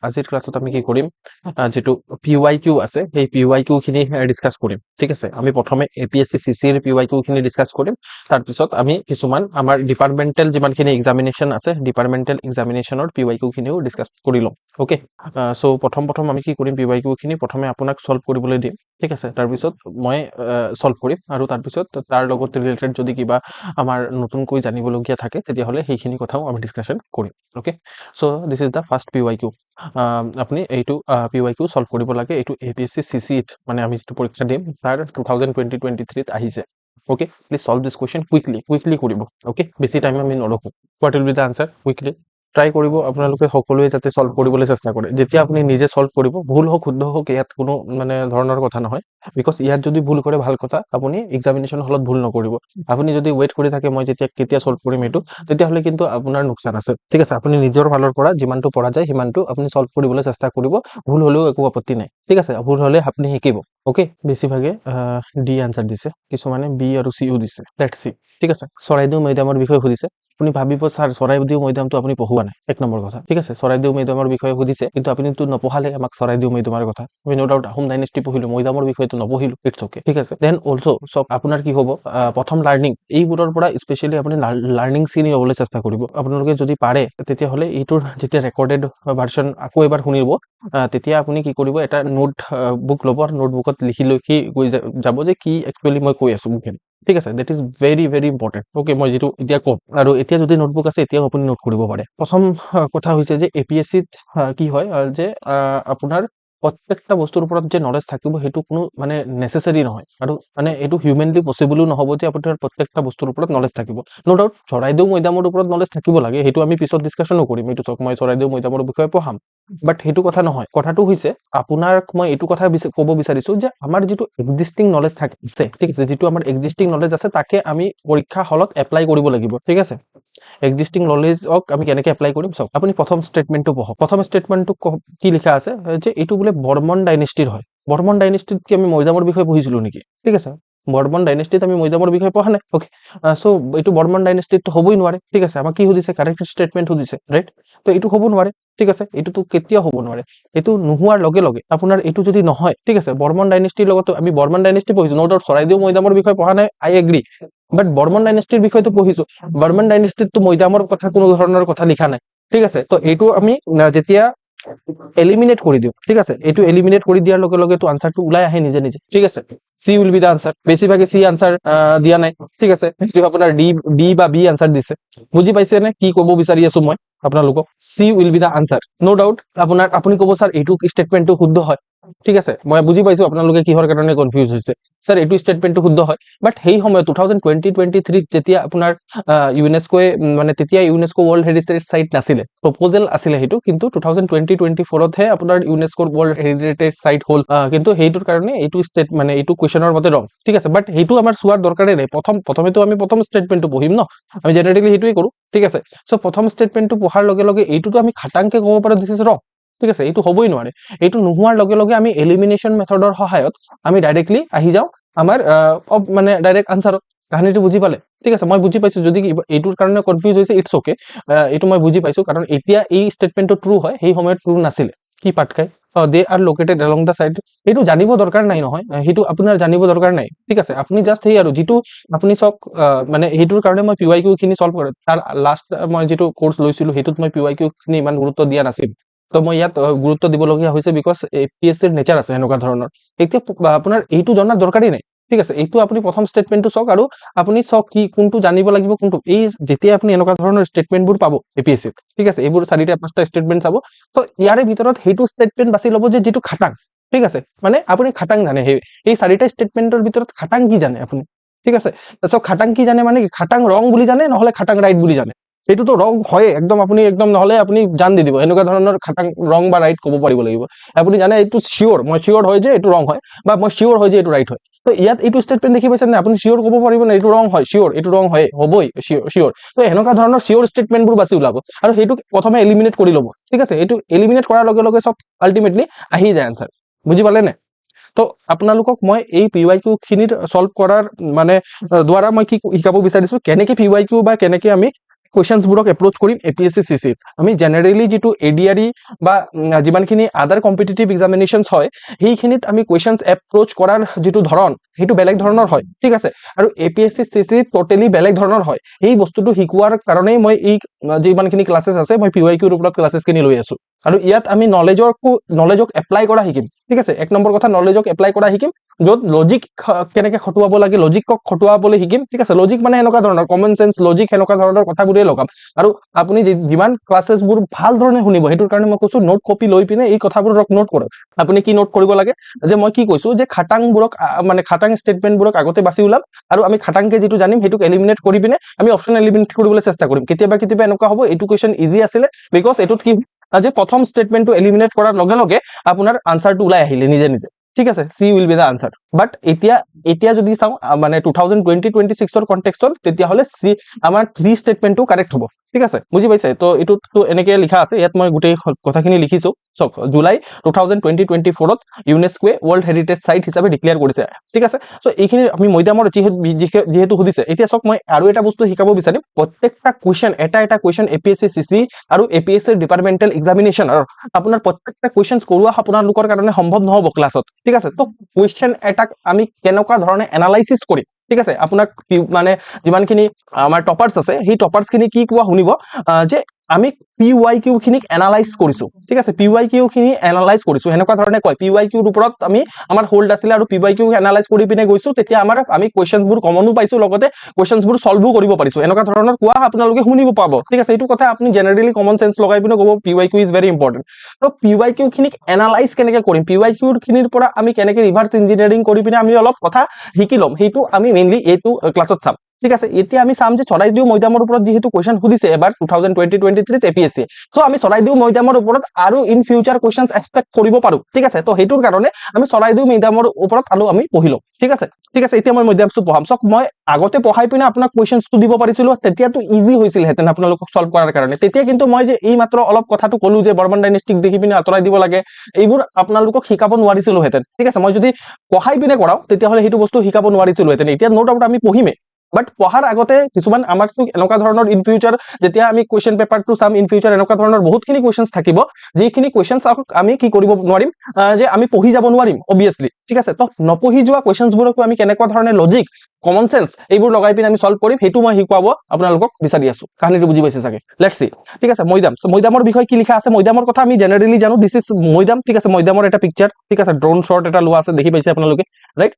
আজিৰ ক্লাছত আমি কি কৰিম, যেটো PYQ আছে সেই PYQ খিনি ডিসকাস কৰিম। ঠিক আছে, আমি প্ৰথমে APSC CC ৰ PYQ খিনি ডিসকাস কৰিম, তাৰ পিছত আমি কিছুমান আমাৰ ডিপাৰ্টমেন্টাল যিমানখিনি এক্সামিনেশন আছে ডিপাৰ্টমেন্টাল এক্সামিনেশনৰ PYQ খিনিও ডিসকাস কৰি লম। ওকে, সো প্ৰথম আমি কি কৰিম, PYQ খিনি প্ৰথমে আপোনাক সলভ কৰিবলৈ দিম। ঠিক আছে, তাৰ পিছত মই সলভ কৰিম আৰু তাৰ পিছত তাৰ লগত ৰিলেটেড যদি কিবা আমাৰ নতুনকৈ জানিবলগীয়া থাকে তেতিয়াহলে সেইখিনি কথাও আমি ডিসকাশন কৰিম। Okay, so this is the first PYQ। আপুনি এইটো PYQ সলভ কৰিব লাগে, এইটো APSC CC মানে আমি যেটো পৰীক্ষা দিম তাৰ 2020-23 আহিছে। Okay, please solve this question quickly কৰিব। ওকে, বেছি টাইম আমি নৰখো। What will be the answer quickly try কৰিব আপোনালোকে সকলোৱে যাতে সলভ কৰিবলৈ চেষ্টা কৰে। যেতিয়া আপুনি নিজে সলভ কৰিব, ভুল হোক শুদ্ধ হোক ইয়াত কোনো মানে ধৰণৰ কথা নহয়, বিকজ ইয়াত যদি ভুল কৰে ভাল কথা, আপুনি এক্সামিনেশন হলত ভুল নকৰিব। আপুনি যদি ওয়েট কৰি থাকে মই কেতিয়া সলভ কৰিম এইটো, তেতিয়াহলে কিন্তু আপোনাৰ লোকচান আছে। ঠিক আছে, আপুনি নিজৰ ফালৰ পৰা যিমানটো পৰা যায় সিমানটো আপুনি সলভ কৰিবলৈ চেষ্টা কৰিব, ভুল হলেও একো আপত্তি নাই। ঠিক আছে, ভুল হলে আপুনি শিকিব। ওকে, বেছিভাগে ডি আনসার দিছে, কিছুমানে বি আৰু সিও দিছে। Let's see. ঠিক আছে, চৰাইদেউ মৈদামৰ বিষয়ে সুধিছে। আপুনি ভাবিব স্যাৰ চৰাইদেউ মৈদামটো আপুনি পঢ়ুৱা নাই, এক নম্বৰ কথা। ঠিক আছে, চৰাইদেউ মৈদামৰ বিষয়ে সুধিছে কিন্তু আপুনি তো নপঢ়ালে আমাক চৰাইদেউ মৈদামৰ কথা। আমি নো ডাউট আহোম ডাইনেষ্টি পঢ়িলো, মৈদামৰ বিষয়টো নপঢ়িলো, ইটস ওকে। ঠিক আছে, দেন অলসো সব আপোনাৰ কি হ'ব, প্ৰথম লাৰ্নিং এইবোৰৰ পৰা স্পেশালি আপুনি লাৰ্নিং খিনি ল'বলৈ চেষ্টা কৰিব। আপোনালোকে যদি পাৰে তেতিয়াহলে এইটোৰ যেতিয়া ৰেকৰ্ডেড ভাৰ্সন আকৌ এবাৰ শুনিব, তেতিয়া আপুনি কি কৰিব, এটা নোট বুক ল'ব আৰু নোটবুকত লিখি গৈ যাব যে কি একচুৱেলি মই কৈ আছো মুখেদি। ঠিক আছে, that is very very important. Okay, মই যেটো এতিয়া কম, আৰু এতিয়া যদি নোটবুক আছে এতিয়াও আপুনি নোট কৰিব পাৰে। প্ৰথম কথা হৈছে যে APSCত কি হয় যে আপোনাৰ প্ৰত্যেকটা বস্তুৰ ওপৰত যে নলেজ থাকিব সেইটো কোনো মানে নেসেসাৰি নহয়, আৰু মানে এইটো হিউমেনলি পসিবলও নহব যে আপোনাৰ প্ৰত্যেকটা বস্তুৰ ওপৰত নলেজ থাকিব। নো ডাউট চৰাইদেউ মৈদামৰ ওপৰত নলেজ থাকিব লাগে, সেইটো আমি পিছত ডিসকাশনো কৰিম। এইটো চক মই চৰাইদেউ মৈদামৰ বিষয়ে পঢ়াম, বাট সেইটো কথা নহয়। কথাটো হৈছে আপোনাক মই এইটো কথা ক'ব বিচাৰিছো যে আমাৰ যেটো এক্সিস্টিং নলেজ থাকে, ঠিক আছে, যেটো আমাৰ এক্সিস্টিং নলেজ আছে তাকে আমি পৰীক্ষা হলত এপ্লাই কৰিব লাগিব। ঠিক আছে, এক্সিস্টিং নলেজক আমি কেনেকৈ এপ্লাই কৰিম চাওক। আপুনি প্ৰথম স্টেটমেন্টটো পঢ়ক। প্ৰথম স্টেটমেন্টটো কি লিখা আছে যে এইটো বোলে বৰ্মন ডাইনেষ্টিৰ হয়। বৰ্মন ডাইনেষ্টিত কি আমি মৈদামৰ বিষয়ে পঢ়িছিলো নেকি? ঠিক আছে, বৰ্মন ডাইনেষ্টিত আমি মৈদামৰ বিষয়ে পঢ়া নাই। ওকে, সো এইটো বৰ্মন ডাইনেষ্টিত হ'বই নোৱাৰে। ঠিক আছে, আমাক কি সুধিছে, কাৰেক্ট স্টেটমেন্ট সুধিছে, ৰাইট? তো এইটো হ'ব নোৱাৰে। ঠিক আছে, এইটোতো কেতিয়াও হ'ব নোৱাৰে। এইটো নোহোৱাৰ লগে লগে আপোনাৰ এইটো যদি নহয়, ঠিক আছে, বৰ্মন ডাইনেষ্টিৰ লগত আমি বৰ্মন ডাইনেষ্টি পঢ়িছো, নো ডাউট চৰাইদেউ মৈদামৰ বিষয়ে পঢ়া নাই, আই এগ্ৰি, বাট বৰ্মন ডাইনেষ্টিৰ বিষয়টো পঢ়িছো। বৰ্মন ডাইনেষ্টিতটো মৈদামৰ কথা কোনো ধৰণৰ কথা লিখা নাই। ঠিক আছে, তো এইটো আমি যেতিয়া এলিমিনেট কৰি দিওঁ, ঠিক আছে, এইটো এলিমিনেট কৰি দিয়াৰ লগে লগে তো আনসারটো ওলাই আহে নিজে নিজে। ঠিক আছে, সি উইল বি দা আনসার। বেছিভাগে সি আনসার দিয়া নাই। ঠিক আছে, সেইটো আপোনাৰ ডি বা বি আনসাৰ দিছে। বুজি পাইছে নে কি ক'ব বিচাৰি আছো মই আপোনালোকক? C will be the answer. No doubt আপুনি ক'ব স্যার এইটো স্টেটমেন্টটো শুদ্ধ হয়। ঠিক আছে, মই বুজি পাইছো আপোনালোকে কিহৰ কাৰণে কনফিউজ হৈছে। স্যার এইটো স্টেটমেন্টটো শুদ্ধ হয়, বাট সেই সময়ত 2020-23 যেতিয়া আপোনাৰ ইউনেস্কোয়ে মানে তেতিয়া ইউনেস্কো ৱৰ্ল্ড হেৰিটেজ সাইট নাছিলে, প্ৰপোজেল আছিলে সেইটো, কিন্তু 2020-24হে আপোনাৰ ইউনেস্কোৰ ৱৰ্ল্ড হেৰিটেজ সাইট হ'ল। কিন্তু সেইটোৰ কাৰণে এইটো মানে এইটো কুৱেশ্যনৰ মতে ৰং। ঠিক আছে, বাট সেইটো আমাৰ চোৱাৰ দৰকাৰে নাই। প্ৰথমেতো আমি প্ৰথম স্টেটমেন্টটো পঢ়িম ন, আমি জেনাৰেলি সেইটোৱে কৰো। ঠিক আছে, সো প্ৰথম স্টেটমেন্টটো পঢ়াৰ লগে লগে এইটোতো আমি খাটাংকে ক'ব পাৰো দিস ইজ ৰং। ঠিক আছে, এইটো হ'বই নোৱাৰে। এইটো নোহোৱাৰ লগে লগে আমি এলিমিনেশন মেথডৰ সহায়ত আমি ডাইৰেক্টলি আহি যাওঁ আমাৰ মানে ডাইৰেক্ট আনসাৰত। কাহিনীটো বুজি পালে? ঠিক আছে, মই বুজি পাইছো। যদি এইটোৰ কাৰণে কনফিউজ হৈছে, ইটস ওকে, এইটো মই বুজি পাইছো, কাৰণ এতিয়া এই স্টেটমেন্টটো ট্ৰু হয়, সেই সময়ত ট্ৰু নাছিলে। কি পাটকাই দে আৰ লোকেটেড এলং দা সাইড, এইটো জানিব দৰকাৰ নাই নহয়, সেইটো আপোনাৰ জানিব দৰকাৰ নাই। ঠিক আছে, আপুনি জাষ্ট সেই আৰু যিটো আপুনি চক মানে সেইটোৰ কাৰণে মই PYQ খিনি সলভ কৰে। তাৰ লাষ্ট মই যেটো কোৰ্স লৈছিলো সেইটোত মই PYQ খিনি ইমান গুৰুত্ব দিয়া নাছিল। তো মই ইয়াত গুৰুত্ব দিবলগীয়া হৈছে, বিকজ APSCৰ নেচাৰ আছে এনেকুৱা ধৰণৰ। এতিয়া আপোনাৰ এইটো জনাৰ দৰকাৰেই নাই। ঠিক আছে, এইটো আপুনি প্ৰথম স্টেটমেন্টটো চাওক, আৰু আপুনি চাওক কি কোনটো জানিব লাগিব কোনটো। এই যেতিয়া আপুনি এনেকুৱা ধৰণৰ স্টেটমেন্টবোৰ পাব APSCত, ঠিক আছে, এইবোৰ 4-5টা স্টেটমেন্ট চাব, তো ইয়াৰে ভিতৰত সেইটো স্টেটমেন্ট বাছি ল'ব যে যিটো খাটাং। ঠিক আছে, মানে আপুনি খাটাং জানে, এই 4টা স্টেটমেন্টৰ ভিতৰত খাটাং কি জানে আপুনি। ঠিক আছে, তাৰপিছত খাটাং কি জানে মানে কি, খাটাং ৰং বুলি জানে নহলে খাটাং ৰাইট বুলি জানে। এইটোতো ৰং হয় একদম, আপুনি একদম নহলে আপুনি জান দি দিব, এনেকুৱা ধৰণৰ খাটাং ৰং বা ৰাইট ক'ব পাৰিব লাগিব। আপুনি জানে এইটো শিওৰ, মই শিওৰ হয় যে এইটো ৰং হয়, বা মই শিওৰ হয় যে এইটো ৰাইট হয়। তো ইয়াত এইটো স্টেটমেন্ট দেখি পাইছে নে আপুনি? শিওৰ ক'ব পাৰিব নে এইটো ৰং হয়? শিওৰ, এইটো ৰং হয়, হ'বই শিওৰ। তো এনেকুৱা ধৰণৰ শিওৰ স্টেটমেন্টবোৰ বাছি ওলাব, আৰু সেইটো প্ৰথমে এলিমিনেট কৰি ল'ব। ঠিক আছে, এইটো এলিমিনেট কৰাৰ লগে লগে চব আল্টিমেটলি আহি যায় আনসাৰ। বুজি পালে নে? তো আপোনালোকক মই এই PYQ খিনিৰ সলভ কৰাৰ মানে দ্বাৰা মই কি শিকাব বিচাৰিছো, কেনেকে PYQ বা কেনেকে আমি কুৱেশ্যনছবোৰক এপ্ৰ'চ কৰিম APSC CC আমি জেনেৰেলি যিটো ADRE বা যিমানখিনি আদাৰ কম্পিটিটিভ এক্সামিনেশ্যনছ হয় সেইখিনিত আমি কুৱেশ্যনছ এপ্ৰ'চ কৰাৰ যিটো ধৰণ সেইটো বেলেগ ধৰণৰ হয় ঠিক আছে আৰু APSC CC টোটেলি বেলেগ ধৰণৰ হয় এই বস্তুটো শিকোৱাৰ কাৰণেই মই এই যিমানখিনি ক্লাছেছ আছে মই PYQ ৰ ওপৰত ক্লাছেছখিনি লৈ আছো আৰু ইয়াত আমি নলেজক এপ্লাই কৰা শিকিম ঠিক আছে এক নম্বৰ কথা নলেজক এপ্লাই কৰা শিকিম য'ত লজিক কেনেকৈ খটুৱাব লাগে লজিকক খটুৱাবলৈ শিকিম ঠিক আছে লজিক মানে এনেকুৱা ধৰণৰ কমন সেন্স লজিক এনেকুৱা ধৰণৰ কথাবোৰেই লগাম আৰু আপুনি যিমান ক্লাছেছবোৰ ভাল ধৰণে শুনিব সেইটোৰ কাৰণে মই কৈছো নোট কপি লৈ পিনে এই কথাবোৰক নোট কৰক আপুনি কি নোট কৰিব লাগে যে মই কি কৈছো যে খাটাংবোৰক মানে খাটাং ষ্টেটমেণ্টবোৰক আগতে বাছি ওলাম আৰু আমি খাটাংকে যিটো জানিম সেইটোক এলিমিনেট কৰি পিনে আমি অপশ্যন এলিমিনেট কৰিবলৈ চেষ্টা কৰিম কেতিয়াবা এনেকুৱা হ'ব এইটো কুৱেশ্যন ইজি আছিলে বিকজ এইটোত কি যে প্ৰথম ষ্টেটমেণ্টটো এলিমিনেট কৰাৰ লগে লগে আপোনাৰ আনসাৰটো ওলাই আহিলে নিজে নিজে ঠিক আছে C will be the answer বাট এতিয়া যদি চাওঁ মানে 2020-26 কনটেক্সটত তেতিয়াহ'লে C আমাৰ 3 ষ্টেটমেণ্টটো কাৰেক্ট হ'ব ঠিক আছে বুজি পাইছে তো এইটোতো এনেকৈ লিখা আছে ইয়াত মই গোটেই কথাখিনি লিখিছো চক জুলাই 2020-24ত ইউনেস্কোৱে ৱৰ্ল্ড হেৰিটেজ সাইট হিচাপে ডিক্লেয়াৰ কৰিছে ঠিক আছে সো এইখিনি আমি মৈদামৰ যেহেতু সুধিছে এতিয়া চক মই আৰু এটা বস্তু শিকাব বিচাৰিম প্ৰত্যেকটা কুৱেশ্যন এটা কুৱেশ্যন APSC CC আৰু APSC ডিপাৰ্টমেণ্টেল এক্সামিনেশ্যন আৰু আপোনাৰ প্ৰত্যেকটা কুৱেশ্যনছ কৰোৱা আপোনালোকৰ কাৰণে সম্ভৱ নহ'ব ক্লাছত ঠিক আছে তো কুৱেশ্যন এটাক আমি কেনেকুৱা ধৰণে এনালাইসিস কৰিম ঠিক আছে আপোনাক মানে যিমানখিনি আমাৰ টপাৰ্স আছে সেই টপাৰ্সখিনি কি কোৱা শুনিব যে আমি PYQ খিনিক এনালাইজ কৰিছো ঠিক আছে PYQ খিনি এনালাইজ কৰিছো এনেকুৱা ধৰণে কয় PYQ ৰ ওপৰত আমি আমাৰ হোল্ড আছিল আৰু PYQ এনালাইজ কৰি পিনে গৈছো তেতিয়া আমি কুৱেশ্যনবোৰ কমনো পাইছো লগতে কুৱেশ্যনবোৰ সলভো কৰিব পাৰিছো এনেকুৱা ধৰণৰ কোৱা আপোনালোকে শুনিব পাব ঠিক আছে এইটো কথা আপুনি জেনাৰেলি কমন সেন্স লগাই পিনে ক'ব PYQ ইজ ভেৰি ইম্পৰ্টেন্ট তো PYQ খিনিক এনালাইজ কেনেকৈ কৰিম PYQ খিনিৰ পৰা আমি কেনেকৈ ৰিভাৰ্স ইঞ্জিনিয়াৰিং কৰি পিনে আমি অলপ কথা শিকি ল'ম সেইটো আমি মেইনলি এইটো ক্লাছত চাম ঠিক আছে এতিয়া আমি চাম যে চৰাইদেউ মৈদামৰ ওপৰত যেহেতু কুৱেশ্যন সুধিছে এবাৰ 2020-23 APSC সো আমি চৰাইদেউ মৈদামৰ ওপৰত আৰু ইন ফিউচাৰ কুৱেশ্যনছ এক্সপেক্ট কৰিব পাৰো ঠিক আছে তো হেতুৰ কাৰণে আমি চৰাইদেউ মৈদামৰ ওপৰত আমি পঢ়িলো ঠিক আছে এতিয়া মই মৈদামটো পঢ়াম সক মই আগতে পঢ়াই পিনে আপোনাক কুৱেশ্যনছটো দিব পাৰিছিলো তেতিয়াতো ইজি হৈছিল হেতেন আপোনালোকক সলভ কৰাৰ কাৰণে তেতিয়া কিন্তু মই যে এই মাত্ৰ অলপ কথাটো ক'লো যে বৰ্মন ডাইনেষ্টিক দেখি পিনে আঁতৰাই দিব লাগে এইবোৰ আপোনালোকক শিকাব নোৱাৰিছিলো হেতেন ঠিক আছে মই যদি পঢ়াই পিনে কৰাও তেতিয়াহ'লে সেইটো বস্তু শিকাব নোৱাৰিছিলো হেতেন এতিয়া নো ডাউট আমি পঢ়িমে বাট পঢ়াৰ আগতে কিছুমান আমাৰতো এনেকুৱা ধৰণৰ ইন ফিউচাৰ যেতিয়া আমি কুৱেশ্যন পেপাৰটো চাম ইন ফিউচাৰ এনেকুৱা ধৰণৰ বহুতখিনি কুৱেশ্যনছ থাকিব যিখিনি কুৱেশ্যনছ আমি কি কৰিব নোৱাৰিম যে আমি পঢ়ি যাব নোৱাৰিম অবভিয়াছলি ঠিক আছে তো নপঢ়ি যোৱা কুৱেশ্যনছবোৰকো আমি কেনেকুৱা ধৰণে লজিক কমন সেন্স এইবোৰ লগাই পিনে আমি সলভ কৰিম সেইটো মই শিকাব আপোনালোকক বিচাৰি আছো কাহিনীটো বুজি পাইছে চাগে লেটস সি ঠিক আছে মৈদামৰ বিষয়ে কি লিখা আছে মৈদামৰ কথা আমি জেনাৰেলি জানো দিস ইজ মৈদাম ঠিক আছে মৈদামৰ এটা পিকচাৰ ঠিক আছে ড্ৰোন শ্বট এটা লোৱা আছে দেখি পাইছে আপোনালোকে ৰাইট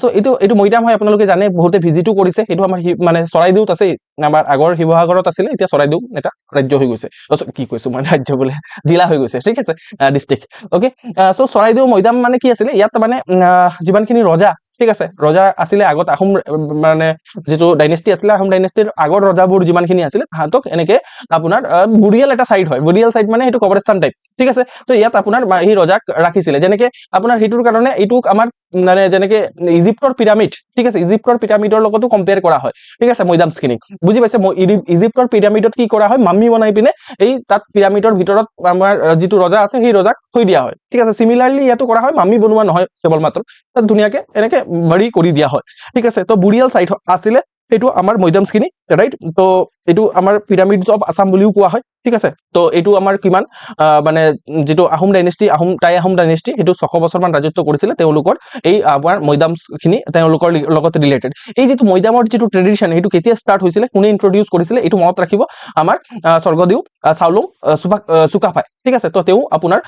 সো এইটো মৈদাম হয় আপোনালোকে জানে বহুতে ভিজিটো কৰিছে এইটো আমাৰ মানে চৰাইদেউত আছে আমাৰ আগৰ শিৱসাগৰত আছিলে এতিয়া চৰাইদেউ এটা ৰাজ্য হৈ গৈছে কি কৈছো মানে ৰাজ্য বোলে জিলা হৈ গৈছে ঠিক আছে ডিস্ট্ৰিক্ট ওকে সো চৰাইদেউ মৈদাম মানে কি আছিলে ইয়াত মানে যিমানখিনি ৰজা ঠিক আছে ৰজা আছিলে আগত আহোম মানে যেটো ডাইনেষ্টি আছিলে আহোম ডাইনেষ্টিৰ আগৰ ৰজাবোৰ যিমানখিনি আছিলে হাতক এনেকে আপোনাৰ বুৰিয়াল এটা সাইড হয় বুৰিয়াল সাইড মানে সেইটো কবৰস্থান টাইপ ঠিক আছে তো ইয়াত আপোনাৰ এই ৰজাক ৰাখিছিলে যেনেকে আপোনাৰ হিটোৰ কাৰণে এইটোক আমাৰ মানে যেনেকে ইজিপ্তৰ পিৰামিড ঠিক আছে ইজিপ্তৰ পিৰামিডৰ লগতো কম্পেয়াৰ কৰা হয় ঠিক আছে মৈদামছখিনি বুজি পাইছে ইজিপ্তৰ পিৰামিডত কি কৰা হয় মাম্মি বনাই পিনে এই তাত পিৰামিডৰ ভিতৰত আমাৰ যিটো ৰজা আছে সেই ৰজাক থৈ দিয়া হয় ঠিক আছে সিমিলাৰলি ইয়াতো কৰা হয় মাম্মি বনোৱা নহয় কেৱল মাত্ৰ তাত ধুনীয়াকে এনেকে বাড়ি কৰি দিয়া হয় ঠিক আছে তো বুৰিয়াল সাইট আছিলে এইটো আমাৰ মৈদামছখিনি ৰাইট তো এইটো আমাৰ পিৰামিডছ অফ আসাম বুলিও কোৱা হয় ঠিক আছে তো এইটো আমাৰ কিমান মানে যেটো আহোম ডাইনেষ্টি আহোম ডাইনেষ্টি সেইটো 600 বছৰমান ৰাজত্ব কৰিছিলে তেওঁলোকৰ এই আমাৰ মৈদামছখিনি তেওঁলোকৰ লগত ৰিলেটেড এই যেটো মৈদামৰ যেটো ট্ৰেডিশন সেইটো কেতিয়া ষ্টাৰ্ট হৈছিলে কোনে ইন্ট্ৰোডিউস কৰিছিলে এইটো মনত ৰাখিব আমাৰ স্বৰ্গদেউ চাওলুং চুকাফাই ঠিক আছে তো তেওঁ আপোনাৰ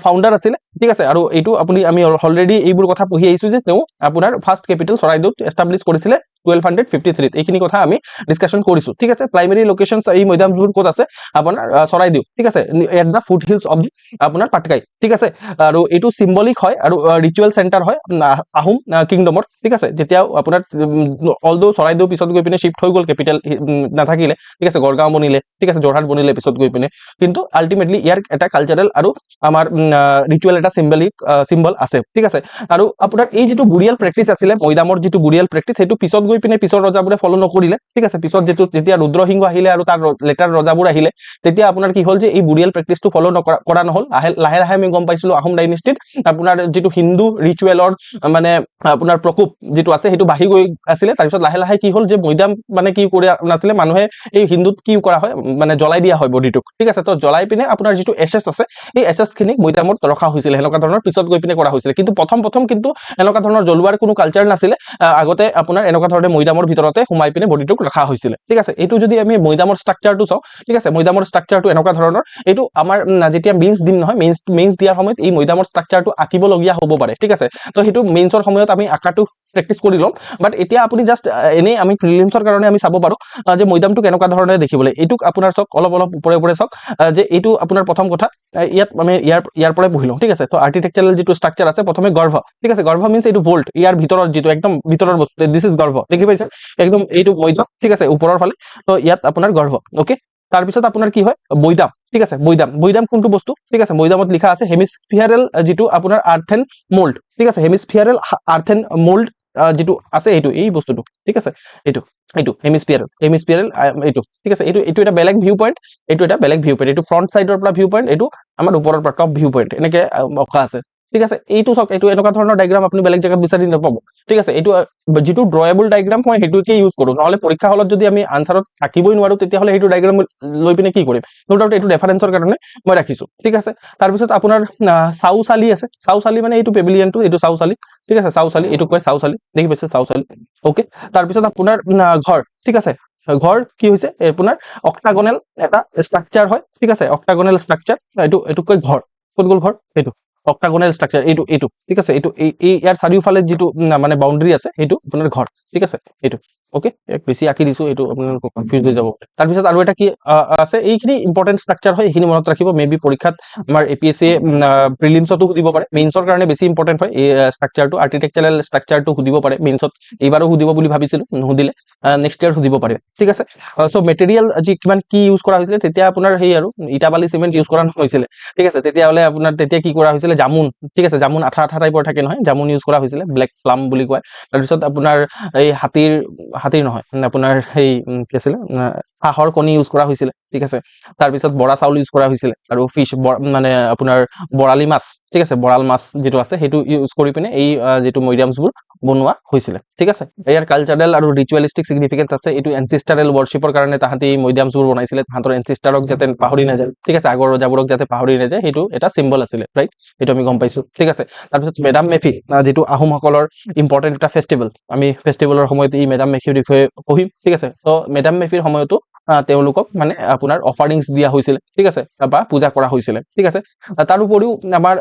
ফাউণ্ডাৰ আছিলে ঠিক আছে আৰু এইটো আমি অলৰেডি এইবোৰ কথা পঢ়ি আহিছো যে তেওঁ আপোনাৰ ফাৰ্স্ট ক্যাপিটেল চৰাইদেউত এস্টাব্লিশ কৰিছিলে 1253 এইখিনি কথা আমি ডিসকাশন কৰিছো ঠিক আছে প্ৰাইমাৰী লোকেশনস এই মৈদামবোৰ ক'ত আছে আপোনাৰ চৰাইদেউ ঠিক আছে at the foothills of আপোনাৰ পাটকাই ঠিক আছে আৰু এইটো সিম্বলিক হয় আৰু ৰিচুৱেল সেন্টাৰ হয় আহোম কিংডমৰ ঠিক আছে যেতিয়া আপোনাৰ অলদো চৰাইদেউ পিছত গৈ পিনে শিফট হৈ গল ক্যাপিটেল নাথাকিলে ঠিক আছে গড়গাঁও বনিলে ঠিক আছে জৰহাট বনিলে পিছত গৈ পিনে কিন্তু আলটিমেটলি ইয়াৰ এটা কালচাৰেল আৰু আমাৰ ৰিচুৱেল এটা সিম্বল আছে ঠিক আছে আৰু আপোনাৰ এই যেটো বুৰিয়াল প্ৰেক্টিস আছিলে মৈদামৰ যেটো বুৰিয়াল প্ৰেক্টিস সেইটো পিছত গৈ গৈ পিনে পিছৰ ৰজাবোৰে ফলো নকৰিলে, ঠিক আছে। পিছত যেতিয়া ৰুদ্ৰসিংহ আহিলে আৰু তাৰ লেটাৰ ৰজাবোৰ আহিলে, তেতিয়া আপোনাৰ কি হ'ল যে এই বুৰিয়েল প্ৰেক্টিচটো ফলো কৰা নহ'ল। লাহে লাহে আমি গম পাইছিলো আহোম ডাইনেষ্টিত আপোনাৰ যিটো হিন্দু ৰিচুৱেলৰ মানে আপোনাৰ প্ৰকোপ যিটো আছে সেইটো বাঢ়ি গৈ আছিলে। তাৰপিছত লাহে লাহে কি হ'ল যে মৈদাম মানে কি কৰি নাছিলে, মানুহে এই হিন্দুত কি কৰা হয় মানে জ্বলাই দিয়া হয় বডিটোক, ঠিক আছে। তো জ্বলাই পিনে আপোনাৰ যিটো এছেছ আছে এই এছেছ খিনিক মৈদামত ৰখা হৈছিলে, সেনেকুৱা ধৰণৰ পিছত গৈ পিনে কৰা হৈছিলে। কিন্তু প্ৰথম কিন্তু এনেকুৱা ধৰণৰ জ্বলোৱাৰ কোনো কালচাৰ নাছিলে। আগতে আপোনাৰ এনেকুৱা ধৰণে মৈদামৰ ভিতৰতে সোমাই পিনে বডিটোক ৰখা হৈছিলে, ঠিক আছে। এইটো যদি আমি মৈদামৰ ষ্ট্ৰাকচাৰটো চাওঁ, ঠিক আছে, মৈদামৰ ষ্ট্ৰাকচাৰটো এনেকুৱা ধৰণৰ। এইটো আমাৰ যেতিয়া মেইনছ দিম নহয়, মেইনছ দিয়াৰ সময়ত এই মৈদামৰ ষ্ট্ৰাকচাৰটো আঁকিবলগীয়া হ'ব পাৰে, ঠিক আছে। তো সেইটো মেইনছৰ সময়ত আমি আঁকাটো প্ৰেক্টিচ কৰি ল'ম। বাট এতিয়া আপুনি জাষ্ট এনেই আমি প্ৰিলিমছৰ কাৰণে আমি চাব পাৰোঁ যে মৈদামটো কেনেকুৱা ধৰণে দেখিবলৈ। এইটোক আপোনাৰ চাওক, অলপ ওপৰে চাওক যে এইটো আপোনাৰ প্ৰথম কথা ইয়াত আমি ইয়াৰ পৰাই পঢ়ি লওঁ, ঠিক আছে। তো আৰ্কিটেকচাৰেল যিটো ষ্ট্ৰাকচাৰ আছে, প্ৰথমে গৰ্ভ, ঠিক আছে। গৰ্ভ মিনছ এইটো ভল্ট, ইয়াৰ ভিতৰৰ যিটো একদম ভিতৰৰ বস্তু, দিছ ইজ গৰ্ভ, দেখি পাইছে একদম এইটো মৈদাম, ঠিক আছে, ওপৰৰ ফালে। তো ইয়াত আপোনাৰ গৰ্ভ, অ'কে। তাৰপিছত আপোনাৰ কি হয় বৈদাম, ঠিক আছে। বৈদাম কোনটো বস্তু, ঠিক আছে। বৈদামত লিখা আছে হেমিস্ফিয়াৰেল যিটো আপোনাৰ আৰ্থেন মোল্ড, ঠিক আছে। হেমিস্ফিয়াৰেল আৰ্থেন মোল্ড যিটো আছে এইটো, এই বস্তুটো, ঠিক আছে। এইটো হেমিস্ফিয়াৰেল এইটো, ঠিক আছে। এইটো এটা বেলেগ ভিউ পইণ্ট, এইটো এটা বেলেগ ভিউ পইণ্ট। এইটো ফ্ৰণ্ট চাইডৰ পৰা ভিউ পইণ্ট, এইটো আমাৰ ওপৰৰ পৰা টপ ভিউ পইণ্ট, এনেকে অখা আছে, ঠিক আছে। এইটো চাওক, এইটো এনেকুৱা ধৰণৰ ডাইগ্ৰাম আপুনি বেলেগ জেগাত বিচাৰি নাপাব, ঠিক আছে। এইটো যিটো ড্ৰয়েবল ডাইগ্ৰাম হয় সেইটোকে ইউজ কৰোঁ, নহ'লে পৰীক্ষা হলত যদি আমি আনচাৰত আঁকিবই নোৱাৰোঁ তেতিয়াহ'লে সেইটো ডাইগ্ৰাম লৈ পিনে কি কৰিম। এইটো ৰেফাৰেঞ্চৰ কাৰণে মই ৰাখিছোঁ, ঠিক আছে। তাৰপিছত আপোনাৰ চাউচালি আছে। চাউচালি মানে এইটো পেভিলিয়নটো, এইটো চাউচালি, ঠিক আছে। চাউচালি এইটো কয় চাউচালি, দেখি পাইছে চাউচালি, অ'কে। তাৰপিছত আপোনাৰ ঘৰ, ঠিক আছে। ঘৰ কি হৈছে আপোনাৰ অক্টাগনেল এটা ষ্ট্ৰাকচাৰ হয়, ঠিক আছে। অক্টাগনেল ষ্ট্ৰাকচাৰ, এইটো কয় ঘৰ। ক'ত গ'ল ঘৰ, এইটো অক্টাগনেল ষ্ট্ৰাকচাৰ, এইটো ঠিক আছে। এইটো ইয়াৰ চাৰিওফালে যিটো মানে বাউণ্ডাৰী আছে সেইটো আপোনাৰ ঘৰ, ঠিক আছে। এইটো অ'কে, বেছি আঁকি দিছোঁ, এইটো আপোনালোক কনফিউজ হৈ যাব। তাৰপিছত আৰু এটা কি আছে, এইখিনি ইম্পৰ্টেণ্ট ষ্ট্ৰাকচাৰ হয়, এইখিনি মনত ৰাখিব। মে বি পৰীক্ষাত আমাৰ APSC প্ৰিলিমছতো সুধিব পাৰে, মেইনছৰ কাৰণে বেছি ইম্পৰ্টেণ্ট হয় এই ষ্ট্ৰাকচাৰটো। আৰ্কিটেকচাৰেল ষ্ট্ৰাকচাৰটো সুধিব পাৰে মেইনছত, এইবাৰো সুধিব বুলি ভাবিছিলোঁ, নুসুধিলে নেক্সট ইয়াৰ সুধিব পাৰে, ঠিক আছে। চ' মেটেৰিয়েল কিমান কি ইউজ কৰা হৈছিলে, তেতিয়া আপোনাৰ সেই আৰু ইটা বালি চিমেণ্ট ইউজ কৰা নহৈছিলে, ঠিক আছে। তেতিয়াহ'লে আপোনাৰ তেতিয়া কি কৰা হৈছিলে, জামুন, ঠিক আছে। জামুন আঠা টাইপৰ থাকে নহয়, জামুন ইউজ কৰা হৈছিলে, ব্লেক প্লাম বুলি কয়। তাৰপিছত আপোনাৰ এই হাতীৰ নহয় আপোনাৰ সেই কি আছিলে হাঁহৰ কণী ইউজ কৰা হৈছিলে, ঠিক আছে। তাৰপিছত বৰা চাউল ইউজ কৰা হৈছিলে, আৰু ফিছ মানে আপোনাৰ বৰালি মাছ, ঠিক আছে। বৰাল মাছ যিটো আছে সেইটো ইউজ কৰি পিনে এই যিটো মৈদামছবোৰ বনোৱা হৈছিলে, ঠিক আছে। ইয়াৰ কালচাৰেল আৰু ৰিচুৱেলিষ্টিক চিগনিফিকেন্স আছে। এইটো এনচিষ্টাৰেল ৱৰ্শ্বিপৰ কাৰণে তাহাঁতি মৈদামছবোৰ বনাইছিলে, তাহাঁতৰ এনচিষ্টাৰক যাতে পাহৰি নাযায়, ঠিক আছে। আগৰ ৰজাবোৰক যাতে পাহৰি নাযায়, সেইটো এটা চিম্বল আছিলে, ৰাইট। সেইটো আমি গম পাইছোঁ, ঠিক আছে। তাৰপিছত মেডাম মেফি, যিটো আহোমসকলৰ ইম্পৰ্টেণ্ট এটা ফেষ্টিভেল, আমি ফেষ্টিভেলৰ সময়ত এই মেডাম মেফিৰ বিষয়ে পঢ়িম, ঠিক আছে। তো মেডাম মেফিৰ সময়তো তেওঁলোকক মানে আপোনাৰ অফাৰিংছ দিয়া হৈছিলে, ঠিক আছে, বা পূজা কৰা হৈছিলে, ঠিক আছে। তাৰোপৰিও আমাৰ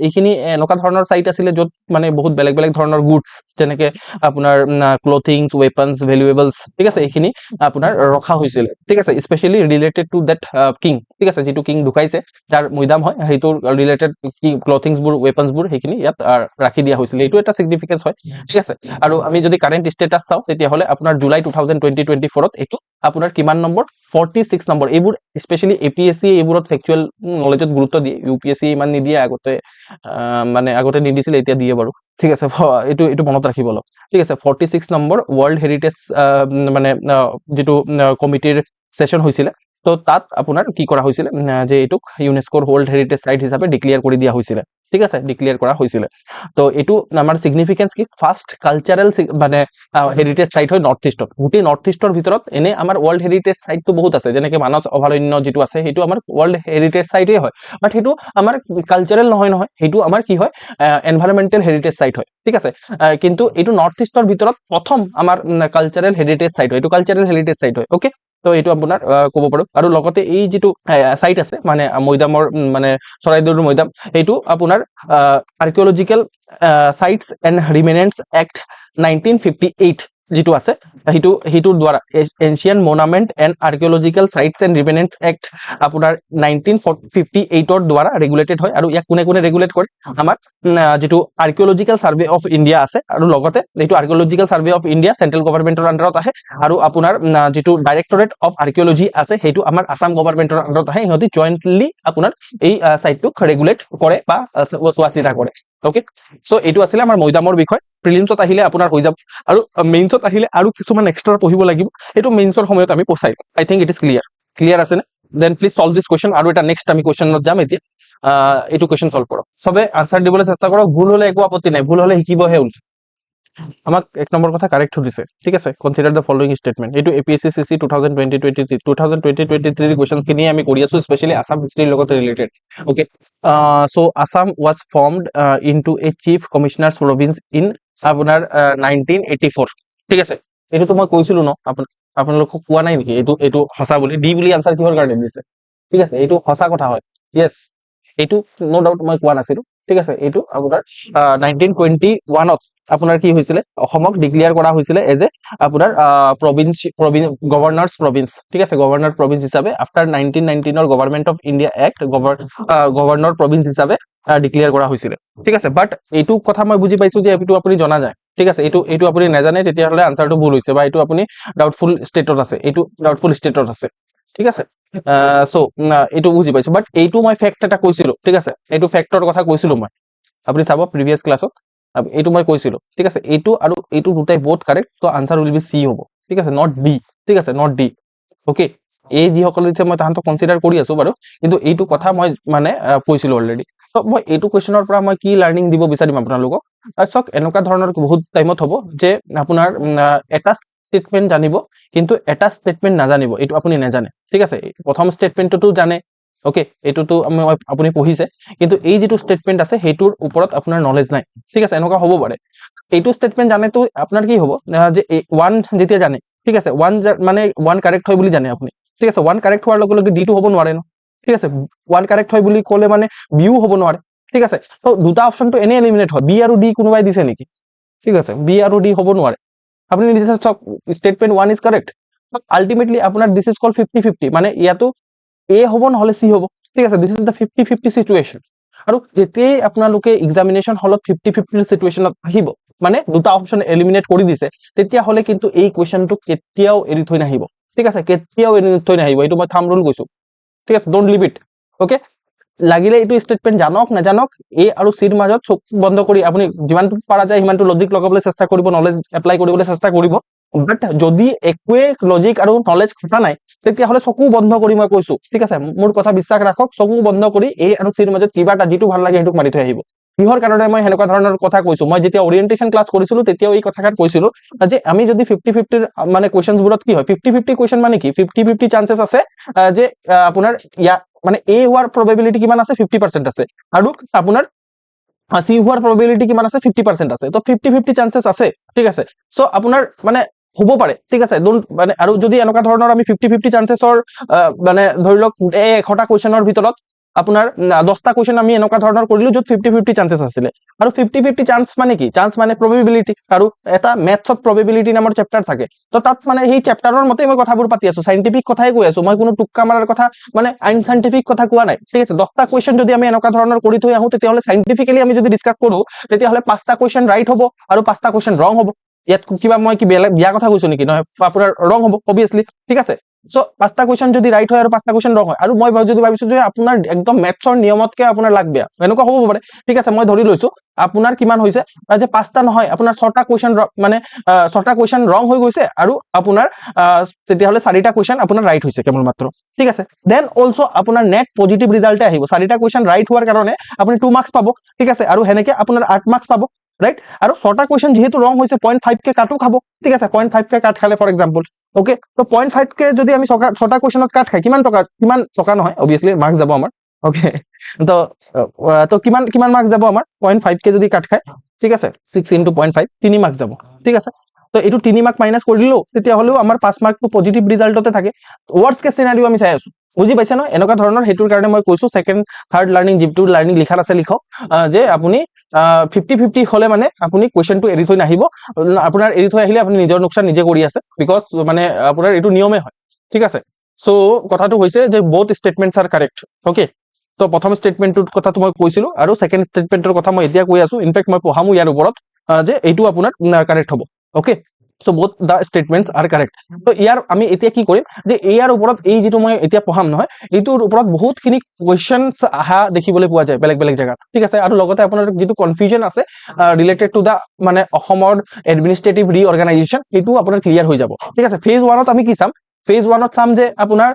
এইখিনি এনেকুৱা ধৰণৰ চাইট আছিলে য'ত মানে বহুত বেলেগ ধৰণৰ গুডছ, যেনেকে আপোনাৰ ক্লথিংছ, ৱেপনছ, ভেলুৱেবলছ, ঠিক আছে, এইখিনি আপোনাৰ ৰখা হৈছিলে, ঠিক আছে। স্পেচিয়েলি ৰিলেটেড টু ডেট কিং, ঠিক আছে। যিটো কিং ঢুকাইছে যাৰ মৈদাম হয়, সেইটোৰ ৰিলেটেড কি ক্লথিংছবোৰ, ৱেপনছবোৰ, সেইখিনি ইয়াত ৰাখি দিয়া হৈছিলে। এইটো এটা চিগনিফিকেন্স হয়, ঠিক আছে। আৰু আমি যদি কাৰেণ্ট ষ্টেটাছ চাওঁ তেতিয়াহ'লে আপোনাৰ জুলাই 2024 এইটো আপোনাৰ কিমান নম্বৰ, 46 নম্বৰ। এইবোৰ স্পেচিয়েলি APSC এইবোৰত ফেকচুৱেল নলেজত গুৰুত্ব দিয়ে, UPSC ইমান নিদিয়ে। আগতে নিদিছিলে, এতিয়া দিয়ে বাৰু, ঠিক আছে। এইটো মনত ৰাখিব অলপ, ঠিক আছে। 46 নম্বৰ ৱৰ্ল্ড হেৰিটেজ মানে যিটো কমিটিৰ ছেছন হৈছিলে, তো তাত আপোনাৰ কি কৰা হৈছিলে যে এইটোক ইউনেস্কোৰ ৱৰ্ল্ড হেৰিটেজ চাইট হিচাপে ডিক্লেয়াৰ কৰি দিয়া হৈছিলে, ঠিক আছে, ডিক্লেয়াৰ কৰা হৈছিলে। তো এইটো আমাৰ চিগনিফিকেন্স কি, ফাৰ্ষ্ট কালচাৰেল মানে হেৰিটেজ চাইট হয় নৰ্থ ইষ্টত। গোটেই নৰ্থ ইষ্টৰ ভিতৰত এনে আমাৰ ৱৰ্ল্ড হেৰিটেজ চাইটটো বহুত আছে, যেনেকে মানস অভয়াৰণ্য যিটো আছে সেইটো আমাৰ ৱৰ্ল্ড হেৰিটেজ চাইটেই হয়। বাট সেইটো আমাৰ কালচাৰেল নহয়, সেইটো আমাৰ কি হয়, এনভাইৰনমেণ্টেল হেৰিটেজ চাইট হয়, ঠিক আছে। কিন্তু এইটো নৰ্থ ইষ্টৰ ভিতৰত প্ৰথম আমাৰ কালচাৰেল হেৰিটেজ চাইট হয়, এইটো কালচাৰেল হেৰিটেজ চাইট হয়, অ'কে। তো এইটো আপোনাৰ ক'ব পাৰোঁ। আৰু লগতে এই যিটো চাইট আছে মানে মৈদামৰ মানে চৰাইদেউৰ মৈদাম, এইটো আপোনাৰ archaeological sites and remains act 1958 যিটো আছে, সেইটোৰ দ্বাৰা ancient monument and archaeological sites and remains act আপোনাৰ 1958ৰ দ্বাৰা ৰেগুলেটেড হয়। আৰু ইয়াক কোনে ৰেগুলেট কৰে, আমাৰ যিটো আৰ্কিঅলজিকেল ছাৰ্ভে অফ ইণ্ডিয়া আছে, আৰু লগতে এইটো archaeological survey of India central গভৰ্ণমেণ্টৰ আণ্ডাৰত আহে। আৰু আপোনাৰ যিটো ডাইৰেক্টৰেট অফ আৰ্কিঅলজি আছে, সেইটো আমাৰ আছাম গভৰ্ণমেণ্টৰ আণ্ডাৰত আহে। সিহঁতি জইণ্টলি আপোনাৰ এই চাইটটোক ৰেগুলেট কৰে বা চোৱা চিতা কৰে, অ'কে। চ' এইটো আছিলে আমাৰ মৈদামৰ বিষয়। প্ৰিলিমছত আহিলে আপোনাৰ হৈ যাব আৰু মেইনছত আহিলে আৰু কিছুমান এক্সট্ৰা পঢ়িব লাগিব এইটো মেইনছৰ সময়ত আমি পচাই I think it is clear আছে নে then please solve this question আৰু এটা নেক্সট আমি কুৱেশ্যনত যাম এতিয়া এইটো কুৱেশ্যন সলভ কৰক সবে আনসাৰ দিবলৈ চেষ্টা কৰক ভুল হলে একো আপত্তি নাই ভুল হলে শিকিবহে উল আমাক এক নম্বৰ কথা কাৰেক্ট দিছে ঠিক আছে কনসিডাৰ দ্য ফলোইং স্টেটমেন্ট এইটো এপিএসসি সিসি 2020-23 কুৱেশ্যনখিনি আমি কৰি আছো স্পেশালি আসাম হিষ্ট্ৰীৰ লগত related okay so Assam was formed into a chief commissioner's province in আপোনাৰ 1984 ঠিক আছে এইটো মই কৈছিলো ন আপোনালোকক কোৱা নাই নেকি এইটো সঁচা বুলি ডি বুলি আনসাৰ কিহৰ কাৰণে দিছে ঠিক আছে এইটো সঁচা কথা হয় ইয়েস এইটো নো ডাউট মই কোৱা নাছিলো ঠিক আছে এইটো আপোনাৰ 1921ত আপোনাৰ কি হৈছিলে অসমক ডিক্লেয়াৰ কৰা হৈছিলে এজ এ আপোনাৰ গভৰ্ণৰ্স প্ৰভিন্স ঠিক আছে গভৰ্ণৰ প্ৰভিন্স হিচাপে after 1919 government of India act governor province হিচাপে ডিক্লেয়াৰ কৰা হৈছিলে ঠিক আছে বাট এইটো কথা মই বুজি পাইছো যে এইটো আপুনি জনা যায় ঠিক আছে এইটো আপুনি নাজানে তেতিয়াহ'লে আনসাৰটো ভুল হৈছে বা এইটো আপুনি ডাউটফুল ষ্টেটত আছে ঠিক আছে সো এইটো বুজি পাইছো বাট এইটো মই ফেক্ট এটা কৈছিলো ঠিক আছে এইটো ফেক্টৰ কথা কৈছিলো মই আপুনি চাব প্ৰিভিয়াস ক্লাছত এইটো মই কৈছিলো ঠিক আছে এইটো আৰু এইটো দুটাই বোথ কাৰেক্ট তো আনসাৰ উইল বি সি হ'ব ঠিক আছে নট ডি ঠিক আছে নট ডি ওকে এই যিসকলে দিছে মই তাহাঁতক কনসিডাৰ কৰি আছো বাৰু কিন্তু এইটো কথা মই মানে কৈছিলো অলৰেডি তো মই এইটো কুৱেশ্যনৰ পৰা মই কি লাৰ্নিং দিব বিচাৰিম আপোনালোকক চাওক এনেকুৱা ধৰণৰ বহুত টাইমত হ'ব যে আপোনাৰ এটা স্টেটমেন্ট জানিব কিন্তু এটা স্টেটমেন্ট নাজানিব এইটো আপুনি নাজানে ঠিক আছে প্ৰথম স্টেটমেন্টটো জানে ওকে এইটোতো আপুনি পঢ়িছে কিন্তু এই যেটো স্টেটমেন্ট আছে হেতুৰ ওপৰত আপোনাৰ নলেজ নাই ঠিক আছে এনেকুৱা হ'ব পাৰে এইটো স্টেটমেন্ট জানে তো আপোনাৰ কি হ'ব যে ওয়ান যেতিয়া জানে ঠিক আছে ওয়ান মানে ওয়ান কাৰেক্ট হয় বুলি জানে আপুনি ঠিক আছে ওয়ান কাৰেক্ট হোৱাৰ লগে লগে ডিটো হ'ব নোৱাৰে ন ঠিক আছে ওয়ান কাৰেক্ট হয় বুলি ক'লে মানে বিও হ'ব নোৱাৰে ঠিক আছে তো দুটা অপশনটো এনে এলিমিনেট হয় বি আৰু ডি কোনোবাই দিছে নেকি ঠিক আছে বি আৰু ডি হ'ব নোৱাৰে আপুনি নিজে চাওক স্টেটমেন্ট 1 ইজ কাৰেক্ট আলটিমেটলি আপোনাৰ দিস ইজ কল 50-50 মানে ইয়াতো এ হ'ব নহলে সি হ'ব ঠিক আছে দিস ইজ দা 50-50 সিচুৱেচন আৰু যেতিয়াই আপোনালোকে এক্সামিনেশন হলত 50-50 সিচুৱেচনত আহিব মানে দুটা অপশন এলিমিনেট কৰি দিছে তেতিয়া হলে কিন্তু এই কোৱেশ্চনটো কেতিয়াও এৰি থৈ নাহিব ঠিক আছে কেতিয়াও এৰি থৈ নাহিব এইটো মই থাম ৰুল কৈছো ঠিক আছে ডোন্ট লিভ ইট ওকে লাগিলে এইটো স্টেটমেন্ট জানক নাজানক এ আৰু সিৰ মাজত চকু বন্ধ কৰি আপুনি যিমানটো পাৰা যায় সিমানটো লজিক লগাবলৈ চেষ্টা কৰিব নলেজ এপ্লাই কৰিবলৈ চেষ্টা কৰিব বাট যদি একোৱে লজিক আৰু নলেজ খটা নাই তেতিয়াহ'লে চকু বন্ধ কৰি মই কৈছো ঠিক আছে মোৰ কথা বিশ্বাস ৰাখক চকু বন্ধ কৰি এ আৰু সিৰ মাজত কিবা এটা যিটো ভাল লাগে সেইটো মাৰি থৈ আহিব কিহৰ কাৰণে মই হেনেকুৱা ধৰণৰ কথা কৈছো মই যেতিয়া ওৰিয়েন্টেশন ক্লাছ কৰিছিলো তেতিয়াও এই কথাখাত কৈছিলো যে আমি যদি 50-50 মানে কোৱেশ্চনছ বোৰত কি হয় 50-50 কোৱেশ্চন মানে কি 50-50 চান্সেছ আছে যে আপোনাৰ ইয়া মানে এ হোৱাৰ probability কিমান আছে 50% আছে আৰু আপোনাৰ সি হোৱাৰ probability কিমান আছে 50% আছে তো 50-50 চান্সেছ আছে ঠিক আছে সো আপোনাৰ মানে হ'ব পাৰে ঠিক আছে ডোন্ট মানে আৰু যদি এনেকুৱা ধৰণৰ আমি 50-50 চান্সেছৰ মানে ধৰি লওক 100টা কোৱেশ্চনৰ ভিতৰত আপোনাৰ 10টা কোৱেশ্চন আমি এনেকুৱা ধৰণৰ কৰিলো যত 50-50 চান্সেছ আছিল আৰু 50-50 চান্স মানে কি চান্স মানে probability আৰু এটা ম্যাথছত probability নামৰ চেপ্টাৰ থাকে তো তাত মানে সেই চেপ্টাৰৰ মতে মই কথাবোৰ পাতি আছো সাইন্টিফিক কথাই কৈ আছো মই কোনো টুক্কা মাৰাৰ কথা মানে আনসাইন্টিফিক কথা কোৱা নাই ঠিক আছে 10টা কোৱেশ্চন যদি আমি এনেকুৱা ধৰণৰ কৰি থৈ আহো তেতিয়াহলে সাইন্টিফিক্যালি আমি যদি ডিসকাস কৰো তেতিয়াহলে 5টা কোৱেশ্চন ৰাইট হ'ব আৰু 5টা কোৱেশ্চন ৰং হ'ব ইয়াত কিবা মই কি বিয়া কথা কৈছো নেকি নহয় আপোনাৰ ৰং হ'ব অবিয়াসলি ঠিক আছে সো 5টা কোৱেশ্চন যদি ৰাইট হয় আৰু 5টা কোৱেশ্চন ৰং হয় আৰু মই যদি ভাবিছো যে আপোনাৰ একদম ম্যাথছৰ নিয়মতকে আপোনাৰ লাগ বেয়া এনেকুৱা হ'ব পাৰে ঠিক আছে মই ধৰি লৈছো আপোনাৰ কিমান হৈছে যে 5টা নহয় আপোনাৰ 6টা কোৱেশ্চন মানে 6টা কোৱেশ্চন ৰং হৈ গৈছে আৰু আপোনাৰ তেতিয়াহলে 4টা কোৱেশ্চন আপোনাৰ ৰাইট হৈছে কেৱল মাত্ৰ ঠিক আছে দেন অলসো আপোনাৰ নেট পজিটিভ ৰিজাল্টে আহিব 4টা কোৱেশ্চন ৰাইট হোৱাৰ কাৰণে আপুনি 2 মাৰ্কস পাব ঠিক আছে আৰু হেনেকে আপোনাৰ 8 মাৰ্কস পাব ৰাইট আৰু 6টা কোৱেশ্চন যেহেতু ৰং হৈছে 0.5 কে কাটো খাব ঠিক আছে 0.5 কে কাট খালে ফৰ এক্সাম্পল ওকে তো 0.5 কে যদি আমি 6টা কোৱেশ্চনত কাট খাই কিমান টকা নহয় অবিয়াসলি মাৰ্কস যাব আমাৰ ওকে তো কিমান মাৰ্কস যাব আমাৰ 0.5 কে যদি কাট খাই ঠিক আছে 6 * 0.5 3 মার্কস যাব ঠিক আছে তো এইটো 3 মার্ক মাইনাস কৰি দিলো তেতিয়া হলেও আমাৰ 5 মাৰ্কটো পজিটিভ ৰিজাল্টতে থাকে ওয়াৰ্স্ট কেস সিনাৰিও আমি চাই আছো বুজি পাইছে ন এনেকুৱা ধৰণৰ হেতুৰ কাৰণে মই কৈছো সেকেন্ড থাৰ্ড লাৰ্নিং জিপটো লাৰ্নিং লিখাত আছে লিখক যে আপুনি 50-50 হলে মানে আপুনি কোৱেশ্চনটো এৰি থৈ নাহিব আপোনাৰ এৰি থৈ আহিলে আপুনি নিজৰ নুকসান নিজে কৰি আছে বিকজ মানে আপোনাৰ এইটো নিয়মে হয় ঠিক আছে সো কথাটো হৈছে যে both statements are correct okay তো প্ৰথম স্টেটমেন্টৰ কথাটো মই কৈছিলো আৰু সেকেন্ড স্টেটমেন্টৰ কথা মই এতিয়া কৈ আছো ইনফেক্ট মই পঢ়ামু ইয়াৰ ওপৰত যে এইটো আপোনাৰ কাৰেক্ট হ'ব okay so both the statements are correct তো ইয়াৰ আমি এতিয়া কি কৰিম যে ইয়াৰ ওপৰত এই যিটো মই এতিয়া পঢ়াম নহয় এইটোৰ ওপৰত বহুতখিনি কুৱেশ্যনছ আহা দেখিবলৈ পোৱা যায় বেলেগ বেলেগ জেগাত ঠিক আছে আৰু লগতে আপোনাৰ যিটো কনফিউজন আছে ৰিলেটেড টু দা মানে অসমৰ এডমিনিষ্ট্ৰেটিভ ৰিঅৰ্গেনাইজেশ্যন সেইটো আপোনাৰ ক্লিয়াৰ হৈ যাব ঠিক আছে ফেজ 1ত আমি কি চাম ফেজ 1ত চাম যে আপোনাৰ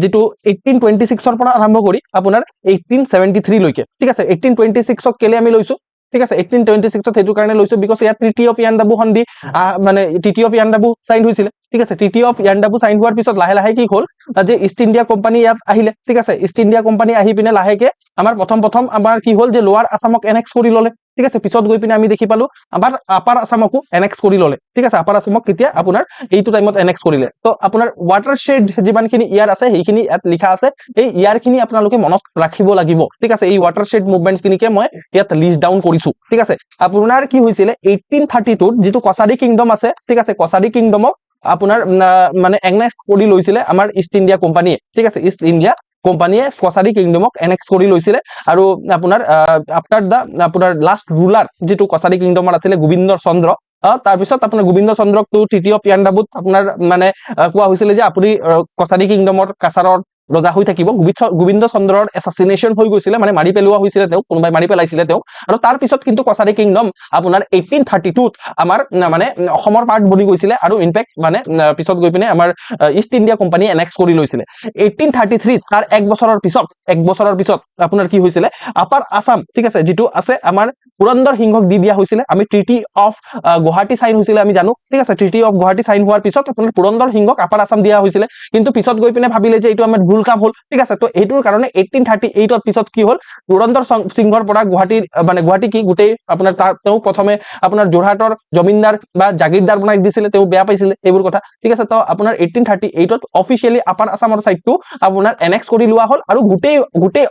যেটো 1826 পৰা আৰম্ভ কৰি আপোনাৰ 1873 লৈকে ঠিক আছে 1826ক কেলে আমি লৈছো ঠিক আছে 1826ত সেইটো কাৰণে লৈছো বিকজ ইয়াত ট্ৰিটি অফ ইয়ান্দাবু সন্ধি মানে ট্ৰিটি অফ ইয়ান্দাবু সাইন হৈছিল ঠিক আছে ট্ৰিটি অফ ইয়ান্দাবু সাইন হোৱাৰ পিছত লাহে লাহে কি হ'ল যে ইষ্ট ইণ্ডিয়া কোম্পানী ইয়াত আহিলে ঠিক আছে ইষ্ট ইণ্ডিয়া কোম্পানী আহি পিনে লাহেকে আমাৰ প্ৰথম আমাৰ কি হ'ল যে লোৱাৰ আসামক এনেক্স কৰি ললে ঠিক আছে পিছত গৈ পিনে আমি দেখি পালো আমাৰ আপাৰ আসামকো এনেক্স কৰি ললে ঠিক আছে আপাৰ আসামক কেতিয়া আপোনাৰ এইটো টাইমত এনেক্স কৰিলে তো আপোনাৰ ৱাটাৰশেড যিমানখিনি ইয়াৰ আছে সেইখিনি ইয়াত লিখা আছে এই ইয়াৰখিনি আপোনালোকে মনত ৰাখিব লাগিব ঠিক আছে এই ৱাটাৰশেড মুভমেন্টছখিনিকে মই ইয়াত লিষ্ট ডাউন কৰিছো ঠিক আছে আপোনাৰ কি হৈছিল 1832 যেটো কছাৰী কিংডম আছে ঠিক আছে কছাৰী কিংডমক আপোনাৰ মানে এনেক্স কৰি লৈছিলে আমাৰ ইষ্ট ইণ্ডিয়া কোম্পানীয়ে ঠিক আছে ইষ্ট ইণ্ডিয়া কোম্পানীয়ে কছাৰী কিংডমক এনেক্স কৰি লৈছিলে আৰু আপোনাৰ আফটাৰ দা আপোনাৰ লাষ্ট ৰুলাৰ যেটো কছাৰী কিংডমৰ আছিল গোবিন্দ চন্দ্ৰ তাৰ পিছত আপোনাৰ গোবিন্দ চন্দ্ৰক টু ট্ৰিটি অফ ইয়ান্দাবুত আপোনাৰ মানে কোৱা হৈছিল যে আপুনি কছাৰী কিংডমৰ কাছাৰৰ ৰজা হৈ থাকিব গোবিন্দ চন্দ্ৰৰ এছাচিনেশন হৈ গৈছিল মানে মাৰি পেলোৱা হৈছিল তেওঁ কোনোবাই মাৰি পেলাইছিল তেওঁ আৰু তাৰ পিছত কিন্তু কছাৰী কিংডম আপোনাৰ 1832ত আমাৰ মানে অসমৰ পাৰ্ট বনি গৈছিল আৰু ইনফেক্ট মানে পিছত গৈ পিনে আমাৰ ইষ্ট ইণ্ডিয়া কোম্পানী এনেক্স কৰি লৈছিল 1833 তাৰ এক বছৰৰ পিছত আপোনাৰ কি হৈছিল আপাৰ আসাম ঠিক আছে যেটো আছে আমাৰ পুৰন্দৰ সিংহক দি দিয়া হৈছিল আমি ট্ৰিটি অফ গুৱাহাটী সাইন হৈছিল আমি জানো ঠিক আছে ট্ৰিটি অফ গুৱাহাটী সাইন হোৱাৰ পিছত আপোনাৰ পুৰন্দৰ সিংহক আপাৰ আসাম দিয়া হৈছিল কিন্তু পিছত গৈ পিনে ভাবিলে যে এইটো আমাৰ ভুল কাম হল ঠিক আছে তো এইটোৰ কাৰণে 1838ত পিছত কি হল পুৰন্দৰ সিংহৰ পৰা গুৱাহাটী কি গোটেই আপোনাৰ তেওঁ প্ৰথমে আপোনাৰ যোৰহাটৰ জমিনদাৰ বা জাগিৰদাৰ বনাই দিছিলে তেওঁ বেয়া পাইছিল এইবোৰ কথা ঠিক আছে তো আপোনাৰ 1838ত অফিচিয়ালি আপাৰ আসামৰ সাইডটো আপোনাৰ এনেক্স কৰি লোৱা হল আৰু গোটেই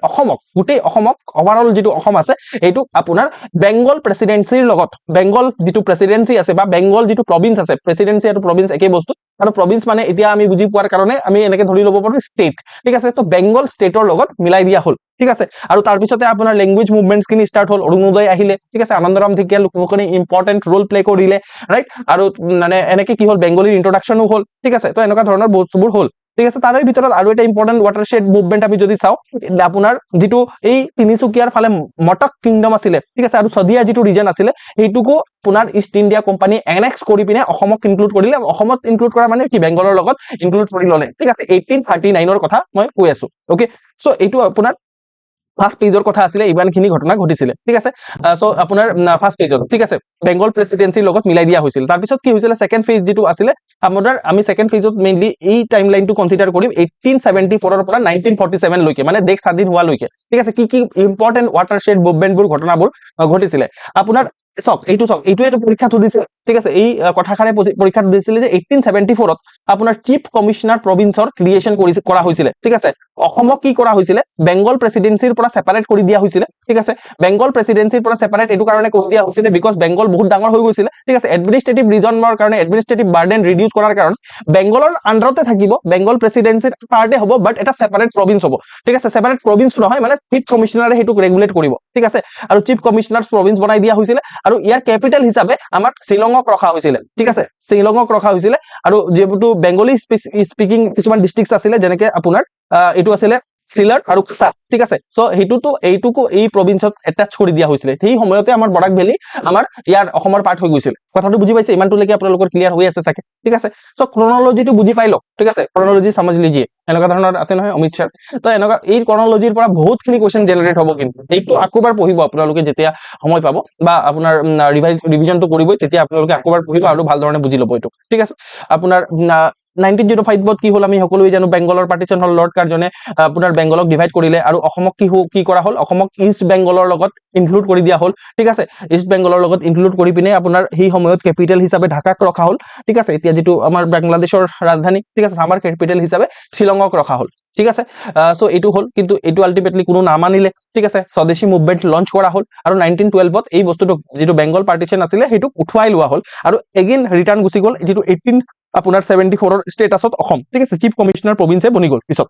অসমক ওভাৰঅল যেটো অসম আছে এইটো আপোনাৰ বেংগল প্ৰেসিডেন্সিৰ লগত বেংগল যেটো প্ৰেসিডেন্সি আছে বা বেংগল যেটো প্ৰভিন্স আছে প্ৰেসিডেন্সি আৰু প্ৰভিন্স একে বস্তু আৰু প্ৰভিন্স মানে এতিয়া আমি বুজি পোৱাৰ কাৰণে আমি এনেকে ধৰি লব পাৰো ষ্টেট ঠিক আছে তো বেংগল ষ্টেটৰ লগত মিলাই দিয়া হল ঠিক আছে আৰু তাৰ পিছতে আপোনাৰ ল্যাঙ্গুৱেজ মুভমেন্টছ কিনি স্টাৰ্ট হল অৰুণোদয় আহিলে ঠিক আছে আনন্দৰাম ঢেকিয়াল লোকসকলে ইম্পৰ্টেন্ট ৰোল প্লে কৰিলে ৰাইট আৰু মানে এনেকে কি হল বেংগলীৰ ইন্ট্ৰোডাকশনো হল ঠিক আছে তো এনেকা ধৰণৰ বস্তুবোৰ হল ঠিক আছে তাৰে ভিতৰত আৰু এটা ইম্পৰ্টেন্ট ৱাটাৰশেড মুভমেন্ট আমি যদি চাও আপোনাৰ যেটো এই তিনিচুকীয়াৰ ফালে মটক কিংডম আছিল ঠিক আছে আৰু সদিয়া যেটো ৰিজন আছিল এইটুকু পুনৰ ইষ্ট ইণ্ডিয়া কোম্পানী এনেক্স কৰি পিনে অসমক ইনক্লুড কৰিলে অসমত ইনক্লুড কৰা মানে কি বেংগলৰ লগত ইনক্লুড কৰি ললে ঠিক আছে 1839ৰ কথা মই কৈ আছো ওকে সো এইটো আপোনাৰ ফাৰ্স্ট পেজৰ কথা আছিল ইমানখিনি ঘটনা ঘটিছিল ঠিক আছে সো আপোনাৰ ফাৰ্স্ট পেজত ঠিক আছে বেংগল প্ৰেসিডেন্সিৰ লগত মিলাই দিয়া হৈছিল তাৰ পিছত কি হৈছিল সেকেন্ড ফেজ যেটো আছিল আপোনাৰ আমি সেকেন্ড ফেজত মেইনলি এই টাইমলাইনটো কনসিডাৰ কৰিম 1874 ৰ পৰা 1947 লৈকে মানে দেশ স্বাধীন হোৱা লৈকে ঠিক আছে কি ইম্পৰ্টেন্ট ৱাটাৰশেড মুভমেন্টবোৰ ঘটনাবোৰ ঘটিছিল আপোনাৰ এইটো পৰীক্ষাত দিছিল ঠিক আছে এই কথাখাৰে পৰীক্ষাত দিছিল যে 1874ত আপোনাৰ চিফ কমিশনাৰ প্ৰভিন্সৰ ক্ৰিয়েচন কৰা হৈছিল ঠিক আছে অসমক কি কৰা হৈছিল বেংগল প্ৰেসিডেন্সিৰ পৰা সেপাৰেট কৰি দিয়া হৈছিল ঠিক আছে বেংগল প্ৰেসিডেন্সিৰ পৰা সেপাৰেট এটো কাৰণে কৰি দিয়া হৈছিল বিকজ বেংগল বহুত ডাঙৰ হৈ গৈছিল ঠিক আছে এডমিনিষ্ট্ৰেটিভ ৰিজনৰ কাৰণে এডমিনিষ্ট্ৰেটিভ বাৰ্ডেন ৰিডিউস কৰাৰ কাৰণে বেংগলৰ আন্ডাৰতে থাকিব বেংগল প্ৰেসিডেন্সিৰ পাৰ্টে হ'ব বাট এটা সেপাৰেট প্ৰভিন্স হ'ব ঠিক আছে সেপাৰেট প্ৰভিন্স নহয় মানে চিফ কমিশনাৰে হেতু ৰেগুলেট কৰিব ঠিক আছে আৰু চিফ কমিশনাৰছ প্ৰভিন্স বনাই দিয়া হৈছিল আৰু ইয়াৰ ক্যাপিটাল হিচাপে আমাৰ শিলংক ৰখা হৈছিল ঠিক আছে শিলংক ৰখা হৈছিল আৰু যেটো বেংগলী স্পিকিং কিছুমান ডিস্ট্ৰিক্টস আছিল যেনেকে আপোনাৰ এটো আছিল সিলাট আৰু কাছা ঠিক আছে সো এইটুকু এই প্ৰভিন্সত এটাচ কৰি দিয়া হৈছিল সেই সময়তে আমাৰ বৰাক ভেলী আমাৰ ইয়াৰ অসমৰ পাৰ্ট হৈ গৈছিল কথাটো বুজি পাইছে ইমানটো লৈকে আপোনালোকৰ ক্লিয়াৰ হৈ আছে চাগে ঠিক আছে সো ক্ৰনলজিটো বুজি পাইলো ঠিক আছে ক্ৰনলজি समझ लीजिए এনেকা ধৰণৰ আছে নহয় অমিত স্যাৰ তো এনেকা এই ক্ৰনলজিৰ পৰা বহুতখিনি কোৱেশ্চন জেনাৰেট হ'ব কিন্তু এইটো আকবাৰ পঢ়িব আপোনালোকে যেতিয়া সময় পাব বা আপোনাৰ ৰিভিজনটো কৰিবই তেতিয়া আপোনালোকে আকবাৰ পঢ়িব আৰু ভাল ধৰণে বুজি ল'ব এইটো ঠিক আছে আপোনাৰ 1905 বত কি হল আমি সকলোৱে জানো বেংগলৰ পাৰ্টিশন হল লৰ্ড কাৰ্জনে আপোনাৰ বেংগলক ডিভাইড কৰিলে আৰু অসমক কি কৰা হল অসমক ইষ্ট বেংগলৰ লগত ইনক্লুড কৰি দিয়া হল ঠিক আছে ইষ্ট বেংগলৰ লগত ইনক্লুড কৰি পিনে আপোনাৰ সেই সময়ত ক্যাপিটেল হিচাপে ঢাকাক ৰখা হল ঠিক আছে এতিয়া যেটো আমাৰ বাংলাদেশৰ ৰাজধানী ঠিক আছে আমাৰ ক্যাপিটেল হিচাপে শিলংক ৰখা হল ঠিক আছে সো এইটো হল কিন্তু এইটো আলটিমেটলি কোনো নামানিলে ঠিক আছে স্বদেশী মুভমেন্ট লঞ্চ কৰা হল আৰু 1912 ত এই বস্তুটো যেটো বেংগল পাৰ্টিশন আছিল হেতু উঠুৱাই লোৱা হল আৰু এগেইন ৰিটাৰ্ন গুচি গল যেটো 18 আপোনাৰ 74 ৰ ষ্টেটাছত অসম ঠিক আছে চিফ কমিশনাৰ প্ৰভিন্সে বনি গল পিছত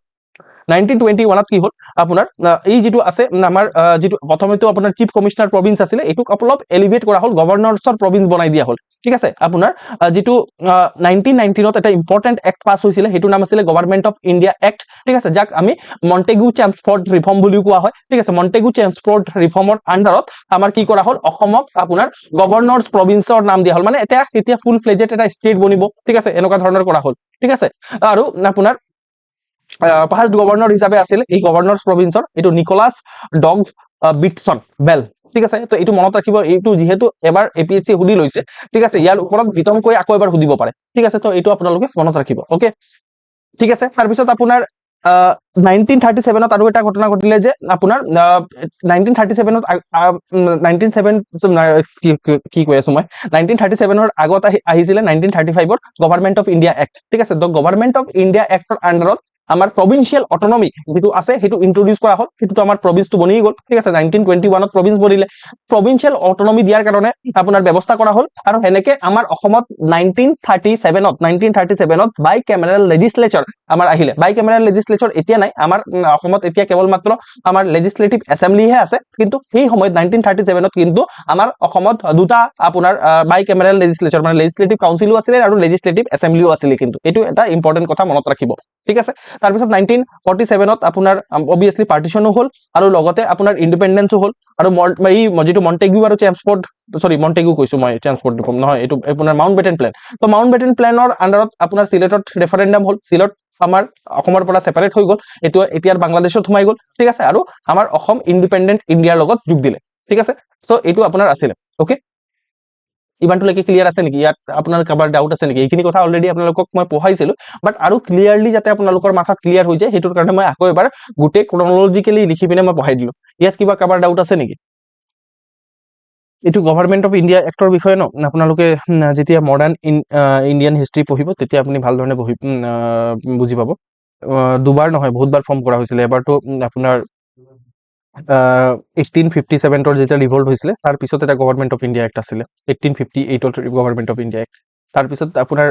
1921 কি হ'ল আপোনাৰ এই যিটো আছে আমাৰ যিটো প্ৰথমেতো আপোনাৰ চিফ কমিশনাৰ প্ৰভিন্স আছিলে এইটোক অলপ এলিভেট কৰা হ'ল গভৰ্ণৰ্ছৰ প্ৰভিন্স বনাই দিয়া হ'ল ঠিক আছে আপোনাৰ যিটো 1919 এটা ইম্পৰ্টেণ্ট এক্ট পাছ হৈছিলে সেইটো নাম আছিলে গভৰ্ণমেণ্ট অফ ইণ্ডিয়া এক্ট ঠিক আছে যাক আমি মন্টেগু চেমছফৰ্ড ৰিফৰ্ম বুলিও কোৱা হয় ঠিক আছে মন্টেগু চেমছফৰ্ড ৰিফৰ্মৰ আণ্ডাৰত আমাৰ কি কৰা হ'ল অসমক আপোনাৰ গভৰ্ণৰ্ছ প্ৰভিন্সৰ নাম দিয়া হ'ল মানে এতিয়া ফুল ফ্লেজেড এটা ষ্টেট বনিব ঠিক আছে এনেকুৱা ধৰণৰ কৰা হ'ল ঠিক আছে আৰু আপোনাৰ ফাৰ্ষ্ট গভৰ্ণৰ হিচাপে আছিল এই গভৰ্ণৰ্ছ প্ৰভিন্সৰ এইটো নিকোলাছ ডগ বিটছন বেল ঠিক আছে তো এইটো মনত ৰাখিব এইটো যিহেতু এবাৰ এপিএছচি সুধি লৈছে ঠিক আছে ইয়াৰ ওপৰত বিতংকৈ আকৌ এবাৰ সুধিব পাৰে ঠিক আছে তো এইটো আপোনালোকে মনত ৰাখিব ওকে ঠিক আছে তাৰপিছত আপোনাৰ 1937 আৰু এটা ঘটনা ঘটিলে যে আপোনাৰ 1937 কি কৈ আছো মই 1937 আগত আহিছিলে 1935 গভৰ্ণমেণ্ট অফ ইণ্ডিয়া এক্ট ঠিক আছে তো গভৰ্ণমেণ্ট অফ ইণ্ডিয়া এক্টৰ আণ্ডাৰত আমাৰ প্ৰভিন্সিয়েল অটনমি যেটো আছে হেতু ইন্ট্ৰোডিউস কৰা হ'ল হেতুটো আমাৰ প্ৰভিন্সটো বনি গ'ল ঠিক আছে 1921 ত প্ৰভিন্স বনিলে প্ৰভিন্সিয়েল অটনমি দিয়াৰ কাৰণে আপোনাৰ ব্যৱস্থা কৰা হ'ল আৰু হেনেকে আমাৰ অসমত 1937 ত বাই ক্যামেৰাল লেজিসলেচাৰ আমাৰ আহিলে বাই ক্যামেৰাল লেজিসলেচাৰ এতিয়া নাই আমাৰ অসমত এতিয়া কেৱল মাত্ৰ আমাৰ লেজিসলেটিভ এছেম্বলিহে আছে কিন্তু সেই সময়ত 1937 ত কিন্তু আমাৰ অসমত দুটা আপোনাৰ বাই ক্যামেৰাল লেজিসলেচাৰ মানে লেজিসলেটিভ কাউন্সিলও আছিল আৰু লেজিসলেটিভ এছেম্বলিও আছিল কিন্তু এটো এটা ইম্পৰ্টেন্ট কথা মনত ৰাখিব ঠিক আছে তাৰ পিছত 1947 ত আপোনাৰ অবিয়াসলি পাৰ্টিশনো হ'ল আৰু লগতে আপোনাৰ ইন্ডিপেন্ডেন্সও হ'ল আৰু এই যেটো মন্টেগু আৰু চেমছফৰ্ড সৰি মন্টেগু কৈছো মই চেমছফৰ্ড নহয় এটো আপোনাৰ মাউণ্টবেটেন প্লেন তো মাউণ্টবেটেন প্লেনৰ আণ্ডাৰত আপোনাৰ সিলেটত ৰেফাৰেন্ডাম হ'ল সিলেট আমাৰ অসমৰ পৰা সেপাৰেট হৈ গ'ল এটো এতিয়াৰ বাংলাদেশত সোমাই গ'ল ঠিক আছে আৰু আমাৰ অসম ইন্ডিপেন্ডেন্ট ইণ্ডিয়াৰ লগত যোগ দিলে ঠিক আছে সো এটো আপোনাৰ আছিল ওকে ইমানটোলৈকে ক্লিয়াৰ আছে নেকি ইয়াত আপোনাৰ কাবাৰ ডাউট আছে নেকি এইখিনি কথা অলৰেডি আপোনালোকক মই পঢ়াইছিলো বাট আৰু ক্লিয়াৰলি যাতে আপোনালোকৰ মাথা ক্লিয়াৰ হৈ যায় হেতুৰ কাৰণে মই আকৌ এবাৰ গুটে ক্ৰনোলজিক্যালি লিখি পিনে মই পঢ়াই দিলো ইয়াত কিবা কাবাৰ ডাউট আছে নেকি এটো গভৰ্ণমেণ্ট অফ ইণ্ডিয়া এক্টৰ বিষয়ে ন আপোনালোকে যেতিয়া মডাৰ্ন ইণ্ডিয়ান হিষ্ট্ৰী পঢ়িব তেতিয়া আপুনি ভাল ধৰণে বুজি পাব দুবাৰ নহয় বহুতবাৰ ফৰ্ম কৰা হৈছিল এবাৰটো আপোনাৰ 1857 ৰ যেতিয়া ৰিভল্ট হৈছিলে তাৰ পিছত এটা গভৰ্ণমেণ্ট অফ ইণ্ডিয়া এক্ট আছিলে 1858 ৰ গভৰ্ণমেণ্ট অফ ইণ্ডিয়া এক্ট তাৰ পিছত আপোনাৰ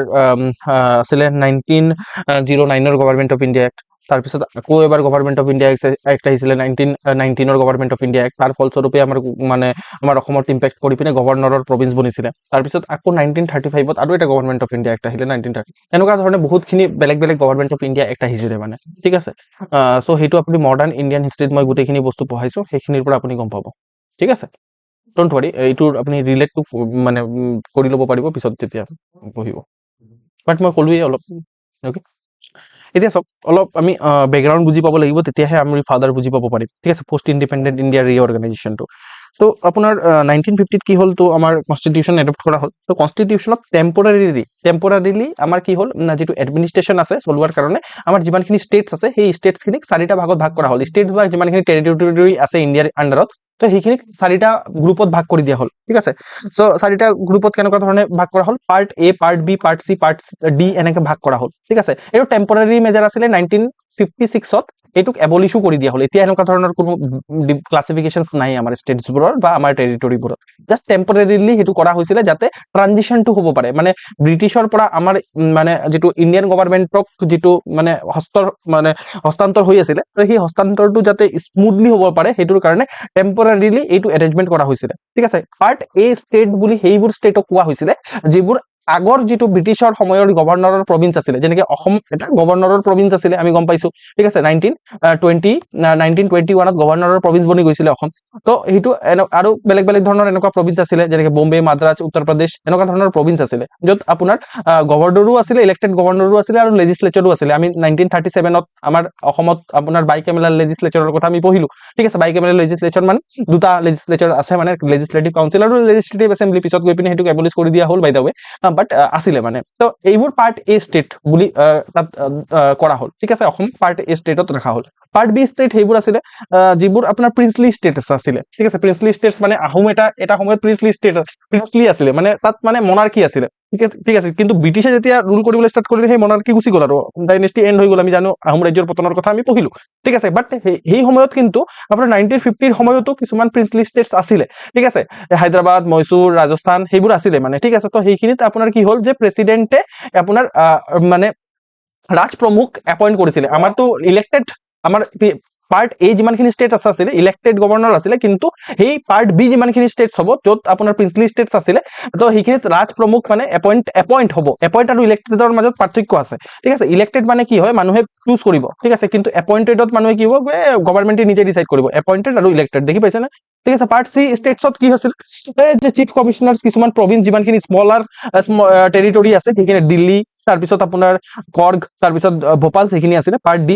আছিলে 1909 ৰ গভৰ্ণমেণ্ট অফ ইণ্ডিয়া এক্ট তাৰ পিছত আকৌ এবাৰ গভৰ্ণমেণ্ট অফ ইণ্ডিয়া এক্ট আহিছিলে 1919 ৰ গভৰ্ণমেণ্ট অফ ইণ্ডিয়া এক্ট তাৰ ফলস্বৰূপে আমাৰ অসমত ইম্পেক্ট কৰি পিনে গভৰ্ণৰৰ প্ৰভিন্স বনিছিলে তাৰ পিছত আকৌ 1935 ত আৰু এটা গভৰ্ণমেণ্ট অফ ইণ্ডিয়া এক্ট আহিলে 1930 এনেকুৱা ধৰণে বহুতখিনি বেলেগ বেলেগ গভৰ্ণমেণ্ট অফ ইণ্ডিয়া এক্ট আহিছিলে মানে ঠিক আছে সো হেতু আপুনি মডাৰ্ন ইণ্ডিয়ান হিষ্ট্ৰীত মই গোটেইখিনি বস্তু পঢ়াইছো সেইখিনিৰ পৰা আপুনি গম পাব ঠিক আছে ডোন্ট ওয়াৰি এইটোৰ আপুনি ৰিলেট টু মানে কৰি ল'ব পাৰিব পিছত যেতিয়া পঢ়িব বাট মই কলোৱে অলপ ওকে এতিয়া সব অলপ আমি ব্যাকগ্ৰাউণ্ড বুজি পাব লাগিব তেতিয়াহে আমি ফাদাৰ বুজি পাব পাৰিম ঠিক আছে পোষ্ট ইন্ডিপেন্ডেন্ট ইণ্ডিয়া ৰিঅৰ্গানাইজেশনটো তো আপোনাৰ 1950 কি হ'ল তো আমাৰ কনস্টিটিউশন এডপ্ট কৰা হ'ল তো কনস্টিটিউশনত টেম্পৰাৰিলি আমাৰ কি হ'ল যেটো এডমিনিষ্ট্ৰেশন আছে চলোৱাৰ কাৰণে আমাৰ যিমানখিনি ষ্টেটছ আছে সেই ষ্টেটছখিনিক চাৰিটা ভাগত ভাগ কৰা হ'ল ষ্টেটছ বা যিমানখিনি টেৰিটৰি আছে ইণ্ডিয়াৰ আণ্ডাৰত তো সেইখিনিক চাৰিটা গ্ৰুপত ভাগ কৰি দিয়া হ'ল ঠিক আছে সো চাৰিটা গ্ৰুপত কেনেকুৱা ধৰণে ভাগ কৰা হ'ল পাৰ্ট এ পাৰ্ট বি পাৰ্ট সি পাৰ্ট ডি এনেকে ভাগ কৰা হ'ল ঠিক আছে এইটো টেম্পৰাৰি মেজাৰ আছিলে 1956 ত এটুক এবলিশো কৰি দিয়া হ'ল এতিয়া এনেকুৱা ধৰণৰ কোনো ক্লাসিফিকেশনস নাই আমাৰ ষ্টেটছবোৰৰ বা আমাৰ টেৰিটৰিবোৰৰ জাস্ট টেম্পৰাৰিলি হেতু কৰা হৈছিলে যাতে ট্ৰানজিশনটো হ'ব পাৰে মানে ব্ৰিটিছৰ পৰা আমাৰ মানে যেটো ইণ্ডিয়ান গভৰ্ণমেণ্টক যেটো মানে হস্তান্তৰ হৈ আছিল তো সেই হস্তান্তৰটো যাতে স্মুথলি হ'ব পাৰে হেতুৰ কাৰণে টেম্পৰাৰিলি এইটো এৰেঞ্জমেন্ট কৰা হৈছিলে ঠিক আছে পাৰ্ট এ ষ্টেট বুলি সেইবোৰ ষ্টেটক কোৱা হৈছিলে যিবোৰ আগৰ যেটো ব্ৰিটিছৰ সময়ৰ গভৰ্ণৰৰ প্ৰভিন্স আছিল যেনেকৈ অসম এটা গভৰ্ণৰৰ প্ৰভিন্স আছিল আমি গম পাইছো ঠিক আছে 1921 ত গভৰ্ণৰৰ প্ৰভিন্স বনি গৈছিল অসম তো হেতু আৰু বেলেগ বেলেগ ধৰণৰ এনেকুৱা প্ৰভিন্স আছিল যেনেকৈ বম্বে মাদ্ৰাজ উত্তৰ প্ৰদেশ এনেকুৱা ধৰণৰ প্ৰভিন্স আছিল যত আপোনাৰ গভৰ্ণৰো আছিল ইলেক্টেড গভৰ্ণৰো আছিল আৰু লেজিসলেচাৰো আছিল আমি 1937 ত আমাৰ অসমত আপোনাৰ বাইকেমেৰাল লেজিসলেচাৰৰ কথা আমি পঢ়িলো ঠিক আছে বাইকেমেৰাল লেজিসলেচাৰ মানে দুটা লেজিসলেচাৰ আছে মানে লেজিসলেটিভ কাউন্সিল আৰু লেজিসলেটিভ এছেম্বলি পিছত গৈ পিনে হেতুক এবলিশ কৰি দিয়া হ'ল বাই দা ৱে বাট আছিলে মানে তো এইবোৰ পাৰ্ট এ ষ্টেট বুলি তাত কৰা হ'ল ঠিক আছে অসম পাৰ্ট এ ষ্টেটত ৰাখা হ'ল পাৰ্ট বি ষ্টেট সেইবোৰ আছিলে যিবোৰ আপোনাৰ প্ৰিন্সলি ষ্টেটছ আছিলে ঠিক আছে প্ৰিন্সলি ষ্টেটছ মানে আহোম এটা সময়ত প্ৰিন্সলি আছিলে মানে তাত মানে মনাৰ্কি আছিলে ঠিক আছে কিন্তু ব্ৰিটিছে যেতিয়া ৰুল কৰিবলৈ ষ্টাৰ্ট কৰিলে সেই মনাৰ্কি গুচি গ'ল আৰু ডাইনেষ্টি এণ্ড হৈ গ'ল আমি জানো আহোম ৰাজ্যৰ পতনৰ কথা আমি পঢ়িলো ঠিক আছে বাট সেই সময়ত কিন্তু আপোনাৰ 1950 ৰ সময়তো কিছুমান প্ৰিন্সলি ষ্টেটছ আছিলে ঠিক আছে হায়দৰাবাদ মহীশূৰ ৰাজস্থান সেইবোৰ আছিলে মানে ঠিক আছে তো সেইখিনিত আপোনাৰ কি হ'ল যে প্ৰেসিডেন্টে আপোনাৰ মানে ৰাজ প্ৰমুখ এপইন্ট কৰিছিলে আমাৰতো ইলেক্টেড আমাৰ পাৰ্ট এ যিমানখিনি ষ্টেট আছিলে ইলেক্টেড গভৰ্ণৰ আছিলে, কিন্তু সেই পাৰ্ট বি যিমানখিনি ষ্টেটছ হ'ব য'ত আপোনাৰ প্ৰিন্সলি ষ্টেটছ আছিলে, তো সেইখিনিত ৰাজ প্ৰমুখ মানে এপইণ্ট হ'ব। এপইণ্ট আৰু ইলেক্টেডৰ মাজত পাৰ্থক্য আছে, ঠিক আছে। ইলেক্টেড মানে কি হয়, মানুহে চুজ কৰিব, ঠিক আছে, কিন্তু এপইণ্টেডত মানুহে কি হ'ব, গভৰ্ণমেণ্টে নিজে ডিচাইড কৰিব। এপইণ্টেড আৰু ইলেক্টেড দেখি পাইছে নে, ঠিক আছে। পাৰ্ট চি ষ্টেটছত কি হৈছিল, এই যে চিফ কমিশনাৰ কিছুমান প্ৰভিন্স যিমানখিনি স্মলাৰ টেৰিটৰী আছে সেইখিনি দিল্লী, তাৰপিছত আপোনাৰ কৰ্গ, তাৰপিছত ভোপাল, সেইখিনি আছিলে। পাৰ্ট ডি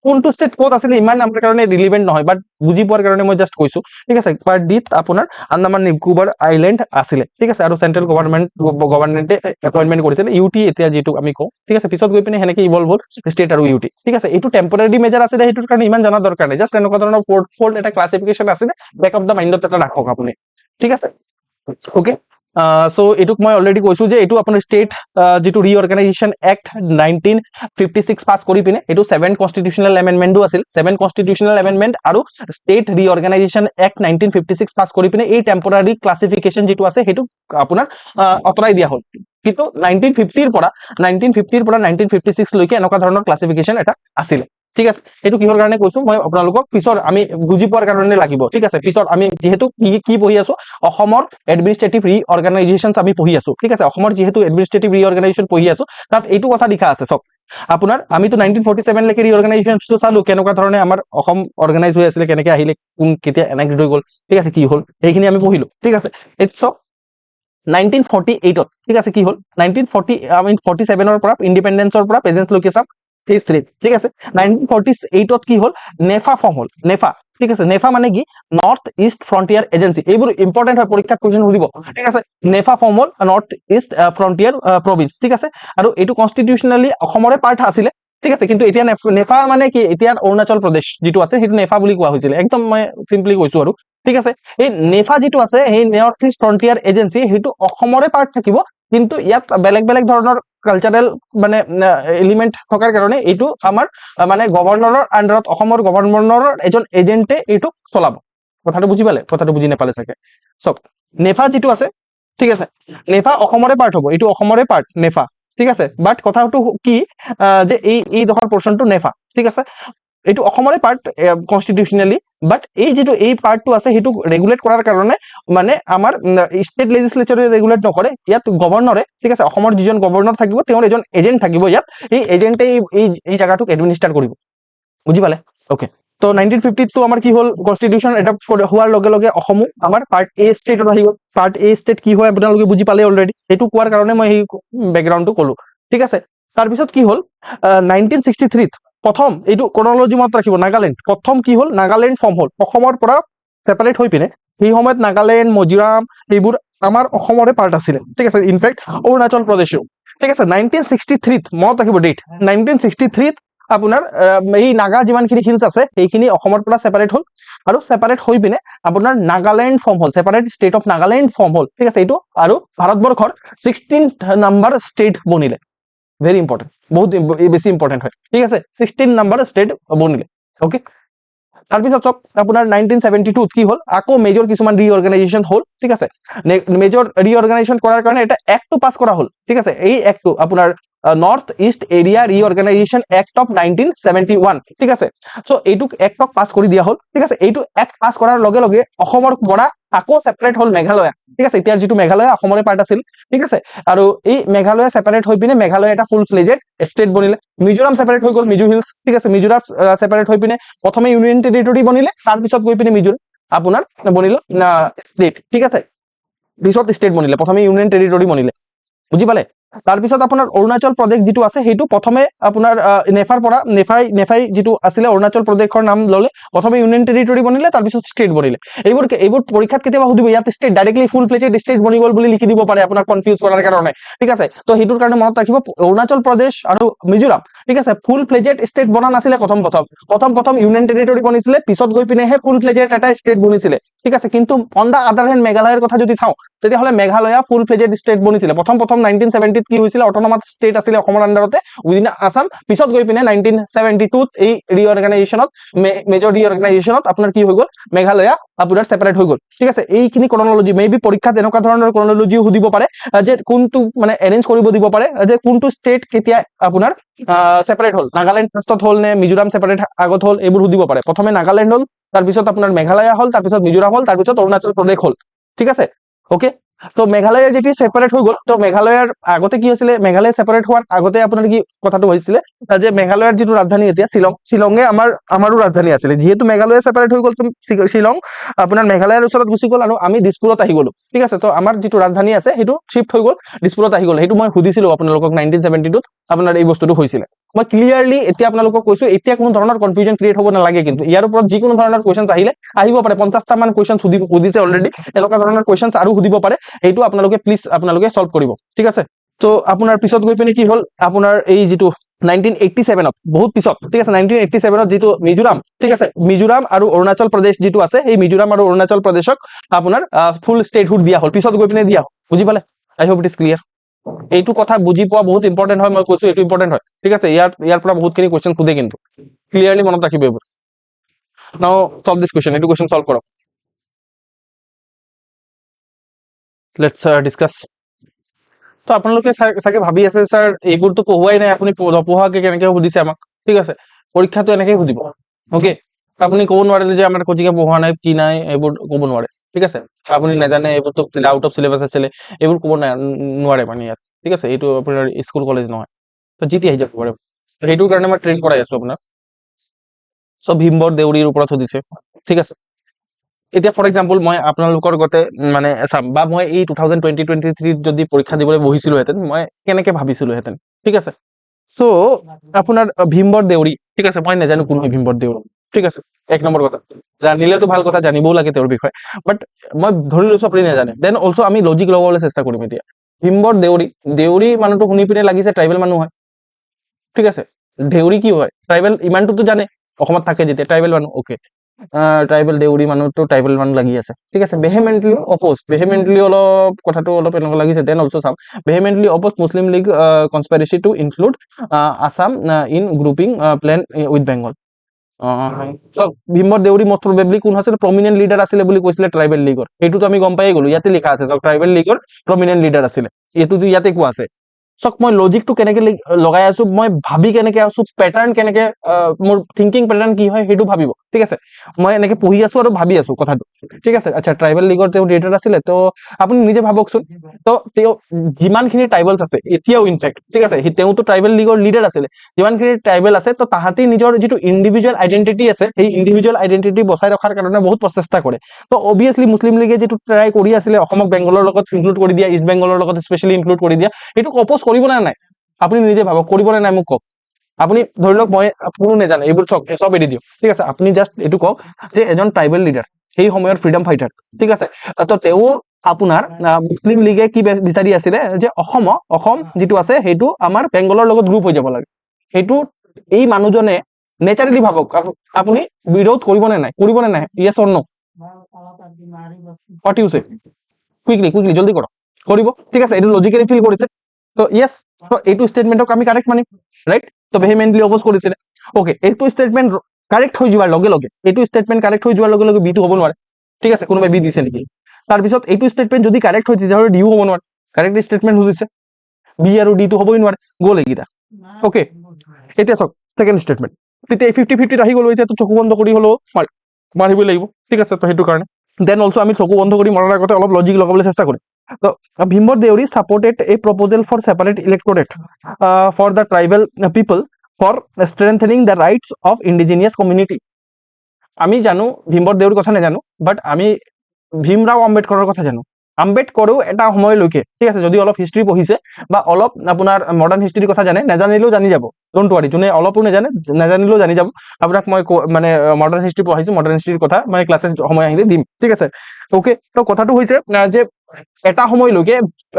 কোনটো ষ্টেট ক'ত আছিলে ইমান আমাৰ কাৰণে ৰিলিভেণ্ট নহয়, বাট বুজি পোৱাৰ কাৰণে মই জাষ্ট কৈছো, ঠিক আছে। পাৰ্ট ডিত আপোনাৰ আন্দামান নিকোবৰ আইলেণ্ড আছিলে, ঠিক আছে, আৰু চেন্ট্ৰেল গভৰ্ণমেণ্টে এপইণ্টমেণ্ট কৰিছিলে ইউটি এতিয়া যিটো আমি কওঁ, ঠিক আছে। পিছত গৈ পিনে সেনেকে ইভল্ভ হ'ল ষ্টেট আৰু ইউটি, ঠিক আছে। এইটো টেম্পৰাৰী মেজাৰ আছিলে, সেইটোৰ কাৰণে ইমান জানা দৰকাৰ নাই, জাষ্ট এনেকুৱা ধৰণৰ ফ'ল্ড এটা ক্লাছিফিকেশ্যন আছিলে, বেক অফ দ্য মাইণ্ডত এটা ৰাখক আপুনি, ঠিক আছে, অ'কে। চ' এইটোক মই অলৰেডি কৈছো যে এইটো আপোনাৰ ষ্টেট যিটো ৰিঅৰ্গেনাইজেশ্যন এক্ট 1956 পাছ কৰি পিনে এইটো 7 কনষ্টিটিউচনেল এমেণ্ডমেণ্টো আছিল। 7 কনষ্টিটিউচনেল এমেণ্ডমেণ্ট আৰু ষ্টেট ৰিঅৰ্গেনাইজেশ্যন এক্ট 1956 পাছ কৰি পিনে এই টেম্পৰাৰী ক্লাছিফিকেশ্যন যিটো আছে সেইটো আপোনাৰ আঁতৰাই দিয়া হ'ল। কিন্তু 1950ৰ পৰা 1956 লৈকে এনেকুৱা ধৰণৰ ক্লাছিফিকেশ্যন এটা আছিলে, ঠিক আছে। এইটো কিহৰ কাৰণে কৈছো মই আপোনালোকক পিছৰ আমি বুজি পোৱাৰ কাৰণে লাগিব, ঠিক আছে। পিছত আমি যিহেতু কি পঢ়ি আছো, অসমৰ এডমিনিষ্ট্ৰেটিভ ৰিঅৰ্গেনাইজেশ্যন আমি পঢ়ি আছো, ঠিক আছে। অসমৰ যিহেতু এডমিনিষ্ট্ৰেটিভ ৰিঅৰ্গেনাইজেশ্যন পঢ়ি আছো, তাত এইটো কথা লিখা আছে চব আপোনাৰ। আমিতো 1947 লৈকে ৰিঅৰ্গেনাইজেশ্যনটো চালো, কেনেকুৱা ধৰণে আমাৰ অসম অৰ্গেনাইজ হৈ আছিলে, কেনেকে আহিলে, কোন কেতিয়া এনেক্সড হৈ গ'ল, ঠিক আছে, কি হ'ল সেইখিনি আমি পঢ়িলো, ঠিক আছে। চব 1948ত, ঠিক আছে, কি হ'ল 1947ৰ পৰা ইণ্ডিপেণ্ডেন্সৰ পৰা প্ৰেজেন্সলৈকে চাম হিষ্ট্ৰীত, ঠিক আছে। 1948ত কি হ'ল, নেফা ফৰ্ম হ'ল, নেফা, ঠিক আছে। নেফা মানে কি, নৰ্থ ইষ্ট ফ্ৰণ্টিয়াৰ এজেঞ্চি, এইবোৰ ইম্পৰ্টেণ্ট হয়, পৰীক্ষাত কুৱেশ্যন সুধিব, ঠিক আছে। নেফা ফৰ্ম হ'ল নৰ্থ ইষ্ট ফ্ৰণ্টিয়াৰ প্ৰভিন্স, ঠিক আছে। আৰু এইটো কনষ্টিটিউচনেলি অসমৰে পাৰ্ট আছিলে, ঠিক আছে, কিন্তু এতিয়া নেফা মানে কি, এতিয়া অৰুণাচল প্ৰদেশ যিটো আছে সেইটো নেফা বুলি কোৱা হৈছিলে, একদম মই চিম্পলি কৈছো আৰু, ঠিক আছে। এই নেফা যিটো আছে, সেই নৰ্থ ইষ্ট ফ্ৰণ্টিয়াৰ এজেঞ্চি, সেইটো অসমৰে পাৰ্ট থাকিব, কিন্তু ইয়াত বেলেগ বেলেগ ধৰণৰ কালচাৰেল মানে এলিমেণ্ট থকাৰ কাৰণে এইটো আমাৰ মানে গভৰ্ণৰৰ আণ্ডাৰত, অসমৰ গভৰ্ণৰৰ এজন এজেণ্টে এইটো চলাব। কথাটো বুজি পালে, কথাটো বুজি নাপালে চাগে। চব নেফা যিটো আছে, ঠিক আছে, নেফা অসমৰে পাৰ্ট হ'ব, এইটো অসমৰে পাৰ্ট নেফা, ঠিক আছে। বাট কথাটো কি যে এইডোখৰ পৰ্চনটো নেফা, ঠিক আছে, এইটো অসমৰে পাৰ্ট কনষ্টিটিউচনেলি, বাট এই যিটো এই পাৰ্টটো আছে সেইটো ৰেগুলেট কৰাৰ কাৰণে মানে আমাৰ ষ্টেট লেজিসলেচাৰে ৰেগুলেট নকৰে, ইয়াত গভৰ্ণৰে, ঠিক আছে, অসমৰ যিজন গভৰ্ণৰ থাকিব তেওঁৰ এজন এজেণ্ট থাকিব ইয়াত, এই এজেণ্টে এই জায়গাটোক এডমিনিষ্টাৰ কৰিব, বুজি পালে, অ'কে। তো 1950টো আমাৰ কি হ'ল, কনষ্টিটিউচন এডপ্ট হোৱাৰ লগে লগে অসমো আমাৰ পাৰ্ট এ ষ্টেটত আহি গ'ল। পাৰ্ট এ ষ্টেট কি হয় আপোনালোকে বুজি পালে অলৰেডি, সেইটো কোৱাৰ কাৰণে মই সেই বেকগ্ৰাউণ্ডটো ক'লো, ঠিক আছে। তাৰপিছত কি হ'ল, 1963ত প্ৰথম এইটো ক্ৰনলজি মনত ৰাখিব, নাগালেণ্ড প্ৰথম কি হ'ল, নাগালেণ্ড ফৰ্ম হ'ল, অসমৰ পৰা ছেপাৰেট হৈ পিনে। সেই সময়ত নাগালেণ্ড, মিজোৰাম সেইবোৰ আমাৰ অসমৰে পাৰ্ট আছিলে, ঠিক আছে, ইনফেক্ট অৰুণাচল প্ৰদেশো, ঠিক আছে। 1963ত মনত ৰাখিব ডেট, 1963ত আপোনাৰ এই নাগা যিমানখিনি হিলছ আছে সেইখিনি অসমৰ পৰা ছেপাৰেট হ'ল, আৰু ছেপাৰেট হৈ পিনে আপোনাৰ নাগালেণ্ড ফৰ্ম হ'ল, separate state of Nagaland form হ'ল, ঠিক আছে। এইটো আৰু ভাৰতবৰ্ষৰ 16th নাম্বাৰ ষ্টেট বনিলে, ভেৰি ইম্পৰ্টেণ্ট, বহুত বেছি ইম্পৰ্টেণ্ট হয়, ঠিক আছে। 16 নাম্বাৰ ষ্টেট বনিলে, অ'কে। তাৰপিছত চব আপোনাৰ 1972ত কি হ'ল, আকৌ মেজৰ কিছুমান ৰিঅৰ্গেনাইজেশ্যন হ'ল, ঠিক আছে। মেজৰ ৰিঅৰ্গেনাইজেশ্যন কৰাৰ কাৰণে এটা এক্টটো পাছ কৰা হ'ল, ঠিক আছে। এই এক্টটো আপোনাৰ north east area reorganisation act of 1971, ঠিক আছে। চ' এইটোক এক্টক পাছ কৰি দিয়া হ'ল, ঠিক আছে। এইটো এক্ট পাছ কৰাৰ লগে লগে অসমৰ পৰা আকৌ ছেপাৰেট হ'ল মেঘালয়া, ঠিক আছে। এতিয়াৰ যিটো মেঘালয় অসমৰে পাৰ্ট আছিল, ঠিক আছে। আৰু এই মেঘালয়া ছেপাৰেট হৈ পিনে মেঘালয় এটা ফুল ফ্লেজেড ষ্টেট বনিলে। মিজোৰাম ছেপাৰেট হৈ গ'ল, মিজো হিলছ, ঠিক আছে। মিজোৰাম ছেপাৰেট হৈ পিনে প্ৰথমে ইউনিয়ন টেৰিটৰী বনিলে, তাৰপিছত গৈ পিনে মিজোৰাম আপোনাৰ বনিলে ষ্টেট, ঠিক আছে। পিছত ষ্টেট বনিলে, প্ৰথমে ইউনিয়ন টেৰিটৰী বনিলে, বুজি পালে। তাৰপিছত আপোনাৰ অৰুণাচল প্ৰদেশ যিটো আছে সেইটো প্ৰথমে আপোনাৰ নেফাৰ পৰা নেফাই যিটো আছিলে অৰুণাচল প্ৰদেশৰ নাম ল'লে, প্ৰথমে ইউনিয়ন টেৰিটৰী বনিলে, তাৰপিছত ষ্টেট বনিলে। এইবোৰ পৰীক্ষাত কেতিয়াবা সুধিব, ইয়াত ষ্টেট ডাইৰেক্টলি ফুল ফ্লেজেড ষ্টেট বনি গ'ল বুলি লিখি দিব পাৰে আপোনাক কনফিউজ কৰাৰ কাৰণে, ঠিক আছে। তো সেইটোৰ কাৰণে মনত ৰাখিব, অৰুণাচল প্ৰদেশ আৰু মিজোৰাম, ঠিক আছে, ফুল ফ্লেজেড ষ্টেট বনা নাছিলে প্ৰথম ইউনিয়ন টেৰিটৰী বনিছিলে, পিছত গৈ পিনেহে ফুল ফ্লেজেড এটা ষ্টেট বনিছিলে, ঠিক আছে। কিন্তু অন দা আদাৰ হেণ্ড মেঘালয়ৰ কথা যদি চাওঁ তেতিয়াহ'লে মেঘালয়া ফুল ফ্লেজেড ষ্টেট বনিছিলে প্ৰথম 1970 1970 কি হৈছিলে অটোনমাস ষ্টেট আছিলে অসমৰ আণ্ডাৰতে উইদিন আছাম পিছত গৈ পিনে 1972 এই ৰিঅৰ্গানাইজেশ্যনত মেজৰ ৰিঅৰ্গানাইজেশ্যনত আপোনাৰ কি হৈ গ'ল মেঘালয়া আপোনাৰ সেপাৰেট হৈ গ'ল ঠিক আছে এইখিনি ক্ৰনলজি মেবি পৰীক্ষাত এনেকুৱা ধৰণৰ ক্ৰনলজিও সুধিব পাৰে যে কোনটো মানে এৰেঞ্জ কৰিব দিব পাৰে যে কোনটো ষ্টেট কেতিয়া আপোনাৰ সেপাৰেট হ'ল নাগালেণ্ড ফাৰ্ষ্টত হ'ল নে মিজোৰাম সেপাৰেট আগত হ'ল এইবোৰ সুধিব পাৰে প্ৰথমে নাগালেণ্ড হ'ল তাৰপিছত আপোনাৰ মেঘালয়া হ'ল তাৰপিছত মিজোৰাম হ'ল তাৰপিছত অৰুণাচল প্ৰদেশ হ'ল ঠিক আছে ওকে তো মেঘালয় যেতিয়া সেপাৰেট হৈ গ'ল তো মেঘালয়ৰ আগতে কি হৈছিলে মেঘালয় সেপাৰেট হোৱাৰ আগতে আপোনাৰ কি কথাটো হৈছিলে যে মেঘালয়ৰ যিটো ৰাজধানী এতিয়া শ্বিলঙে আমাৰো ৰাজধানী আছিলে যিহেতু মেঘালয় সেপাৰেট হৈ গ'ল তো শ্বিলং আপোনাৰ মেঘালয়ৰ ওচৰত গুচি গ'ল আৰু আমি দিছপুৰত আহি গ'লো ঠিক আছে তো আমাৰ যিটো ৰাজধানী আছে সেইটো শিফ্ট হৈ গ'ল দিছপুৰত আহি গ'ল সেইটো মই সুধিছিলো আপোনালোকক 1972 আপোনাৰ এই বস্তুটো হৈছিলে মই ক্লিয়াৰলি এতিয়া আপোনালোকক কৈছো এতিয়া কোনো ধৰণৰ কনফিউজন ক্ৰিয়েট হ'ব নালাগে কিন্তু ইয়াৰ ওপৰত যিকোনো ধৰণৰ কুৱেশ্যনছ আহিলে আহিব পাৰে 50টা মান কুৱেশ্যন সুধিছে অলৰেডি এনেকুৱা ধৰণৰ কুৱেশ্যনছ আৰু সুধিব পাৰে এইটো আপোনালোকে প্লিজ আপোনালোকে সলভ কৰিব ঠিক আছে তো আপোনাৰ পিছত গৈ পিনে কি হ'ল আপোনাৰ এই যিটো 1987ত বহুত পিছত ঠিক আছে 1987ত যিটো মিজোৰাম ঠিক আছে মিজোৰাম আৰু অৰুণাচল প্ৰদেশ যিটো আছে এই মিজোৰাম আৰু অৰুণাচল প্ৰদেশক আপোনাৰ ফুল ষ্টেটহুড দিয়া হ'ল পিছত গৈ পিনে দিয়া হ'ল বুজি পালে আই হোপ ইট ইজ ক্লিয়াৰ এইটো কথা বুজি পোৱা বহুত ইম্পৰ্টেন্ট হয় মই কৈছো এইটো ইম্পৰ্টেন্ট হয় ঠিক আছে ইয়াৰ পৰা বহুতখিনি কুৱেশ্যন সোধে কিন্তু ক্লিয়াৰলি মনত ৰাখিব এইবোৰ নাও সলভ দিছ কুৱেশ্যন এইটো কুৱেশ্যন সলভ কৰক লেটছ ডিসকাস তো আপোনালোকে চাগে ভাবি আছে স্যাৰ এইবোৰতো পঢ়ুৱাই নাই আপুনি নপঢ়াকে কেনেকৈ সুধিছে আমাক ঠিক আছে পৰীক্ষাটো এনেকৈ সুধিব ওকে আপুনি ক'ব নোৱাৰে যে আমাৰ কোচিঙে পঢ়োৱা নাই কি নাই এইবোৰ ক'ব নোৱাৰে ঠিক আছে আপুনি নাজানে এইবোৰতো আউট অফ সিলেবাস আছিলে এইবোৰ ক'ব নোৱাৰে মানে ইয়াত ঠিক আছে এইটো আপোনাৰ স্কুল কলেজ নহয় তো জিতি আহি যাব পাৰে সেইটোৰ কাৰণে মই ট্ৰেইন কৰাই আছো আপোনাক সব ভীমবৰ দেউৰীৰ ওপৰত সুধিছে ঠিক আছে এতিয়া ফৰ এক্সাম্পল মই আপোনালোকৰ গতে মানে চাম বা মই এই 2023 যদি পৰীক্ষা দিবলৈ বহিছিলোহেঁতেন মই কেনেকৈ ভাবিছিলোহেঁতেন ঠিক আছে সো আপোনাৰ ভীমবৰ দেউৰী ঠিক আছে মই নাজানো কোন হয় ভীমবৰ দেউৰী ঠিক আছে এক নম্বৰ কথা জানিলেতো ভাল কথা জানিবও লাগে তেওঁৰ বিষয়ে বাট মই ধৰি লৈছো আপুনি নাজানে দেন অলছো আমি লজিক লগাবলৈ চেষ্টা কৰিম এতিয়া ভীমবৰ দেউৰী মানুহটো শুনি পিনে লাগিছে ট্ৰাইবেল মানুহ হয় ঠিক আছে দেউৰী কি হয় ট্ৰাইবেল ইমানটোতো জানে অসমত থাকে যেতিয়া ট্ৰাইবেল মানুহ ওকে ট্ৰাইবেল দেউৰী মানুহটো ট্ৰাইবেল মানুহ লাগি আছে ঠিক আছে ভেহেমেন্টলি অলপ কথাটো অলপ এনেকুৱা লাগিছে then also some vehemently oppose Muslim league conspiracy to include Assam in grouping plan with Bengal Bhimbor Deori most probably কোন আছিল প্ৰমিনেন্ট লিডাৰ আছিলে বুলি কৈছিলে ট্ৰাইবেল লীগৰ এইটোতো আমি গম পাই গলো ইয়াতে লিখা আছে ট্ৰাইবেল লীগৰ প্ৰমিনেন্ট লিডাৰ আছিলে এইটোতো ইয়াতে কোৱা আছে চক মই লজিকটো কেনেকে লগাই আছো মই ভাবি কেনেকে আছো প্যাটাৰ্ন কেনেকে মোৰ থিংকিং প্যাটাৰ্ন কি হয় সেইটো ভাবিব ঠিক আছে মই এনেকে পঢ়ি আছো আৰু ভাবি আছো কথাটো ঠিক আছে আচ্ছা ট্ৰাইবেল লীগৰ তেওঁ লিডাৰ আছিলে তো আপুনি নিজে ভাবকচোন তো তেওঁ যিমানখিনি ট্ৰাইবেলছ আছে এতিয়াও ইনফেক্ট ঠিক আছে তেওঁতো ট্ৰাইবেল লীগৰ লিডাৰ আছিলে যিমানখিনি ট্ৰাইবেল আছে তো তাহাঁতি নিজৰ যিটো ইণ্ডিভিজুৱেল আইডেন্টিটি আছে সেই ইণ্ডিভিজুৱেল আইডেন্টিটি বচাই ৰখাৰ কাৰণে বহুত প্ৰচেষ্টা কৰে তো অবভিয়াছলি মুছলিম লীগে যিটো ট্ৰাই কৰি আছিলে অসমক বেংগলৰ লগত ইনক্লুড কৰি দিয়া ইষ্ট বেংগলৰ লগত স্পেচিয়েলি ইনক্লুড কৰি দিয়া এইটো অপ'জ কৰিব নে নাই আপুনি নিজে ভাবক কৰিব নে নাই মোক কওক আপুনি ধৰি লওক মই কোনো নাজানে এইবোৰ সব এৰি দিয়ক ঠিক আছে আপুনি জাষ্ট এইটো কওক যে এজন ট্ৰাইবেল লিডাৰ সেই সময়ৰ ফ্ৰীডম ফাইটাৰ ঠিক আছে তো তেওঁ আপোনাৰ মুছলিম লীগে কি বিচাৰি আছিলে যে অসম যিটো আছে সেইটো আমাৰ বেংগলৰ লগত গ্ৰুপ হৈ যাব লাগে সেইটো এই মানুহজনে নেচাৰেলি ভাবক আপুনি বিৰোধ কৰিব নে নাই yes or no what you say quickly জলদি কৰক কৰিব ঠিক আছে এইটো লজিকেলি ফিল কৰিছে তো ইয়েস তো এইটো স্টেটমেন্টক আমি কাৰেক্ট মানিম ৰাইট তো ভেহেমেন্টলি অপোজ কৰিছিলে ওকে এইটো স্টেটমেন্ট কাৰেক্ট হৈ যোৱাৰ লগে লগে এইটো স্টেটমেন্ট কাৰেক্ট হৈ যোৱাৰ লগে লগে বিটো হ'ব নোৱাৰে ঠিক আছে কোনোবাই বি দিছে নেকি তাৰ পিছত এইটো স্টেটমেন্ট যদি কাৰেক্ট হৈ যায় ডিউ হ'ব নোৱাৰে কাৰেক্ট স্টেটমেন্ট বুজিছে বি আৰু ডি টো হ'বই নোৱাৰে গ'ল এইকেইটা ওকে এতিয়া চাওক সেকেন্ড স্টেটমেন্ট তেতিয়া 50-50 আহি গ'ল এতিয়া তো চকু বন্ধ কৰি হলো মাৰিবই লাগিব ঠিক আছে তো সেইটো কাৰণে দেন অলসো আমি চকু বন্ধ কৰি মৰাৰ আগতে অলপ লজিক লগাবলৈ চেষ্টা কৰিম So, Bhimber Deori supported a proposal for separate electorate for the tribal people for strengthening the rights of indigenous community. আমি জানো ভীমবৰ দেউৰীৰ কথা নাজানো বাট আমি ভীমৰাও আম্বেদকাৰৰ কথা জানো আম্বেদকাৰেও এটা সময়লৈকে ঠিক আছে যদি অলপ হিষ্ট্ৰী পঢ়িছে বা অলপ আপোনাৰ মডাৰ্ণ হিষ্ট্ৰীৰ কথা জানে নাজানিলেও জানি যাব ডোন্ট ওয়াৰি যোনে অলপো নাজানিলেও জানি যাব আপোনাক মই মানে মডাৰ্ণ হিষ্ট্ৰী পঢ়াইছো মডাৰ্ণ হিষ্ট্ৰীৰ কথা মানে ক্লাছেছ সময় আহিলে দিম ঠিক আছে ওকে তো কথাটো হৈছে যে এটা সময়লৈকে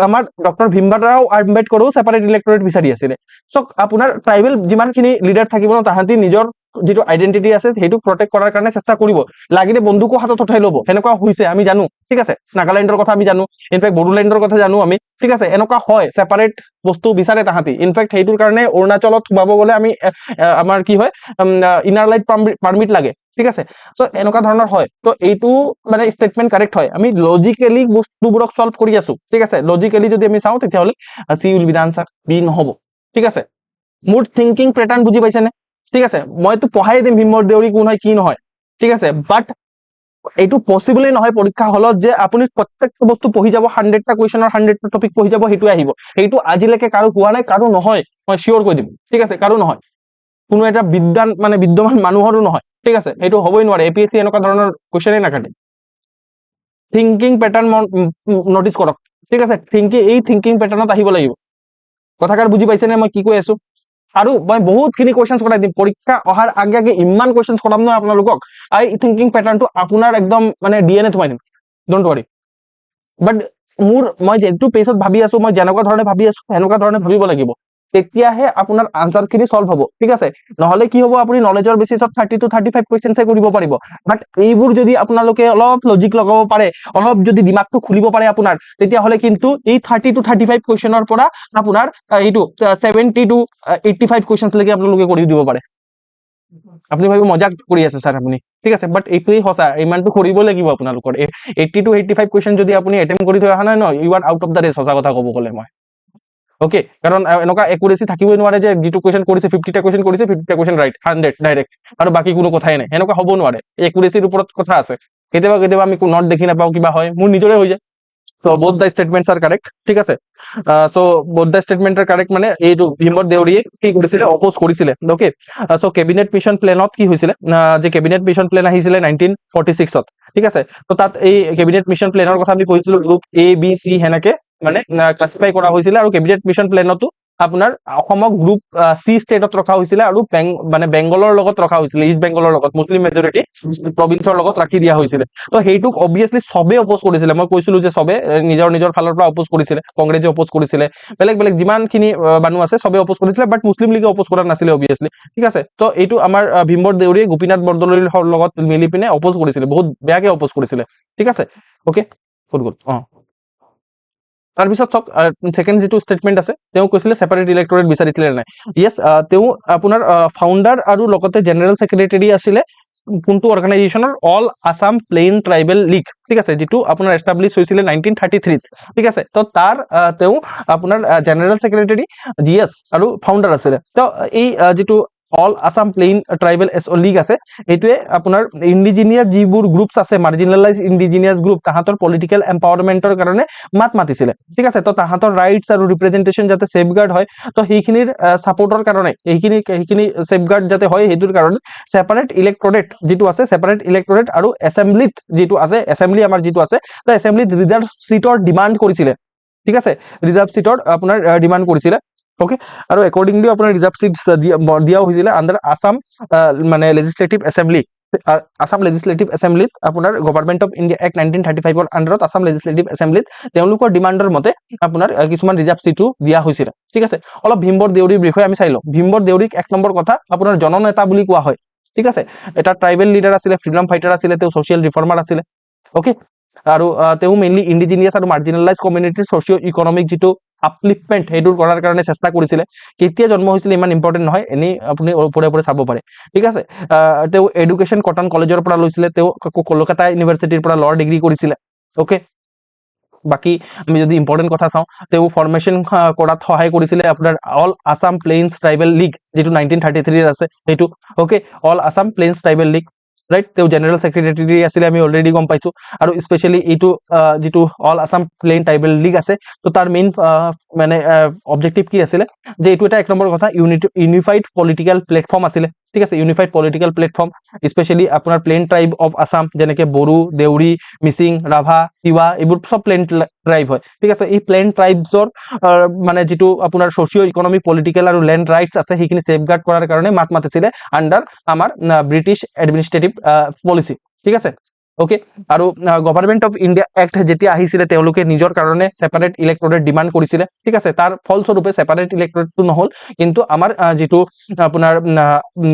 আমাৰ ডক্টৰ ভীমৰাও আম্বেদকাৰেও সেপাৰেট ইলেক্টৰেট বিচাৰি আছিলে সো আপোনাৰ ট্ৰাইবেল যিমানখিনি লিডাৰ থাকিব ন তাহাঁতি নিজৰ যিটো আইডেন্টিটি আছে সেইটো প্ৰটেক্ট কৰাৰ কাৰণে চেষ্টা কৰিব, লাগিলে বন্দুকো হাতত উঠাই ল'ব, সেনেকুৱা হৈছে আমি জানো, ঠিক আছে। নাগালেণ্ডৰ কথা আমি জানো, ইনফেক্ট বড়োলেণ্ডৰ কথা জানো আমি, ঠিক আছে। এনেকুৱা হয়, ছেপাৰেট বস্তু বিচাৰে তাহাঁতি। ইনফেক্ট সেইটোৰ কাৰণে অৰুণাচলত সোমাব গ'লে আমি আমাৰ কি হয়, ইনাৰ লাইট পাৰ্মিট লাগে, ঠিক আছে। চ' এনেকুৱা ধৰণৰ হয়। তো এইটো মানে ষ্টেটমেণ্ট কাৰেক্ট হয়, আমি লজিকেলি বস্তুবোৰক চল্ভ কৰি আছো, ঠিক আছে। লজিকেলি যদি আমি চাওঁ তেতিয়াহ'লে C will be the answer, B নহ'ব, ঠিক আছে। মোৰ থিংকিং পেটাৰ্ণ বুজি পাইছেনে, ঠিক আছে। মইতো পঢ়াই দিম ভীমৰ দেউৰী কোন হয় কি নহয়, ঠিক আছে। বাট এইটো পচিবলেই নহয় পৰীক্ষা হলত যে আপুনি প্ৰত্যেকটা বস্তু পঢ়ি যাব, 100টা কুৱেশ্যনৰ 100টা টপিক পঢ়ি যাব, সেইটোৱে আহিব। সেইটো আজিলৈকে কাৰো হোৱা নাই, কাৰো নহয়, মই চিয়ৰ কৈ দিম, ঠিক আছে। কাৰো নহয়, কোনো এটা বিদ্যমান মানুহৰো নহয়, ঠিক আছে। সেইটো হ'বই নোৱাৰে, APSC এনেকুৱা ধৰণৰ কুৱেশ্যনেই নাকাটে। থিংকিং পেটাৰ্ণ নটিচ কৰক, ঠিক আছে। এই থিংকিং পেটাৰ্ণত আহিব লাগিব। কথাষাৰ বুজি পাইছেনে মই কি কৈ আছো? আৰু মই বহুতখিনি কুৱেশ্যনছ কৰাই দিম পৰীক্ষা অহাৰ আগে আগে, ইমান কুৱেশ্যনছ কৰাম নহয় আপোনালোকক। এই থিংকিং পেটাৰ্ণটো আপোনাৰ একদম মানে DNA থমাই দিম, ডোন্ট ৱাৰি। বাট মই যিটো পেজত ভাবি আছো, মই যেনেকুৱা ধৰণে ভাবি আছো সেনেকুৱা ধৰণে ভাবিব লাগিব, তেতিয়াহে আপোনাৰ আনচাৰখিনি চল্ভ হ'ব, ঠিক আছে। নহ'লে কি হ'ব, আপুনি নলেজৰ বেচিছত 30 to 35 কুৱেশ্যনছে কৰিব পাৰিব। বাট এইবোৰ যদি আপোনালোকে অলপ লজিক লগাব পাৰে, অলপ যদি দিমাগটো খুলিব পাৰে আপোনাৰ, তেতিয়াহ'লে কিন্তু এই 30 to 35 কুৱেশ্যনৰ পৰা আপোনাৰ এইটো 70 to 85 কুৱেশ্যনলৈকে আপোনালোকে কৰি দিব পাৰে। আপুনি ভাবিব মজাক কৰি আছে ছাৰ আপুনি, ঠিক আছে। বাট এইটোৱেই সঁচা, ইমানটো কৰিব লাগিব আপোনালোকৰ। 80 to 85 কুৱেশ্যন যদি আপুনি এটেম্প কৰি থৈ অহা নাই ন, you are out of the race, সঁচা কথা ক'ব গ'লে মই। অ'কে, কাৰণ এনেকুৱা একুৰেচি থাকিবই নোৱাৰে যে যিটো কুৱেশ্যন কৰিছে 50টা কুৱেশ্যন কৰিছে, 50টা কুৱেশ্যন ৰাইট 100 ডাইৰেক্ট, আৰু বাকী কোনো কথাই নাই, এনেকুৱা হ'ব নোৱাৰে। একুৰেচিৰ ওপৰত কথা আছে। কেতিয়াবা আমি নট দেখি নাপাওঁ, কিবা হয়, মোৰ নিজৰে হৈ যায়। So both the statements are correct, ঠিক আছে। so both the statements are correct, মানে এইটো ভীমৰ দেউৰীয়ে কি কৰিছিলে, অপোজ কৰিছিলে। অ'কে, so কেবিনেট মিছন প্লেনত কি হৈছিলে, যে কেবিনেট মিছন প্লেন আহিছিলে 1946ত, ঠিক আছে। তো তাত এই কেবিনেট মিছন প্লেনৰ কথা আমি কৈছিলো, গ্ৰুপ A, B, C সেনেকে মানে ক্লাছিফাই কৰা হৈছিলে। আৰু কেবিনেট মিছন প্লেনতো আপোনাৰ অসমক গ্ৰুপ C ষ্টেটত ৰখা হৈছিলে, আৰু বেংগলৰ লগত ৰখা হৈছিলে, ইষ্ট বেংগলৰ লগত, মুছলিম মেজৰিটি প্ৰভিন্সৰ লগত ৰাখি দিয়া হৈছিলে। তো সেইটোক অবভিয়াছলি চবে অপোজ কৰিছিলে। মই কৈছিলো যে চবে নিজৰ ফালৰ পৰা অপোজ কৰিছিলে, কংগ্ৰেছে অপোজ কৰিছিলে, বেলেগ যিমানখিনি মানুহ আছে চবে অপোজ কৰিছিলে, বাট মুছলিম লীগে অপোজ কৰা নাছিলে অবভিয়াছলি, ঠিক আছে। তো এইটো আমাৰ ভীমৰ দেউৰীয়ে গোপীনাথ বৰদলৈৰ লগত মিলি পিনে অপোজ কৰিছিলে, বহুত বেয়াকে অপোজ কৰিছিলে, ঠিক আছে। অ'কে, গুড তাৰপিছত চাওক, ছেকেণ্ড যিটো ষ্টেটমেণ্ট আছে, তেওঁ কৈছিলে ছেপাৰেট ইলেক্টৰেট বিচাৰিছিলে নাই। য়েছ, তেওঁ আপোনাৰ ফাউণ্ডাৰ আৰু লগতে জেনেৰেল ছেক্ৰেটাৰী আছিলে কোনটো অৰ্গেনাইজেশ্যনৰ, all Assam plain tribal league, ঠিক আছে, যিটো আপোনাৰ এষ্টাব্লিছ হৈছিলে 1933, ঠিক আছে। তো তাৰ তেওঁ আপোনাৰ জেনেৰেল ছেক্ৰেটাৰী, GS আৰু ফাউণ্ডাৰ আছিলে। তো এই যিটো all Assam plain tribal league আছে, এইটোৱে আপোনাৰ ইণ্ডিজিনিয়াছ যিবোৰ গ্ৰুপছ আছে, মাৰ্জিনেলাইজ ইণ্ডিজিনিয়াছ গ্ৰুপ, তাহাঁতৰ পলিটিকেল এম্পাৱাৰমেণ্টৰ কাৰণে মাতিছিলে, ঠিক আছে। তো তাহাঁতৰ ৰাইটছ আৰু ৰিপ্ৰেজেণ্টেশ্যন যাতে ছেফগাৰ্ড হয়, তো সেইখিনিৰ ছাপোৰ্টৰ কাৰণে, সেইখিনি ছেফগাৰ্ড যাতে হয়, সেইটোৰ কাৰণে ছেপাৰেট ইলেক্টৰেট যিটো আছে, ছেপাৰেট ইলেক্টৰেট আৰু এছেম্বলিত যিটো আছে, এছেম্বলি আমাৰ যিটো আছে, তো এছেম্বলিত ৰিজাৰ্ভ চিটৰ ডিমাণ্ড কৰিছিলে, ঠিক আছে। ৰিজাৰ্ভ চিটৰ আপোনাৰ ডিমাণ্ড কৰিছিলে। অ'কে, আৰু একৰ্ডিংলি আপোনাৰ ৰিজাৰ্ভ চিট দিয়াও হৈছিলে আণ্ডাৰ আছাম মানে লেজিছলেটিভ এছেম্বলি। আছাম লেজিছলেটিভ এছেম্বলিত আপোনাৰ গভৰ্ণমেণ্ট অফ ইণ্ডিয়া এক্ট 1935ৰ আণ্ডাৰত আছাম লেজিছলেটিভ এছেম্বলিত তেওঁলোকৰ ডিমাণ্ডৰ মতে আপোনাৰ কিছুমান ৰিজাৰ্ভ চিটো দিয়া হৈছিলে, ঠিক আছে। অলপ ভীমবৰ দেউৰীৰ বিষয়ে আমি চাই লওঁ। ভীমবৰ দেউৰীক এক নম্বৰ কথা আপোনাৰ জননেতা বুলি কোৱা হয়, ঠিক আছে। এটা ট্ৰাইবেল লিডাৰ আছিলে, ফ্ৰীডম ফাইটাৰ আছিলে, তেওঁ ছ'চিয়েল ৰিফৰ্মাৰ আছিলে। অ'কে, আৰু তেওঁ মেইনলি ইণ্ডিজিনিয়াছ আৰু মাৰ্জিনেলাইজ কমিউনিটিৰ ছ'চিঅ' ইকনমিক যিটো আপলিফমেণ্ট, সেইটো কৰাৰ কাৰণে চেষ্টা কৰিছিলে। কেতিয়া জন্ম হৈছিলে ইমান ইম্পৰ্টেণ্ট নহয়, এনেই আপুনি ওপৰে চাব পাৰে, ঠিক আছে। তেওঁ এডুকেশ্যন কটন কলেজৰ পৰা লৈছিলে, তেওঁ কলকাতা ইউনিভাৰ্চিটিৰ পৰা ল'ৰ ডিগ্ৰী কৰিছিলে। অ'কে, বাকী আমি যদি ইম্পৰ্টেণ্ট কথা চাওঁ, তেওঁ ফৰ্মেশ্যন কৰাত সহায় কৰিছিলে আপোনাৰ all Assam plains tribal league, যিটো 1933 আছে সেইটো। Okay, all Assam plains tribal league, right. তেওঁ জেনেৰেল ছেক্ৰেটাৰী আছিলে, আমি অলৰেডি গম পাইছোঁ। আৰু স্পেচিয়েলি এইটো যিটো all Assam plain tribal league আছে, তো তাৰ মেইন মানে অবজেক্টিভ কি আছিলে, যে এইটো এটা এক নম্বৰ কথা, ইউনিফাইড পলিটিকেল প্লেটফৰ্ম আছিলে, ঠিক আছে। ইউনিফাইড পলিটিকেল প্লেটফৰ্ম, স্পেচিয়েলি আপোনাৰ প্লেইন ট্ৰাইব অফ আছাম, যেনেকৈ বড়ো, দেউৰী, মিচিং, ৰাভা, তিৱা, এইবোৰ চব প্লেইন ট্ৰাইব হয়, ঠিক আছে। এই প্লেইন ট্ৰাইবছৰ মানে যিটো আপোনাৰ ছ'চিঅ' ইকনমিক, পলিটিকেল আৰু লেণ্ড ৰাইটছ আছে, সেইখিনি ছেফগাৰ্ড কৰাৰ কাৰণে মাতিছিলে আণ্ডাৰ আমাৰ ব্ৰিটিছ এডমিনিষ্ট্ৰেটিভ পলিচি, ঠিক আছে। ওকে আৰু গভৰ্ণমেণ্ট অফ ইণ্ডিয়া এক্ট যেতিয়া আহিছিলে তেওঁলোকে নিজৰ কাৰণে ছেপাৰেট ইলেক্ট্ৰডেট ডিমাণ্ড কৰিছিলে ঠিক আছে তাৰ ফলস্বৰূপে ছেপাৰেট ইলেক্ট্ৰডেটটো নহ'ল কিন্তু আমাৰ যিটো আপোনাৰ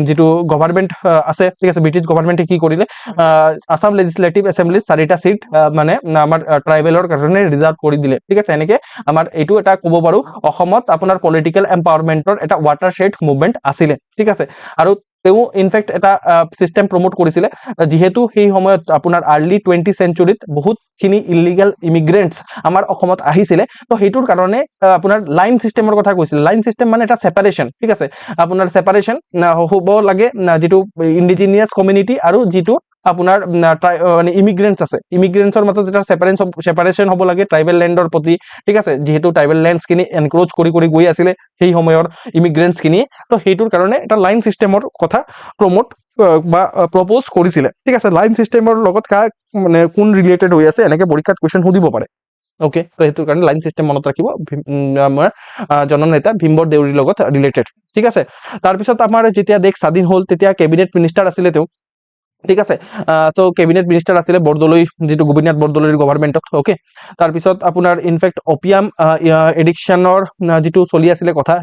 যিটো গভৰ্ণমেণ্ট আছে ঠিক আছে ব্ৰিটিছ গভৰ্ণমেণ্টে কি কৰিলে আছাম লেজিসলেটিভ এছেম্বলিত 4টা সিট মানে আমাৰ ট্ৰাইবেলৰ কাৰণে ৰিজাৰ্ভ কৰি দিলে ঠিক আছে এনেকে আমাৰ এইটো এটা ক'ব পাৰো অসমত আপোনাৰ পলিটিকেল এম্পাৱাৰমেণ্টৰ এটা ৱাটাৰশ্বেড মুভমেণ্ট আছিলে ঠিক আছে আৰু তেওঁ ইনফেক্ট এটা চিষ্টেম প্ৰমোট কৰিছিলে যিহেতু সেই সময়ত আপোনাৰ আৰ্লি 20th চেঞ্চুৰীত বহুতখিনি ইলিগেল ইমিগ্ৰেণ্টছ আমাৰ অসমত আহিছিলে তো সেইটোৰ কাৰণে আপোনাৰ লাইন চিষ্টেমৰ কথা কৈছিলে লাইন চিষ্টেম মানে এটা ছেপাৰেশ্যন ঠিক আছে আপোনাৰ ছেপাৰেশ্যন হ'ব লাগে যিটো ইণ্ডিজিনিয়াছ কমিউনিটি আৰু যিটো আপোনাৰ মানে ইমিগ্ৰেণ্টছ আছে ইমিগ্ৰেণ্টছৰ মাজত এটা ছেপাৰেশ্যন হ'ব লাগে ট্ৰাইবেল লেণ্ডৰ প্ৰতি ঠিক আছে যিহেতু ট্ৰাইবেল লেণ্ডছখিনি এনক্ৰ'চ কৰি গৈ আছিলে সেই সময়ৰ ইমিগ্ৰেণ্টছখিনিয়ে তো সেইটোৰ কাৰণে এটা লাইন চিষ্টেমৰ কথা প্ৰমোট বা প্ৰপ'জ কৰিছিলে ঠিক আছে লাইন চিষ্টেমৰ লগত মানে কোন ৰিলেটেড হৈ আছে এনেকে পৰীক্ষাত কুৱেশ্যন সুধিব পাৰে ওকে তো সেইটোৰ কাৰণে লাইন চিষ্টেম মনত ৰাখিব আমাৰ জননেতা ভীমবৰ দেউৰীৰ লগত ৰিলেটেড ঠিক আছে তাৰপিছত আমাৰ যেতিয়া দেশ স্বাধীন হ'ল তেতিয়া কেবিনেট মিনিষ্টাৰ আছিলে তেওঁ ঠিক আছে সো কেবিনেট মিনিষ্টাৰ আছিলে বৰদলৈ যিটো গোপীনাথ বৰদলৈৰ গভৰ্ণমেণ্টত ওকে তাৰপিছত আপোনাৰ ইনফেক্ট অপিয়াম এডিকশ্যনৰ যিটো চলি আছিলে কথা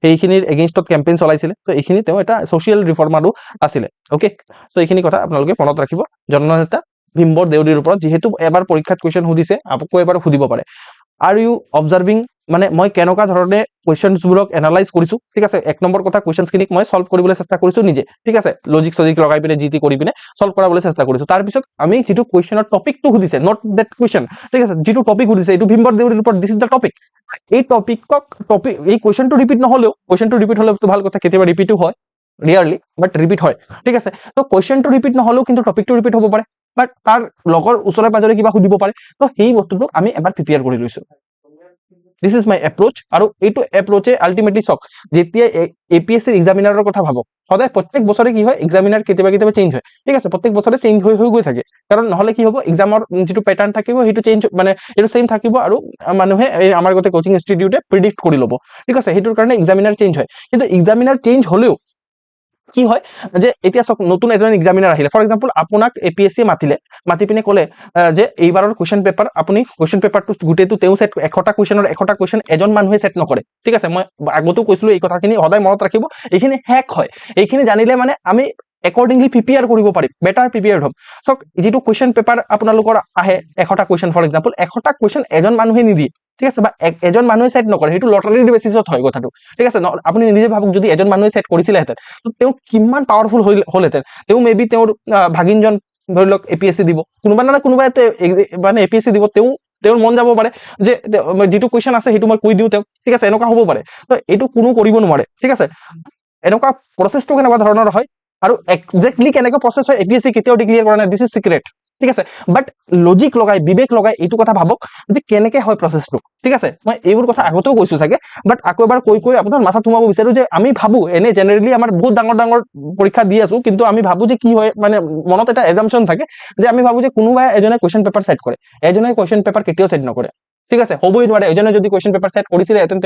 সেইখিনিৰ এগেইনষ্টত কেম্পেইন চলাইছিলে তো এইখিনি তেওঁ এটা ছ'চিয়েল ৰিফৰ্মাৰো আছিলে ওকে চ' এইখিনি কথা আপোনালোকে মনত ৰাখিব জননেতা ভীমবৰ দেউৰীৰ ওপৰত যিহেতু এবাৰ পৰীক্ষাত কুৱেশ্যন সুধিছে আকৌ এবাৰ সুধিব পাৰে আৰ ইউ অবজাৰ্ভিং মানে মই কেনেকুৱা ধৰণে কুৱেশ্যনছবোৰক এনালাইজ কৰিছোঁ ঠিক আছে এক নম্বৰ কথা কুৱেশ্যনছখিনিক মই সলভ কৰিবলৈ চেষ্টা কৰিছোঁ নিজে ঠিক আছে লজিক চজিক লগাই পিনে যি কৰি পিনে সলভ কৰাবলৈ চেষ্টা কৰিছোঁ তাৰপিছত আমি যিটো কুৱেশ্যনৰ টপিকটো সুধিছে নট ডেট কুৱেশ্যন ঠিক আছে যিটো টপিক সুধিছে এইটো ভীমবৰ দেউৰীৰ ওপৰত দিছ ইজ দ্য টপিক এই এই কুৱেশ্যনটো ৰিপিট নহ'লেও কুৱেশ্যনটো ৰিপিট হ'লেতো ভাল কথা কেতিয়াবা ৰিপিটো হয় ৰিয়াৰলি বাট ৰিপিট হয় ঠিক আছে তো কুৱেশ্যনটো ৰিপিট নহ'লেও কিন্তু টপিকটো ৰিপিট হ'ব পাৰে বাট তাৰ লগৰ ওচৰে পাজৰে কিবা সুধিব পাৰে তো সেই বস্তুটো আমি এবাৰ প্ৰিপেয়াৰ কৰি লৈছোঁ দিছ ইজ মাই এপ্ৰ'চ আৰু এইটো এপ্ৰ'চে আল্টিমেটলি চাওক যেতিয়া APSC এক্সামিনাৰৰ কথা ভাবক সদায় প্ৰত্যেক বছৰে কি হয় এক্সামিনাৰ কেতিয়াবা চেঞ্জ হয় ঠিক আছে প্ৰত্যেক বছৰে চেঞ্জ হৈ গৈ থাকে কাৰণ নহ'লে কি হ'ব এক্সামৰ যিটো পেটাৰ্ণ থাকিব সেইটো চেঞ্জ মানে এইটো চেম থাকিব আৰু মানুহে আমাৰ গোটেই কোচিং ইনষ্টিটিউটে প্ৰিডিক্ট কৰি ল'ব ঠিক আছে সেইটোৰ কাৰণে এক্সামিনাৰ চেঞ্জ হয় কিন্তু এক্সামিনাৰ চেঞ্জ হ'লেও কি হয় যে এতিয়া চাওক নতুন এজন এক্সামিনাৰ আহিলে ফৰ এক্সাম্পল আপোনাক APSC মাতি পিনে ক'লে যে এইবাৰৰ কুৱেশ্যন পেপাৰ আপুনি কুৱেশ্যন পেপাৰটো গোটেইটো তেওঁ সেট 100টা কুৱেশ্যন এজন মানুহে সেট নকৰে ঠিক আছে মই আগতেও কৈছিলোঁ এই কথাখিনি সদায় মনত ৰাখিব এইখিনি হেক হয় এইখিনি জানিলে মানে আমি একৰ্ডিংলি প্ৰিপেয়াৰ কৰিব পাৰিম বেটাৰ প্ৰিপেয়াৰ্ড হ'ম চাওক যিটো কুৱেশ্যন পেপাৰ আপোনালোকৰ আহে 100টা কুৱেশ্যন ফৰ এক্সাম্পল 100টা কুৱেশ্যন এজন মানুহে নিদিয়ে ঠিক আছে বা এজন মানুহে সেট নকৰে সেইটো লটাৰীৰ বেচিছত হয় কথাটো ঠিক আছে আপুনি নিজে ভাবক যদি এজন মানুহে সেট কৰিছিলেহেঁতেন তো তেওঁ কিমান পাৱাৰফুল হ'লহেঁতেন তেওঁ মেবি তেওঁৰ ভাগিনজন ধৰি লওক APSC দিব কোনোবা কোনোবাই মানে APSC দিব তেওঁৰ মন যাব পাৰে যে যিটো কুৱেশ্যন আছে সেইটো মই কৈ দিওঁ তেওঁক ঠিক আছে এনেকুৱা হ'ব পাৰে তো এইটো কোনো কৰিব নোৱাৰে ঠিক আছে এনেকুৱা প্ৰচেছটো কেনেকুৱা ধৰণৰ হয় আৰু একজেক্টলি কেনেকুৱা প্ৰচেছ হয় APSC কেতিয়াও ডিক্লিয়াৰ কৰা নাই দিছ ইজ চিক্ৰেট ঠিক আছে বাট লজিক লগাই বিবেক লগাই এইটো কথা ভাবক যে কেনেকে হয় প্ৰচেছটো ঠিক আছে মই এইবোৰ কথা আগতেও কৈছোঁ চাগে বাট আকৌ এবাৰ কৈ আপোনাৰ মাথাত সোমাব বিচাৰোঁ যে আমি ভাবোঁ এনে জেনেৰেলি আমাৰ বহুত ডাঙৰ পৰীক্ষা দি আছোঁ কিন্তু আমি ভাবোঁ যে কি হয় মানে মনত এটা এজাম্পশ্যন থাকে যে আমি ভাবোঁ যে কোনোবাই এজনে কুৱেশ্যন পেপাৰ ছেট কৰে এজনে কুৱেশ্যন পেপাৰ কেতিয়াও ছেট নকৰে ঠিক আছে হ'বই নোৱাৰে এজনে যদি কুৱেশ্যন পেপাৰ ছেট কৰিছিলেহেঁতেন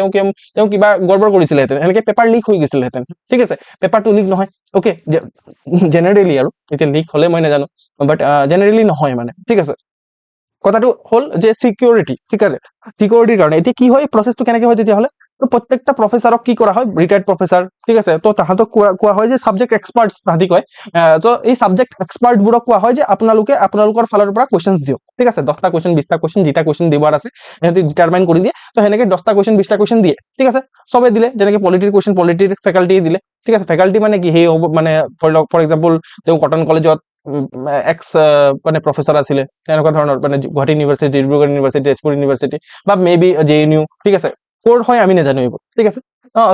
তেওঁ কিবা গড়বড় কৰিছিলেহেঁতেন এনেকৈ পেপাৰ লিক হৈ গৈছিলেহেঁতেন ঠিক আছে পেপাৰটো লিক নহয় ওকে জেনেৰেলি আৰু এতিয়া লিক হ'লে মই নাজানো বাট জেনেৰেলি নহয় মানে ঠিক আছে কথাটো হ'ল যে চিকিউৰিটিৰ কাৰণে এতিয়া কি হয় প্ৰচেছটো কেনেকৈ হয় তেতিয়াহ'লে তো প্ৰত্যেকটা প্ৰফেচাৰক কি কৰা হয় ৰিটায়াৰ্ড প্ৰফেচাৰ ঠিক আছে তো তাহাঁতক কোৱা হয় যে ছাবজেক্ট এক্সপাৰ্ট তাহাঁতি কয় তো এই ছাবজেক্ট এক্সপাৰ্টবোৰক কোৱা হয় যে আপোনালোকৰ ফালৰ পৰা কুৱেশ্যন দিয়ক ঠিক আছে 10টা কুৱেশ্যন 20টা কুৱেশ্যন যেটা কুৱেশ্যন দিবৰ আছে সিহঁতে ডিটাৰমাইন কৰি দিয়ে তো সেনেকৈ 10টা কুৱেশ্যন 20টা কুৱেশ্যন দিয়ে ঠিক আছে চবে দিলে যেনেকৈ পলিটিৰ কুৱেশ্যন পলিটিৰ ফেকাল্টিয়ে দিলে ঠিক আছে ফেকাল্টি মানে কি সেই হ'ব মানে ফৰ এক্সাম্পল তেওঁ কটন কলেজত মানে প্ৰফেচাৰ আছিলে তেনেকুৱা ধৰণৰ মানে Guwahati university Dibrugarh university Tezpur university বা মেবি JNU ঠিক আছে ক'ৰ হয় আমি নাজানো এইবোৰ ঠিক আছে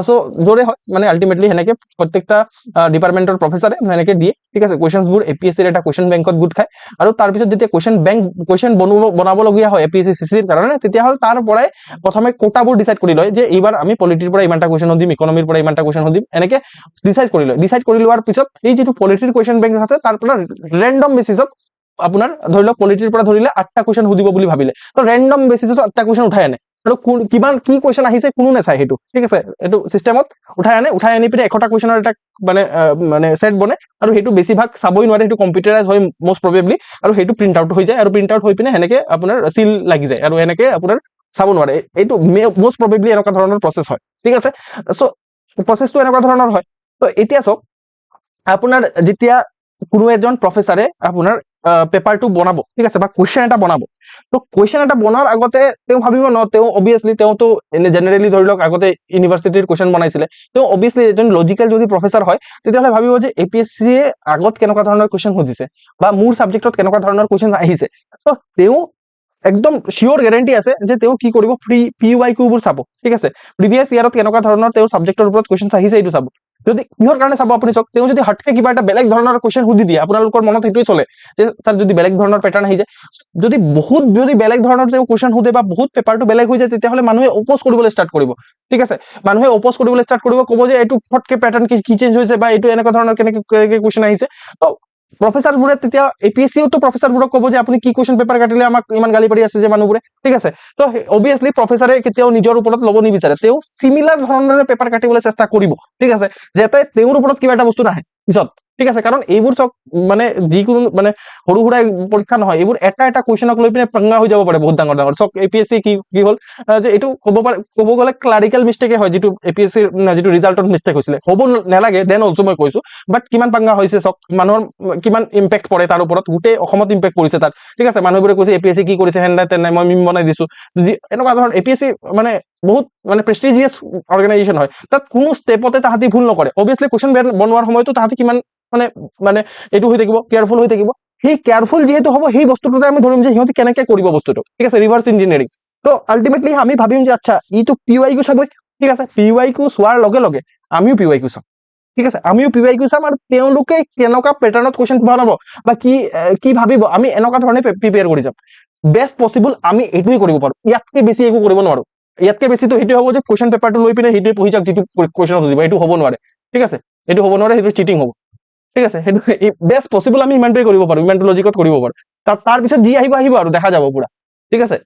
চ' য'ৰে হয় মানে আল্টিমেটলি সেনেকে প্ৰত্যেকটা ডিপাৰ্টমেণ্টৰ প্ৰফেচাৰে সেনেকে দিয়ে ঠিক আছে কুৱেশ্যনছবোৰ APSCৰ এটা কুৱেশ্যন বেংকত গোট খায় আৰু তাৰপিছত যেতিয়া কুৱেশ্যন বনাবলগীয়া হয় APSC CCৰ কাৰণে তেতিয়াহ'লে তাৰ পৰাই প্ৰথমে কোটাবোৰ ডিচাইড কৰি লয় যে এইবাৰ আমি পলিটিৰ পৰা ইমানটা কুৱেশ্যন সুধিম ইকনমিৰ পৰা ইমানটা কুৱেশ্যন সুধিম এনেকে ডিচাইড কৰি লোৱাৰ পিছত এই যিটো পলিটিৰ কুৱেশ্যন বেংক আছে তাৰ পৰা ৰেণ্ডম বেচিছত আপোনাৰ ধৰি লওক পলিটিৰ পৰা ধৰিলে 8টা কুৱেশ্যন সুধিব বুলি ভাবিলে তো ৰেণ্ডম বেচিছত 8টা কুৱেশ্যন উঠাই আনে আৰু কিমান কি কুৱেশ্যন আহিছে কোনো নাচায় সেইটো, ঠিক আছে। এইটো চিষ্টেমত উঠাই আনি পিনে 100টা কুৱেশ্যনৰ এটা মানে ছেট বনে, আৰু সেইটো বেছিভাগ চাবই নোৱাৰে, সেইটো কম্পিউটাৰাইজ হয় মষ্ট প্ৰবেবলি, আৰু সেইটো প্ৰিণ্ট আউট হৈ যায়, আৰু প্ৰিণ্ট আউট হৈ পিনে সেনেকে আপোনাৰ চিল লাগি যায়, আৰু এনেকে আপোনাৰ চাব নোৱাৰে। এইটো মষ্ট প্ৰবেবলি এনেকুৱা ধৰণৰ প্ৰচেছ হয়, ঠিক আছে। চ' প্ৰচেছটো এনেকুৱা ধৰণৰ হয়। তো এতিয়া চাওক, আপোনাৰ যেতিয়া কোনো এজন প্ৰফেচাৰে আপোনাৰ পেপাৰটো বনাব, ঠিক আছে, বা কুৱেশ্যন এটা বনাব, তো কুৱেশ্যন এটা বনোৱাৰ আগতে তেওঁ ভাবিব ন, তেওঁ অবভিয়াছলি তেওঁতো এনে জেনেৰেলি ধৰি লওক আগতে ইউনিভাৰ্চিটিৰ কুৱেশ্যন বনাইছিলে, তেওঁ অবভিয়াছলি এজন লজিকেল যদি প্ৰফেচাৰ হয় তেতিয়াহ'লে ভাবিব যে APSCয়ে আগত কেনেকুৱা ধৰণৰ কুৱেশ্যন সুধিছে বা মোৰ ছাবজেক্টত কেনেকুৱা ধৰণৰ কুৱেশ্যন আহিছে। চ' তেওঁ একদম চিয়ৰ গেৰেণ্টি আছে যে তেওঁ কি কৰিব, PYQ বোৰ চাব, ঠিক আছে, প্ৰিভিয়াছ ইয়াৰত কেনেকুৱা ধৰণৰ তেওঁৰ ছাবজেক্টৰ ওপৰত কুৱেশ্যন আহিছে এইটো চাব। যদি কিহৰ কাৰণে চাব আপুনি চাওক, তেওঁ যদি হঠাৎকে কিবা এটা বেলেগ ধৰণৰ কুৱেশ্যন সুধি দিয়ে, আপোনালোকৰ মনত সেইটোৱে চলে যে তাৰ যদি বেলেগ ধৰণৰ পেটাৰ্ণ আহি যায়, যদি বেলেগ ধৰণৰ তেওঁ কুৱেশ্যন সুধে বা বহুত পেপাৰটো বেলেগ হৈ যায়, তেতিয়াহ'লে মানুহে অপ'জ কৰিবলৈ ষ্টাৰ্ট কৰিব, ঠিক আছে। মানুহে অপ'জ কৰিবলৈ ষ্টাৰ্ট কৰিব, ক'ব যে এইটো ফটকে পেটাৰ্ণ কি চেঞ্জ হৈছে, বা এইটো এনেকুৱা ধৰণৰ কেনেকে কুৱেশ্যন আহিছে। তো প্ৰফেচাৰবোৰে তেতিয়া APSCতো প্ৰফেচাৰবোৰক ক'ব যে আপুনি কি কুৱেশ্যন পেপাৰ কাটিলে আমাক ইমান গালি পাৰি আছে যে মানুহবোৰে, ঠিক আছে। তো অবভিয়াছলি প্ৰফেচাৰে কেতিয়াও নিজৰ ওপৰত ল'ব নিবিচাৰে, তেওঁ চিমিলাৰ ধৰণেৰে পেপাৰ কাটিবলৈ চেষ্টা কৰিব, ঠিক আছে, যাতে তেওঁৰ ওপৰত কিবা এটা বস্তু নাহে পিছত, ঠিক আছে। কাৰণ এইবোৰ চব মানে যিকোনো মানে সৰু সুৰা পৰীক্ষা নহয়, এইবোৰ এটা কুৱেশ্যনক লৈ পিনে পাঙ্গা হৈ যাব পাৰে বহুত ডাঙৰ ডাঙৰ। চক APSC কি হ'ল যে এইটো ক'ব গ'লে ক্লাৰিকেল মিষ্টেকে হয়, যিটো APSCৰ যিটো ৰিজাল্টত মিষ্টেক হৈছিলে, হ'ব নালাগে দেন অলছো মই কৈছো, বাট কিমান পাঙ্গা হৈছে চক, মানুহৰ কিমান ইম্পেক্ট পৰে তাৰ ওপৰত, গোটেই অসমত ইম্পেক্ট পৰিছে তাত, ঠিক আছে। মানুহবোৰে কৈছে APSC কি কৰিছে, হেন নাই তেন নাই, মই মিম বনাই দিছো, এনেকুৱা ধৰণৰ। APSC মানে বহুত মানে প্ৰেষ্টিজিয়াছ অৰ্গেনাইজেশ্যন হয়, তাত কোনো ষ্টেপতে তাহাঁতি ভুল নকৰে। অবভিয়াছলি কুৱেশ্যন বনোৱাৰ সময়তো তাহাঁতি কিমান মানে এইটো হৈ থাকিব, কেয়াৰফুল হৈ থাকিব। সেই কেয়াৰফুল যিহেতু হ'ব, সেই বস্তুটোতে আমি ধৰিম যে সিহঁতি কেনেকে কৰিব বস্তুটো, ঠিক আছে, ৰিভাৰ্ছ ইঞ্জিনিয়াৰিং। তো আল্টিমেটলি আমি ভাবিম যে আচ্ছা ইটো PYQ চাবই, ঠিক আছে, PYQ চোৱাৰ লগে লগে আমিও PYQ চাম, ঠিক আছে, আমিও PYQ চাম, আৰু তেওঁলোকে কেনেকুৱা পেটাৰ্ণত কুৱেশ্যন বনাব বা কি ভাবিব, আমি এনেকুৱা ধৰণে প্ৰিপেয়াৰ কৰি যাম। বেষ্ট পচিবল আমি এইটোৱে কৰিব পাৰো, ইয়াতকে বেছি একো কৰিব নোৱাৰো। ইয়াতকে বেছিতো সেইটোৱে হ'ব যে কুৱেশ্যন পেপাৰটো লৈ পিনে সেইটোৱে পঢ়ি যাওক যিটো কুৱেশ্যন সুধিব, এইটো হ'ব নোৱাৰে, ঠিক আছে, এইটো হ'ব নোৱাৰে, সেইটো চিটিং হ'ব, ঠিক আছে। সেইটো বেষ্ট পচিবল আমি ইমানটোৱে কৰিব পাৰো, ইমানটো লজিকত কৰিব পাৰো। তাৰপিছত যি আহিব আহিব আৰু দেখা যাব পুৰা, ঠিক আছে।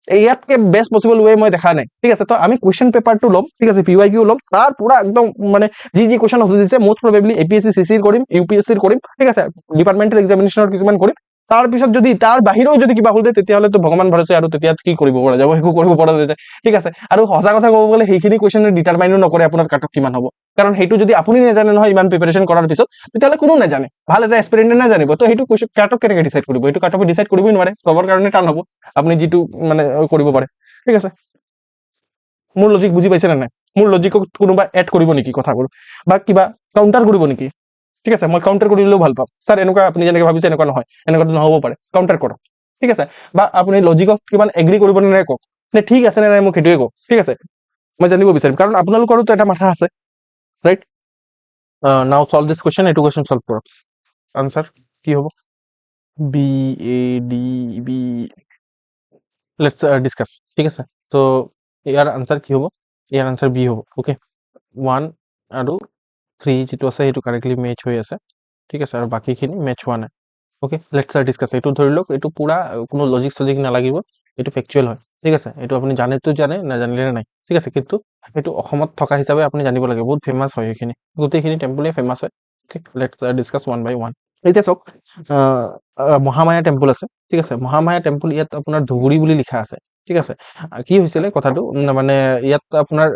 ইয়াতকে বেষ্ট পচিবল ৱে মই দেখা নাই, ঠিক আছে। তো আমি কুৱেশ্যন পেপাৰটো ল'ম, ঠিক আছে, PYQ ল'ম, তাৰ পুৰা একদম মানে যি কুৱেশ্যন সুধিছে মোষ্ট প্ৰবেবলি APSC CCৰ কৰিম, UPSCৰ কৰিম, ঠিক আছে, ডিপাৰ্টমেণ্টেল এক্সামিনেশ্যনৰ কিছুমান কৰিম। তাৰপিছত যদি তাৰ বাহিৰেও যদি কিবা হ'ল তেতিয়াহ'লেতো ভগৱান ভৰছে, আৰু তেতিয়া কি কৰিব পৰা যাব, একো কৰিব পৰা নাযায়, ঠিক আছে। আৰু সঁচা কথা ক'ব গ'লে সেইখিনি কুৱেশ্যনে ডিটাৰমাইনো নকৰে আপোনাৰ কাট অফ কিমান হ'ব, কাৰণ সেইটো যদি আপুনি নাজানে নহয় ইমান প্ৰিপাৰেশ্যন কৰাৰ পিছত, তেতিয়াহ'লে কোনো নাজানে, ভাল এটা এক্সপেৰিয়েণ্টে নাজানিব। তো সেইটো কুৱেশ্যন কাট অফ কেনেকৈ ডিচাইড কৰিব, এইটো কাট অফ ডিচাইড কৰিবই নোৱাৰে, চবৰ কাৰণে টান হ'ব আপুনি যিটো মানে কৰিব পাৰে, ঠিক আছে। মোৰ লজিক বুজি পাইছে নে নাই? মোৰ লজিকক কোনোবা এড কৰিব নেকি কথাবোৰ, বা কিবা কাউণ্টাৰ কৰিব নেকি? ঠিক আছে, মই কাউণ্টাৰ কৰিলেও ভাল পাম, ছাৰ এনেকুৱা আপুনি যেনেকৈ ভাবিছে এনেকুৱা নহয়, এনেকুৱাটো নহ'ব পাৰে, কাউণ্টাৰ কৰক, ঠিক আছে। বা আপুনি লজিকক কিমান এগ্ৰী কৰিব নে নাই কওক, নে ঠিক আছে নে নাই মোক সেইটোৱে কওক, ঠিক আছে, মই জানিব বিচাৰিম, কাৰণ আপোনালোকৰোতো এটা মাথা আছে, ৰাইট। নাও চল্ভ দিছ কুৱেশ্যন, এইটো কুৱেশ্যন চল্ভ কৰক। আনচাৰ কি হ'ব? BADB, লেটছ ডিছকাছ, ঠিক আছে। তো ইয়াৰ আনচাৰ কি হ'ব? ইয়াৰ আনচাৰ B হ'ব, অ'কে। 1 আৰু 3 যিটো আছে সেইটো কাৰেক্টলি মেচ হৈ আছে, ঠিক আছে, আৰু বাকীখিনি মেচ হোৱা নাই, অ'কে। Let's discuss. এইটো ধৰি লওক, এইটো পুৰা কোনো লজিক চজিক নালাগিব, এইটো ফেকচুৱেল হয়, ঠিক আছে। এইটো আপুনি জানেতো জানে, নাজানিলে নাই, ঠিক আছে। কিন্তু এইটো অসমত থকা হিচাপে আপুনি জানিব লাগে, বহুত ফেমাছ হয় এইখিনি, গোটেইখিনি টেম্পলে ফেমাছ হয়, অ'কে। Let's discuss 1 by 1। এতিয়া চাওক, মহামায়া টেম্পল আছে, ঠিক আছে। মহামায়া টেম্পল ইয়াত আপোনাৰ ধুবুৰী বুলি লিখা আছে, ঠিক আছে। কি হৈছিলে কথাটো, মানে ইয়াত আপোনাৰ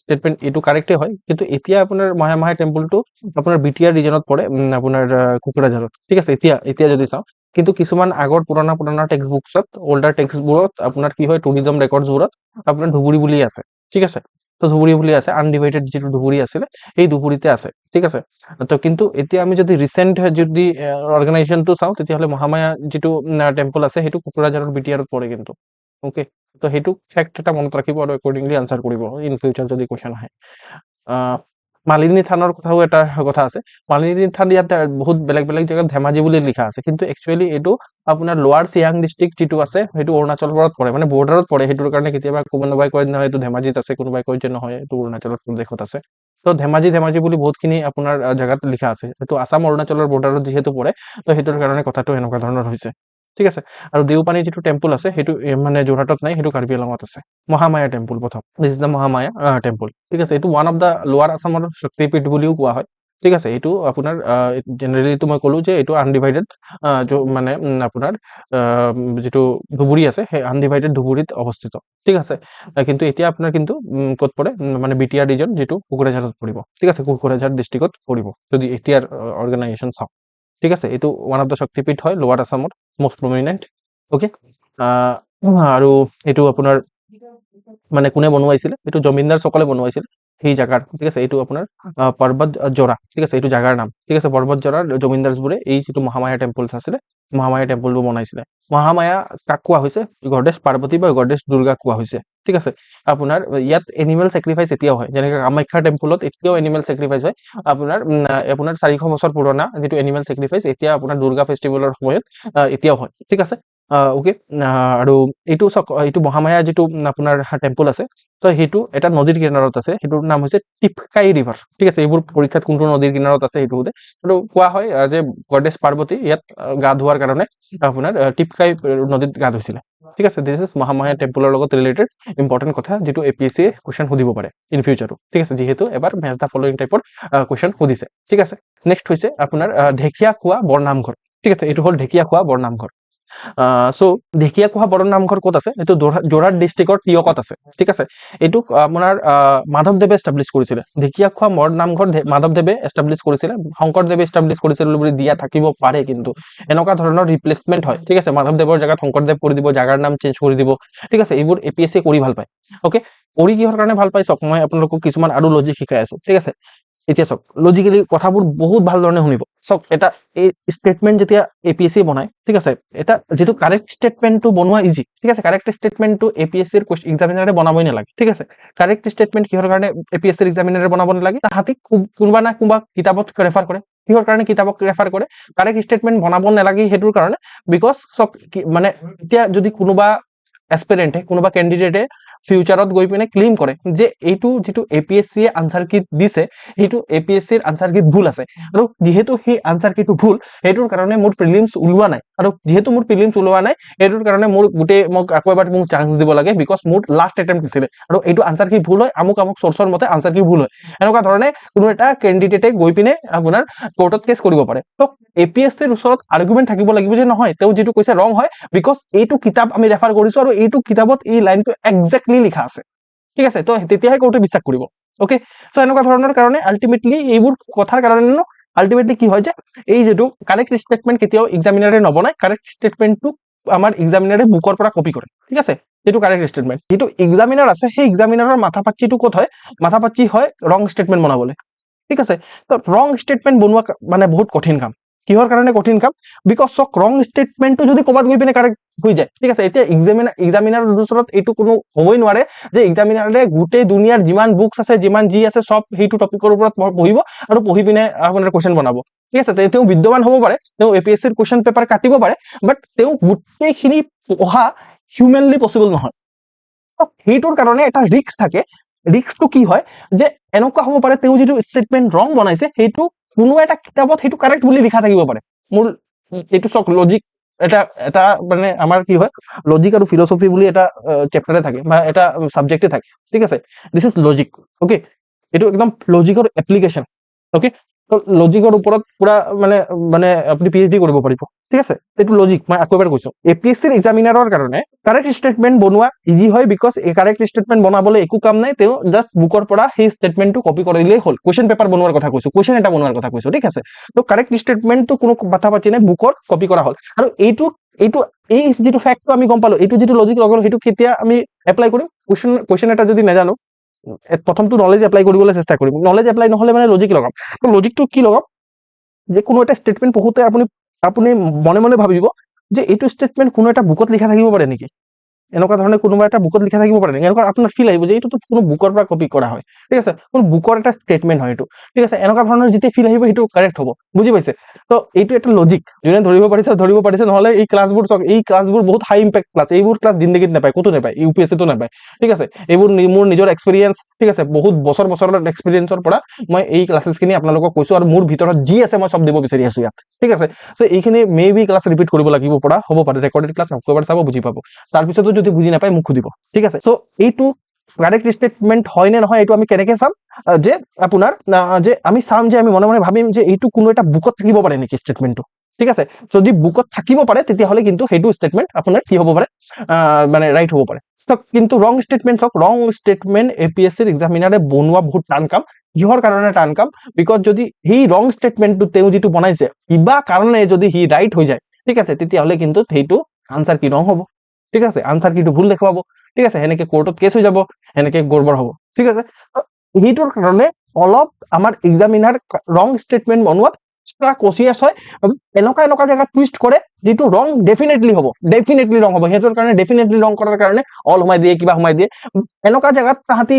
ষ্টেটমেণ্ট এইটো কাৰেক্টে হয়, কিন্তু এতিয়া আপোনাৰ মহামায়া টেম্পলটো আপোনাৰ BTR ৰিজনত পৰে, আপোনাৰ কোকৰাঝাৰত, ঠিক আছে। এতিয়া যদি চাওঁ, কিন্তু কিছুমান আগৰ পুৰণা টেক্সট বুকছত, অল্ডাৰ টেক্সটবোৰত আপোনাৰ কি হয়, টুৰিজম ৰেকৰ্ডছবোৰত আপোনাৰ ধুবুৰী বুলি আছে, ঠিক আছে। তো ধুবুৰী বুলি আছে, আনডিভাইডেড যিটো ধুবুৰী আছিলে এই ধুবুৰীতে আছে, ঠিক আছে। তো কিন্তু এতিয়া আমি যদি ৰিচেণ্ট যদি অৰ্গেনাইজেশ্যনটো চাওঁ, তেতিয়াহ'লে মহামায়া যিটো টেম্পল আছে সেইটো কোকৰাঝাৰৰ BTRত পৰে কিন্তু, অ'কে। তো সেইটো ফেক্ট এটা মনত ৰাখিব, আৰু একৰ্ডিংলি আনচাৰ কৰিব ইন ফিউচাৰ যদি কুৱেশ্যন আহে। মালিনী থানৰ কথাও এটা কথা আছে। মালিনী থান ইয়াত বহুত বেলেগ বেলেগ জেগাত ধেমাজি বুলি লিখা আছে, কিন্তু একচুৱেলি এইটো আপোনাৰ লোৱাৰ চিয়াং ডিষ্ট্ৰিক্ট যিটো আছে সেইটো অৰুণাচলত পৰে, মানে বৰ্ডাৰত পৰে, সেইটোৰ কাৰণে কেতিয়াবা কোনোবাই কয় নহয় এইটো ধেমাজিত আছে, কোনোবাই কয় যে নহয় এইটো অৰুণাচলৰ প্ৰদেশত আছে। তো ধেমাজি বুলি বহুতখিনি আপোনাৰ জেগাত লিখা আছে, এইটো আছাম অৰুণাচলৰ বৰ্ডাৰত যিহেতু পৰে, তো সেইটোৰ কাৰণে কথাটো এনেকুৱা ধৰণৰ হৈছে। ঠিক আছে আৰু দেওপানী যিটো টেম্পল আছে সেইটো মানে যোৰহাটত নাই, সেইটো কাৰ্বি আংলঙত আছে। মহামায়া টেম্পল প্ৰথম, this is the Mahamaya temple. ঠিক আছে, এইটো ওৱান অফ দ্য লোৱাৰ আছামৰ শক্তিপীঠ বুলিও কোৱা হয়। ঠিক আছে, এইটো আপোনাৰ জেনেৰেলিটো মই ক'লো যে এইটো আনডিভাইডেড মানে আপোনাৰ যিটো ধুবুৰী আছে সেই আনডিভাইডেড ধুবুৰীত অৱস্থিত। ঠিক আছে, কিন্তু এতিয়া আপোনাৰ কিন্তু ক'ত পৰে মানে বিটিআৰ ৰিজন যিটো কোকৰাঝাৰত পৰিব। ঠিক আছে, কোকৰাঝাৰ ডিষ্ট্ৰিক্টত পৰিব যদি এতিয়াৰ অৰ্গেনাইজেশ্যন চাওঁ। ঠিক আছে, এইটো ওৱান অফ দ্য শক্তিপীঠ হয় লোৱাৰ আছামৰ most prominent. Okay, আৰু এইটো আপোনাৰ মানে কোনে বনোৱাইছিলে, এইটো জমিনদাৰ সকলে বনোৱাইছিল সেই জাগাৰ। ঠিক আছে, এইটো আপোনাৰ পৰ্বত জোৰা। ঠিক আছে, এইটো জাগাৰ নাম। ঠিক আছে, পৰ্বত জোৰাৰ জমিনদাৰবোৰে এই যিটো মহামায়া টেম্পল আছিলে মহামায়া টেম্পলটো বনাইছিলে। মহামায়া কাক কোৱা হৈছে, গডেছ পাৰ্বতী বা গডেছ দুৰ্গা কোৱা হৈছে। ঠিক আছে, আপোনাৰ ইয়াত এনিমেল চেক্ৰিফাইচ এতিয়াও হয়, যেনেকৈ কামাখ্যা টেম্পলত এতিয়াও এনিমেল চেক্ৰিফাইচ হয়। আপোনাৰ 400 বছৰ পুৰণা যিটো এনিমেল চেক্ৰিফাইচ এতিয়া আপোনাৰ দুৰ্গা ফেষ্টিভেলৰ সময়ত এতিয়াও হয়। ঠিক আছে, ওকে, আৰু এইটো এইটো মহামায়া যিটো আপোনাৰ টেম্পল আছে, তো সেইটো এটা নদীৰ কিনাৰত আছে, সেইটোৰ নাম হৈছে টিপকাই ৰিভাৰ। ঠিক আছে, এইবোৰ পৰীক্ষাত কোনটো নদীৰ কিনাৰত আছে সেইটো সোধে। আৰু কোৱা হয় যে গডেছ পাৰ্বতী ইয়াত গা ধোৱাৰ কাৰণে আপোনাৰ টিপকাই নদীত গা ধুইছিলে। ঠিক আছে, দিছ ইজ মহামায়া টেম্পলৰ লগত ৰিলেটেড ইম্পৰ্টেণ্ট কথা যিটো APSC কুৱেশ্যন সুধিব পাৰে ইন ফিউচাৰো। ঠিক আছে, যিহেতু এবাৰ মেচ দ্য ফলোইং টাইপৰ কুৱেশ্যন সুধিছে। ঠিক আছে, নেক্সট হৈছে আপোনাৰ ঢেকীয়াখোৱা বৰনামঘৰ। ঠিক আছে, এইটো হ'ল ঢেকীয়াখোৱা বৰনামঘৰ। চ' ঢেকীয়াখোৱা বৰনামঘৰ ক'ত আছে, এইটো যোৰহাট ডিষ্ট্ৰিক্টৰ টিয়কত আছে। ঠিক আছে, এইটো আপোনাৰ মাধৱদেৱে এষ্টাব্লিছ কৰিছিলে। ঢেকীয়াখোৱা বৰনামঘৰ মাধৱদেৱে এষ্টাব্লিছ কৰিছিলে, শংকৰদেৱে এষ্টাব্লিছ কৰিছিলে বুলি দিয়া থাকিব পাৰে, কিন্তু এনেকুৱা ধৰণৰ ৰিপ্লেচমেণ্ট হয়। ঠিক আছে, মাধৱদেৱৰ জেগাত শংকৰদেৱ কৰি দিব, জাগাৰ নাম চেঞ্জ কৰি দিব। ঠিক আছে, এইবোৰ APSC কৰি ভাল পায়। অ'কে, কৰি কিহৰ কাৰণে ভাল পাই চাওক, মই আপোনালোকক কিছুমান আৰু লজিক শিকাই আছো। ঠিক আছে, এতিয়া চাওক লজিকেলি কথাবোৰ বহুত ভাল ধৰণে শুনিব। চাওক, এটা এই ষ্টেটমেণ্ট যেতিয়া APSC বনায়, ঠিক আছে, এটা যিটো কাৰেক্ট ষ্টেটমেণ্টটো বনোৱা ইজি। ঠিক আছে, কাৰেক্ট ষ্টেটমেণ্টটো APSC এক্সামিনাৰে বনাবই নালাগে। ঠিক আছে, কাৰেক্ট ষ্টেটমেণ্ট কিহৰ কাৰণে APSC এক্সামিনাৰে বনাব নালাগে, তাহাঁতি কোনোবা না কোনোবা কিতাপত ৰেফাৰ কৰে। কিহৰ কাৰণে কিতাপক ৰেফাৰ কৰে, কাৰেক্ট ষ্টেটমেণ্ট বনাব নালাগে সেইটোৰ কাৰণে, বিকজ চাওক মানে এতিয়া যদি কোনোবা এছপিৰেণ্টে কোনোবা কেণ্ডিডেটে ফিউচাৰত গৈ পিনে ক্লেইম কৰে যে এইটো যিটো APSCয়ে আনচাৰ কিট দিছে সেইটো APSCৰ আনচাৰ কিট ভুল আছে, আৰু যিহেতু সেই আনচাৰ কিটটো ভুল সেইটোৰ কাৰণে মোৰ প্ৰিলিমছ ওলোৱা নাই, আৰু যিহেতু মোৰ প্ৰিলিমছ ওলোৱা নাই সেইটোৰ কাৰণে মোক আকৌ এবাৰ মোক চান্স দিব লাগে, বিকজ মোৰ লাষ্ট এটেম্প্ট দিছিলে আৰু এইটো আনচাৰ কি ভুল হয়, আমুক চৰ্চৰ মতে আনচাৰ কি ভুল হয়। এনেকুৱা ধৰণে কোনো এটা কেণ্ডিডেটে গৈ পিনে আপোনাৰ কোৰ্টত কেছ কৰিব পাৰে। তো APSCৰ ওচৰত আৰ্গুমেণ্ট থাকিব লাগিব যে নহয়, তেওঁ যিটো কৈছে ৰং হয়, বিকজ এইটো কিতাপ আমি ৰেফাৰ কৰিছো আৰু এইটো কিতাপত এই লাইনটো একজেক্টলি লিখা আছে। ঠিক আছে, তো তেতিয়াহে কোৰ্টে বিশ্বাস কৰিব। অ'কে, চ' এনেকুৱা ধৰণৰ কাৰণে আল্টিমেটলি এইবোৰ কথাৰ কাৰণে আল্টিমেটলি কি হয় যে এই যিটো কাৰেক্ট ষ্টেটমেণ্ট কেতিয়াও এক্সামিনাৰে নবনায়, কাৰেক্ট ষ্টেটমেণ্টটো আমাৰ এক্সামিনাৰে বুকৰ পৰা কপি কৰে। ঠিক আছে, এইটো কাৰেক্ট ষ্টেটমেণ্ট। যিটো এক্সামিনাৰ আছে সেই এক্সামিনাৰৰ মাথাপাচ্চিটো ক'ত হয়, মাথাপাচ্চি হয় ৰং ষ্টেটমেণ্ট বনাবলৈ। ঠিক আছে, তো ৰং ষ্টেটমেণ্ট বনোৱা মানে বহুত কঠিন কাম। কিহৰ কাৰণে কঠিন কাম, বিকজ চক ৰং ষ্টেটমেণ্টটো যদি ক'ৰবাত গৈ পিনে কাৰেক্ট হৈ যায়। ঠিক আছে, এতিয়া এক্সামিনাৰৰ ওচৰত এইটো কোনো হ'বই নোৱাৰে যে এক্সামিনাৰে গোটেই দুনিয়াৰ যিমান বুকছ আছে যিমান যি আছে চব সেইটো টপিকৰ ওপৰত পঢ়িব আৰু পঢ়ি পিনে আপোনাৰ কুৱেশ্যন বনাব। ঠিক আছে, তেওঁ বিদ্যমান হ'ব পাৰে, তেওঁ APSCৰ কুৱেশ্যন পেপাৰ কাটিব পাৰে, বাট তেওঁ গোটেইখিনি পঢ়া হিউমেনলি পচিবল নহয়। সেইটোৰ কাৰণে এটা ৰিস্ক থাকে। ৰিস্কটো কি হয় যে এনেকুৱা হ'ব পাৰে তেওঁ যিটো ষ্টেটমেণ্ট ৰং বনাইছে সেইটো কোনো এটা কিতাপত সেইটো কাৰেক্ট বুলি লিখা থাকিব পাৰে। মোৰ এইটো চক লজিক এটা মানে আমাৰ কি হয় লজিক আৰু ফিলচফি বুলি এটা চেপ্টাৰে থাকে বা এটা ছাবজেক্টে থাকে। ঠিক আছে, দিছ ইজ লজিক। অ'কে, এইটো একদম লজিকৰ এপ্লিকেশ্যন। অ'কে, তো লজিকৰ ওপৰত পুৰা মানে আপুনি PhD কৰিব পাৰিব। ঠিক আছে, এইটো লজিক মই আকৌ এবাৰ কৈছো। APSCৰ এক্সামিনাৰৰ কাৰণে কাৰেক্ট ষ্টেটমেণ্ট বনোৱা ইজি হয়, বিকজ এই কাৰেক্ট ষ্টেটমেণ্ট বনাবলৈ একো কাম নাই, তেওঁ জাষ্ট বুকৰ পৰা সেই ষ্টেটমেণ্টটো কপি কৰিলেই হ'ল। কুৱেশ্যন পেপাৰ বনোৱাৰ কথা কৈছো, কুৱেশ্যন এটা বনোৱাৰ কথা কৈছো। ঠিক আছে, তো কাৰেক্ট ষ্টেটমেণ্টটো কোনো মাথা পাতি নাই, বুকৰ কপি কৰা হ'ল। আৰু এই যিটো ফেক্টটো আমি গম পালো, এইটো যিটো লজিক লগালো সেইটো কেতিয়া আমি এপ্লাই কৰিম, কুৱেশ্যন এটা যদি নাজানো প্ৰথমটো নলেজ এপ্লাই কৰিবলৈ চেষ্টা কৰিম, নলেজ এপ্লাই নহ'লে মানে লজিক লগাম। তো লজিকটো কি লগাম, যে কোনো এটা ষ্টেটমেণ্ট পঢ়োতে আপুনি মনে মনে ভাবিব যে এইটো ষ্টেটমেণ্ট কোনো এটা বুকত লিখা থাকিব পাৰে নেকি। এনেকুৱা ধৰণে কোনোবা এটা বুকত লিখা থাকিব পাৰে নেকি? এনেকুৱা আপোনাৰ ফিল আহিব যে এইটোতো কোনো বুকৰ পৰা কপি কৰা হয়, ঠিক আছে, কোনো বুকৰ এটা ষ্টেটমেণ্ট হয় এইটো, ঠিক আছে, এনেকুৱা ধৰণৰ যেতিয়া ফিল আহিব সেইটো কাৰেক্ট হ'ব, বুজি পাইছে? তো এইটো এটা লজিক, যোনে ধৰিব পাৰিছে, নহ'লে এই ক্লাছবোৰ চাওক, এই ক্লাছবোৰ বহুত হাই ইম্পেক্ট ক্লাছ, এইবোৰ ক্লাছ জিন্দগীত নাপায়, ক'তো নাপায়, UPSCতো নাপায়, ঠিক আছে, এইবোৰ মোৰ নিজৰ এক্সপিৰিয়েঞ্চ, ঠিক আছে, বহুত বছৰৰ এক্সপিৰিয়েঞ্চৰ পৰা মই এই ক্লাছেছখিনি আপোনালোকক কৈছোঁ, আৰু মোৰ ভিতৰত যি আছে মই চব দিব বিচাৰি আছোঁ ইয়াত, ঠিক আছে। চ' এইখিনি মে বি ক্লাছ ৰিপিট কৰিব লাগিব পৰা হ'ব পাৰে, ৰেকৰ্ডেড ক্লাছ অক্টোবৰ চাব বুজি পাব, তাৰপিছতো যদি বুজি নাপায় মোক সুধিব, ঠিক আছে। চ' এইটো কাৰেক্ট ষ্টেটমেণ্ট হয় নে নহয় এইটো আমি কেনেকে চাম, যে আপোনাৰ যে আমি চাম যে আমি মনে মনে ভাবিম যে এইটো কোনো এটা বুকত থাকিব পাৰে নেকি ষ্টেটমেণ্টটো, ঠিক আছে। যদি বুকত থাকিব পাৰে তেতিয়াহ'লে কিন্তু সেইটো ষ্টেটমেণ্ট আপোনাৰ কি হ'ব পাৰে, মানে ৰাইট হ'ব পাৰে। কিন্তু ৰং ষ্টেটমেণ্ট চাওক, ৰং ষ্টেটমেণ্ট APSCৰ এক্সামিনাৰে বনোৱা বহুত টান কাম। কিহৰ কাৰণে টান কাম? বিকজ যদি সেই ৰং ষ্টেটমেণ্টটো তেওঁ যিটো বনাইছে কিবা কাৰণে যদি সি ৰাইট হৈ যায়, ঠিক আছে, তেতিয়াহ'লে কিন্তু সেইটো আনচাৰ কি ৰং হ'ব, ঠিক আছে, আনচাৰ কিটো ভুল দেখুৱাব, ঠিক আছে, সেনেকে কোৰ্টত কেছ হৈ যাব, সেনেকে গড়বড় হ'ব, ঠিক আছে। সেইটোৰ কাৰণে অলপ আমাৰ এক্সামিনাৰ ৰং ষ্টেটমেণ্ট বনোৱাত কচিয়াছ হয়, এনেকুৱা জেগাত টুইষ্ট কৰে যিটো ৰং ডেফিনেটলি হ'ব, ডেফিনেটলি ৰং হ'ব, সিহঁতৰ কাৰণে ডেফিনেটলি ৰং কৰাৰ কাৰণে অল সোমাই দিয়ে, কিবা সোমাই দিয়ে, এনেকুৱা জেগাত তাহাঁতি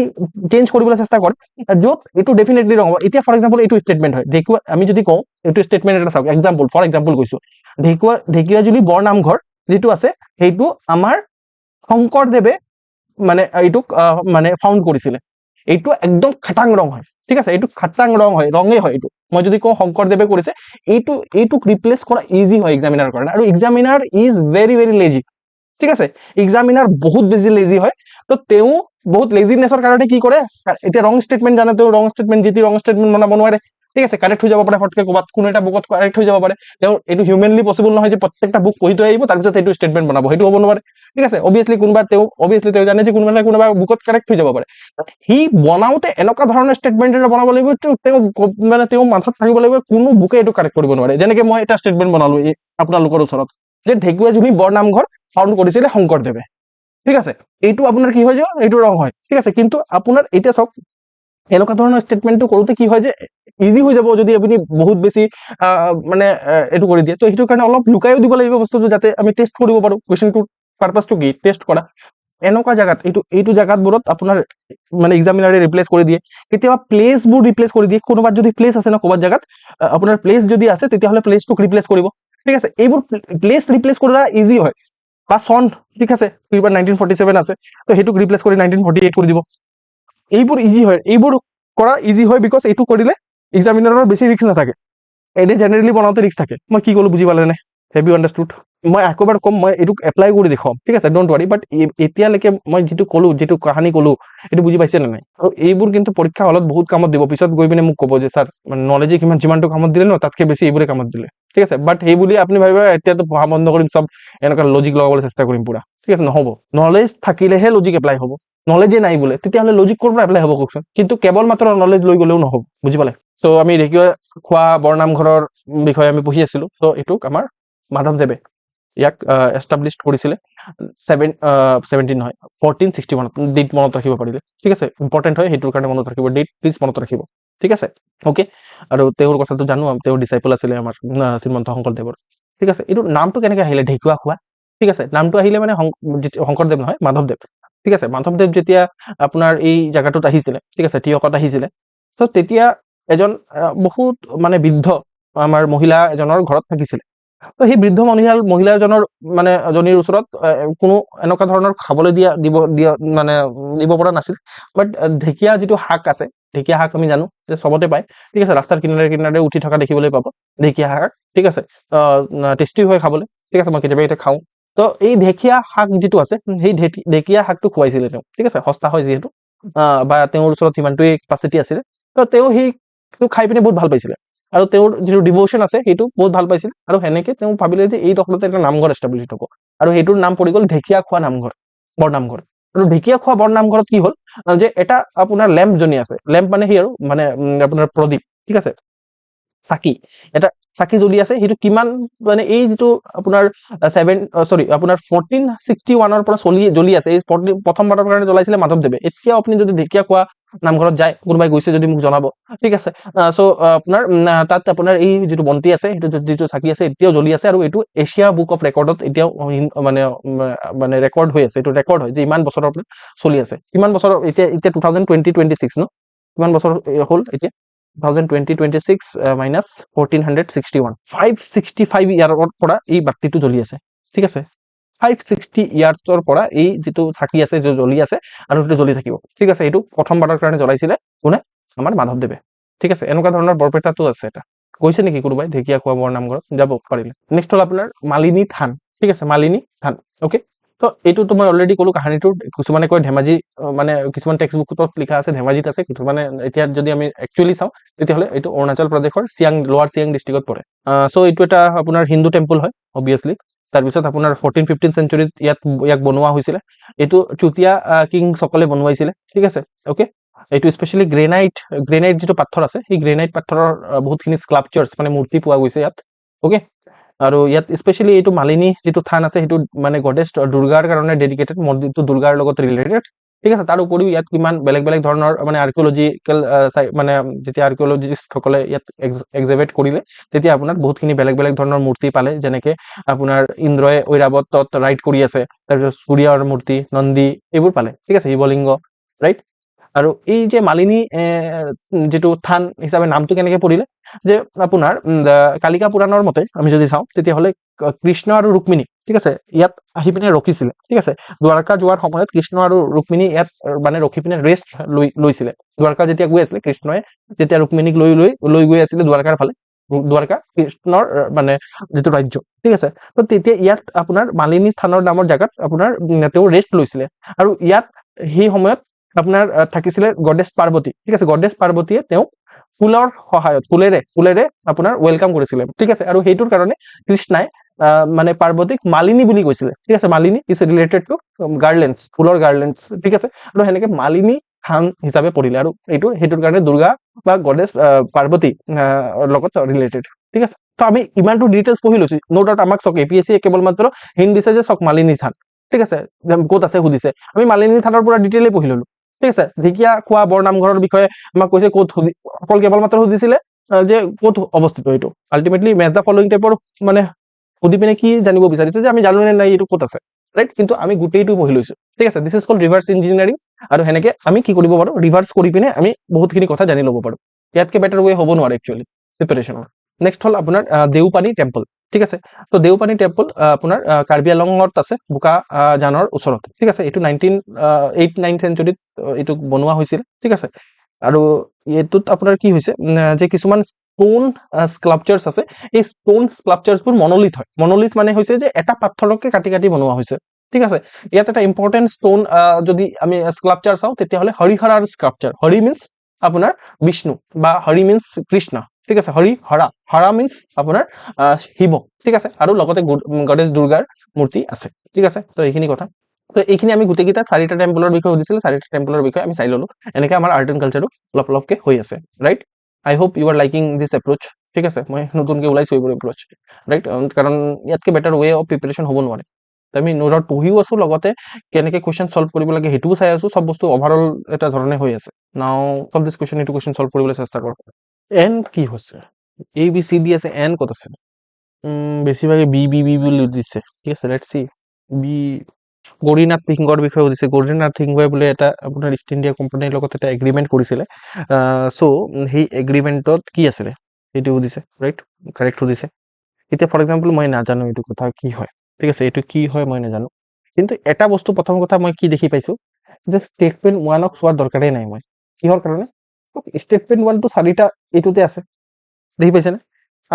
চেঞ্জ কৰিবলৈ চেষ্টা কৰে য'ত এইটো ডেফিনেটলি ৰং হ'ব। এতিয়া ফৰ এক্সাম্পল এইটো ষ্টেটমেণ্ট হয়, আমি যদি কওঁ এইটো ষ্টেটমেণ্ট এটা চাওক, ফৰ এক্সাম্পল কৈছোঁ, ঢেকিয়াজুলি বৰনামঘৰ যিটো আছে সেইটো আমাৰ শংকৰদেৱে মানে এইটোক মানে ফাউণ্ড কৰিছিলে, এইটো একদম খাটাং ৰং হয়, ঠিক আছে, এইটো খাটাং ৰং হয়, ৰঙেই হয় এইটো। মই যদি কওঁ শংকৰদেৱে কৰিছে, এইটোক ৰিপ্লেচ কৰা ইজি হয় এক্সামিনাৰ কাৰণে, আৰু এক্সামিনাৰ ইজ ভেৰি ভেৰি লেজি, ঠিক আছে, এক্সামিনাৰ বহুত বেছি লেজি হয়। তো তেওঁ বহুত লেজিনেছৰ কাৰণে কি কৰে, এতিয়া ৰং ষ্টেটমেণ্ট জানে, তেওঁ ৰং ষ্টেটমেণ্ট বনাব নোৱাৰে, ঠিক আছে, কাৰেক্ট হৈ যাব পাৰে ফটকে, ক'ৰবাত কোনো এটা বুকত কাৰেক্ট হৈ যাব পাৰে, তেওঁ এইটো হিউমেনলি পচিবল নহয় যে প্ৰত্যেকটা বুক পঢ়ি থৈ আহিব তাৰপিছত এইটো ষ্টেটমেণ্ট বনাব, সেইটো হ'ব নোৱাৰে, ঠিক আছে। অবভিয়াছলি তেওঁ জানে যে কোনোবা বুকত কাৰেক্ট হৈ যাব পাৰে, সি বনাওঁতে এনেকুৱা ধৰণৰ ষ্টেটমেণ্ট এটা বনাব লাগিব, তেওঁ মাথাত থাকিব লাগিব কোনো বুকে এইটো কাৰেক্ট কৰিব নোৱাৰে। যেনেকে মই এটা ষ্টেটমেণ্ট বনালো আপোনালোকৰ ওচৰত যে ঢেকুৱাজুলি বৰনামঘৰ ফাউণ্ড কৰিছিলে শংকৰদেৱে, ঠিক আছে, এইটো আপোনাৰ কি হৈ যায়, এইটো ৰং হয়, ঠিক আছে। কিন্তু আপোনাৰ এতিয়া চাওক এনেকুৱা ধৰণৰ ষ্টেটমেণ্টটো কৰোঁতে কি হয় যে ইজি হৈ যাব যদি আপুনি বহুত বেছি মানে এইটো কৰি দিয়ে। তো সেইটোৰ কাৰণে অলপ লুকাইও দিব লাগিব বস্তুটো, যাতে আমি টেষ্ট কৰিব পাৰোঁ, কুৱেশ্যনটোৰ পাৰপাছটো কি, টেষ্ট কৰা। এনেকুৱা জেগাত এইটো জেগাতবোৰত আপোনাৰ মানে এক্সামিনাৰে ৰিপ্লেচ কৰি দিয়ে, কেতিয়াবা প্লেচবোৰ ৰিপ্লেচ কৰি দিয়ে, কোনোবাত যদি প্লেচ আছে ন, ক'ৰবাত জেগাত আপোনাৰ প্লেচ যদি আছে তেতিয়াহ'লে প্লেচটোক ৰিপ্লেচ কৰিব, ঠিক আছে। এইবোৰ প্লেচ ৰিপ্লেচ কৰা ইজি হয়, বা চন, ঠিক আছে, 1947 আছে, তো সেইটোক ৰিপ্লেচ কৰি 1948 কৰি দিব, এইবোৰ ইজি হয়, এইবোৰ কৰা ইজি হয়, বিকজ এইটো কৰিলে এক্সামিনাৰৰ বেছি ৰিস্ক নাথাকে, এনে জেনেৰেলি বনাওঁতে ৰিস্ক থাকে। মই কি ক'লো বুজি পালে নে? Have you understood? মই একবাৰ ক'ম, মই এইটোক এপ্লাই কৰি দেখুৱাম, ঠিক আছে, ডোণ্ট ৱাৰি, বাট এতিয়ালৈকে মই যিটো কাহানী ক'লো এইটো বুজি পাইছে নে নাই? আৰু এইবোৰ কিন্তু পৰীক্ষা হলত বহুত কামত দিব, পিছত গৈ পিনে মোক ক'ব যে ছাৰ নলেজে যিমানটো কামত দিলে ন, তাতকে বেছি এইবোৰে কামত দিলে, ঠিক আছে। বাট সেই বুলি আপুনি ভাবিব এতিয়াতো পঢ়া বন্ধ কৰিম, চব এনেকুৱা লজিক লগাবলৈ চেষ্টা কৰিম পুৰা, ঠিক আছে, নহ'ব। নলেজ থাকিলেহে লজিক এপ্লাই হ'ব, নলেজে নাই বোলে তেতিয়াহ'লে লজিক ক'ৰ পৰা এপ্লাই হ'ব কওকচোন? কিন্তু কেৱল মাত্ৰ নলেজ লৈ গ'লেও নহ'ব, বুজি পালে? চ' আমি ঢেকিয়াখোৱা বৰনামঘৰৰ বিষয়ে আমি পঢ়ি আছিলোঁ। চ' এইটোক আমাৰ মাধৱদেৱে ইয়াক এষ্টাব্লিছ কৰিছিলে 17 নহয় 1461, ডেট মনত ৰাখিব পাৰিলে, ঠিক আছে, ইম্পৰ্টেণ্ট হয়, সেইটোৰ কাৰণে মনত ৰাখিব, ডেট প্লিজ মনত ৰাখিব, ঠিক আছে, অ'কে। আৰু তেওঁৰ কথাটো জানো, তেওঁৰ ডিচাইপল আছিলে আমাৰ শ্ৰীমন্ত শংকৰদেৱৰ, ঠিক আছে। এইটো নামটো কেনেকৈ আহিলে ঢেকুৱাখোৱা, ঠিক আছে, নামটো আহিলে মানে শংকৰদেৱ নহয়, মাধৱদেৱ, ঠিক আছে। মাধৱদেৱ যেতিয়া আপোনাৰ এই জেগাটোত আহিছিলে, ঠিক আছে, টিয়কত আহিছিলে, ত' তেতিয়া এজন বহুত মানে বৃদ্ধ আমাৰ মহিলা এজনৰ ঘৰত থাকিছিলে। তো সেই বৃদ্ধ মহিলাজনৰ মানে জনীৰ ওচৰত কোনো এনেকুৱা ধৰণৰ খাবলৈ দিব পৰা নাছিল। বাট ঢেকীয়া যিটো শাক আছে, ঢেকীয়া শাক আমি জানো যে চবতে পায়, ঠিক আছে, ৰাস্তাৰ কিনাৰে উঠি থকা দেখিবলৈ পাব ঢেকীয়া শাক, ঠিক আছে, টেষ্টি হয় খাবলৈ, ঠিক আছে, মই কেতিয়াবা এতিয়া খাওঁ। তো এই ঢেকীয়া শাক যিটো আছে, সেই ঢেকীয়া শাকটো খুৱাইছিলে তেওঁ, ঠিক আছে, সস্তা হয় যিহেতু, বা তেওঁৰ ওচৰত সিমানটোৱে কেপাচিটি আছিলে, তো তেওঁ সেইটো খাই পিনে বহুত ভাল পাইছিলে, আৰু তেওঁৰ যিটো ডিভ'শ্যন আছে সেইটো বহুত ভাল পাইছিল, আৰু সেনেকে তেওঁ ভাবিলে যে এই দখলতে এটা নামঘৰ এষ্টাব্লিছ হ'ব, আৰু সেইটোৰ নাম পৰি গ'ল ঢেকীয়াখোৱা বৰনামঘৰ। আৰু ঢেকীয়াখোৱা বৰনামঘৰত কি হ'ল যে এটা আপোনাৰ লেম্প জ্বলি আছে, লেম্প মানে সি আৰু মানে আপোনাৰ প্ৰদীপ, ঠিক আছে, চাকি, এটা চাকি জ্বলি আছে, সেইটো কিমান মানে এই যিটো আপোনাৰ 1461 পৰা জ্বলি আছে, এই প্ৰথমবাৰৰ কাৰণে জ্বলাইছিলে মাধৱদেৱে। এতিয়াও আপুনি যদি ঢেকীয়াখোৱা নামঘৰত যায়, কোনোবাই গৈছে যদি মোক জনাব, ঠিক আছে। চ' আপোনাৰ তাত আপোনাৰ এই যিটো বন্তি আছে, সেইটো যিটো চাকি আছে এতিয়াও জ্বলি আছে, আৰু এইটো এছিয়া বুক অফ ৰেকৰ্ডত এতিয়াও মানে ৰেকৰ্ড হৈ আছে, এইটো ৰেকৰ্ড হয় যে ইমান বছৰৰ পৰা চলি আছে। কিমান বছৰ এতিয়া 2026 ন, কিমান বছৰ হ'ল এতিয়া? 2026 মাইনাছ 1461, 565 ইয়াৰৰ পৰা এই বাতিটো জ্বলি আছে, ঠিক আছে। 560 ইয়াৰ্ছৰ পৰা এই যিটো চাকি আছে যিটো জ্বলি আছে আৰু সেইটো জ্বলি থাকিব, ঠিক আছে। এইটো প্ৰথমবাৰৰ কাৰণে জ্বলাইছিলে কোনে? আমাৰ মাধৱদেৱে, ঠিক আছে। এনেকুৱা ধৰণৰ বৰপেটাতো আছে এটা। গৈছে নেকি কোনোবাই ঢেকীয়াখোৱা বৰ নামঘৰত? যাব পাৰিলে। নেক্সট হ'ল আপোনাৰ মালিনী থান, ঠিক আছে, মালিনী থান, অ'কে। তো এইটোতো মই অলৰেডি ক'লো কাহিনীটো। কিছুমানে কয় ধেমাজি, মানে কিছুমান টেক্সট বুকত লিখা আছে ধেমাজিত আছে, কিছুমানে এতিয়া যদি আমি একচুৱেলি চাওঁ তেতিয়াহ'লে এইটো অৰুণাচল প্ৰদেশৰ চিয়াং, লোৱাৰ চিয়াং ডিষ্ট্ৰিক্টত পৰে। চ' এইটো এটা আপোনাৰ হিন্দু টেম্পল হয় অবভিয়াছলি। তাৰপিছত আপোনাৰ 14-15 চেঞ্চুৰীত ইয়াক বনোৱা হৈছিলে। এইটো চুতীয়া কিংসকলে বনোৱাইছিলে, ঠিক আছে, অ'কে। এইটো স্পেচিয়েলি গ্ৰেনাইট যিটো পাথৰ আছে, সেই গ্ৰেনাইট পাথৰৰ বহুতখিনি স্কাল্পচাৰ্ছ মানে মূৰ্তি পোৱা গৈছে ইয়াত, অ'কে। আৰু ইয়াত স্পেচিয়েলি এইটো মালিনী যিটো থান আছে সেইটো মানে গডেছ দুৰ্গাৰ কাৰণে ডেডিকেটেড, মন্দিৰটো দুৰ্গাৰ লগত ৰিলেটেড, ঠিক আছে। তাৰ উপৰিও ইয়াত কিমান বেলেগ বেলেগ ধৰণৰ মানে আৰ্কিঅলজিকেল মানে যেতিয়া আৰ্কিঅলজিষ্টসকলে ইয়াত এক্সিবিট কৰিলে তেতিয়া আপোনাৰ বহুতখিনি বেলেগ বেলেগ ধৰণৰ মূৰ্তি পালে, যেনেকে আপোনাৰ ইন্দ্ৰই ঐৰাৱতত ৰাইড কৰি আছে, তাৰপিছত সূৰ্যৰ মূৰ্তি, নন্দী, এইবোৰ পালে, ঠিক আছে, শিৱলিংগ, ৰাইট। আৰু এই যে মালিনী যিটো থান হিচাপে নামটো কেনেকে পৰিলে, যে আপোনাৰ কালিকা পুৰাণৰ মতে আমি যদি চাওঁ তেতিয়াহ'লে কৃষ্ণ আৰু ৰুক্মিণী, ঠিক আছে, ইয়াত আহি পিনে ৰখিছিলে, ঠিক আছে। দ্বাৰকা যোৱাৰ সময়ত কৃষ্ণ আৰু ৰুক্মিণী ইয়াত মানে ৰখি পিনে ৰেষ্ট লৈছিলে। দ্বাৰকা যেতিয়া গৈ আছিলে কৃষ্ণই, যেতিয়া ৰুক্মিণীক লৈ গৈ আছিলে দ্বাৰকাৰ ফালে, দ্বাৰকা কৃষ্ণৰ মানে যিটো ৰাজ্য, ঠিক আছে। তো তেতিয়া ইয়াত আপোনাৰ মালিনী থানৰ নামৰ জেগাত আপোনাৰ তেওঁ ৰেষ্ট লৈছিলে, আৰু ইয়াত সেই সময়ত আপোনাৰ থাকিছিলে গডেছ পাৰ্বতী, ঠিক আছে। গডেছ পাৰ্বতীয়ে তেওঁক ফুলৰ সহায়ত, ফুলেৰে আপোনাৰ ৱেলকাম কৰিছিলে, ঠিক আছে। আৰু সেইটোৰ কাৰণে কৃষ্ণাই মানে পাৰ্বতীক মালিনী বুলি কৈছিলে, ঠিক আছে। মালিনী ইজ ৰিলেটেড টু গাৰ্লেণ্ডছ, ফুলৰ গাৰ্লেণ্ডছ, ঠিক আছে। আৰু সেনেকে মালিনী থান হিচাপে পৰিলে, আৰু সেইটোৰ কাৰণে দুৰ্গা বা গডেছ পাৰ্বতী লগত ৰিলেটেড, ঠিক আছে। তো আমি ইমানটো ডিটেইলছ পঢ়ি লৈছো, ন' ডাউট আমাক চক APSC কেৱল মাত্ৰ হিণ্ট দিছে যে চক মালিনী থান, ঠিক আছে, ক'ত আছে সুধিছে, আমি মালিনী থানৰ পৰা ডিটেইলে পঢ়ি ললো, ঠিক আছে। ঢেকীয়াখোৱা বৰ নামঘৰৰ বিষয়ে আমাক কৈছে ক'ত, অকল কেৱল মাত্ৰ সুধিছিলে যে ক'ত অৱস্থিত এইটো। আল্টিমেটলি মেচ দ্য ফলোইং টাইপৰ মানে সুধি পিনে কি জানিব বিচাৰিছে যে আমি জানো নে নাই এইটো ক'ত আছে, ৰাইট। কিন্তু আমি গোটেইটো পঢ়ি লৈছো, ঠিক আছে। This is called reverse engineering. আৰু সেনেকে আমি কি কৰিব পাৰো, ৰিভাৰ্ছ কৰি পিনে আমি বহুতখিনি কথা জানি ল'ব পাৰো। ইয়াতকে বেটাৰ ৱে হ'ব নোৱাৰে একচুৱেলি প্ৰিপাৰেশ্যনৰ। নেক্সট হ'ল আপোনাৰ দেওপানী টেম্পল, ঠিক আছে। তো দেওপানী টেম্পল আপোনাৰ কাৰ্বি আংলঙত আছে, বোকা জানৰ ওচৰত, ঠিক আছে। এইটো 8-9 চেঞ্চুৰীত এইটো বনোৱা হৈছিল, ঠিক আছে। আৰু এইটোত আপোনাৰ কি হৈছে যে কিছুমান ষ্টোন স্কাল্পচাৰ্ছ আছে, এই ষ্টোন স্কাল্পচাৰ্ছবোৰ মনলিথ হয়। মনলিথ মানে হৈছে যে এটা পাথৰকে কাটি কাটি বনোৱা হৈছে, ঠিক আছে। ইয়াত এটা ইম্পৰ্টেণ্ট ষ্টোন যদি আমি স্কাল্পচাৰ চাওঁ তেতিয়াহ'লে হৰিহৰাৰ স্কাল্পচাৰ। হৰি মিনছ আপোনাৰ বিষ্ণু, বা হৰি মিনছ কৃষ্ণ, ঠিক আছে। হৰা মিনছ আপোনাৰ শিৱ, ঠিক আছে। আৰু লগতে গডেছ দুৰ্গাৰ মূৰ্তি আছে, ঠিক আছে। তো এইখিনি কথা। তো এইখিনি আমি গোটেইকেইটা 4টা টেম্পলৰ বিষয়ে সুধিছিলে, 4টা টেম্পলৰ বিষয়ে আমি চাই ল'লো। এনেকৈ আমাৰ আৰ্ট এণ্ড কালচাৰটো অলপ অলপকৈ হৈ আছে, ৰাইট। আই হোপ ইউ আৰ লাইকিং দিছ এপ্ৰ'চ, ঠিক আছে। মই নতুনকৈ ওলাইছোঁ এইবোৰ এপ্ৰ'চ, ৰাইট। কাৰণ ইয়াতকৈ বেটাৰ ৱে অফ প্ৰিপাৰেশ্যন হ'ব নোৱাৰে। আমি নোটত পঢ়িও আছোঁ, লগতে কেনেকৈ কুৱেশ্যন চল্ভ কৰিব লাগে সেইটোও চাই আছোঁ। চব বস্তু অভাৰঅল এটা ধৰণে হৈ আছে। নাও চল্ভ দিছ কুৱেশ্যন, এইটো কুৱেশ্যন চল্ভ কৰিবলৈ চেষ্টা কৰক। এন কি হৈছে, ABCD আছে, এন ক'ত আছে? বেছিভাগে বি বুলি দিছে, ঠিক আছে। Let's C. বি গৌৰীনাথ সিংহৰ বিষয়ে সুধিছে। গৌৰীনাথ সিংহই বোলে এটা আপোনাৰ ইষ্ট ইণ্ডিয়া কোম্পানীৰ লগত এটা এগ্ৰিমেণ্ট কৰিছিলে। চ' সেই এগ্ৰিমেণ্টত কি আছিলে সেইটো সুধিছে, ৰাইট, কাৰেক্ট সুধিছে। এতিয়া ফৰ এক্সাম্পল মই নাজানো এইটো কথা কি হয়, ঠিক আছে। এইটো কি হয় মই নাজানো, কিন্তু এটা বস্তু প্ৰথম কথা মই কি দেখি পাইছোঁ যে ষ্টেটমেণ্ট 1ক চোৱাৰ দৰকাৰেই নাই। মই কিহৰ কাৰণে, ষ্টেটমেণ্ট 1টো 4টা এইটোতে আছে, দেখি পাইছেনে?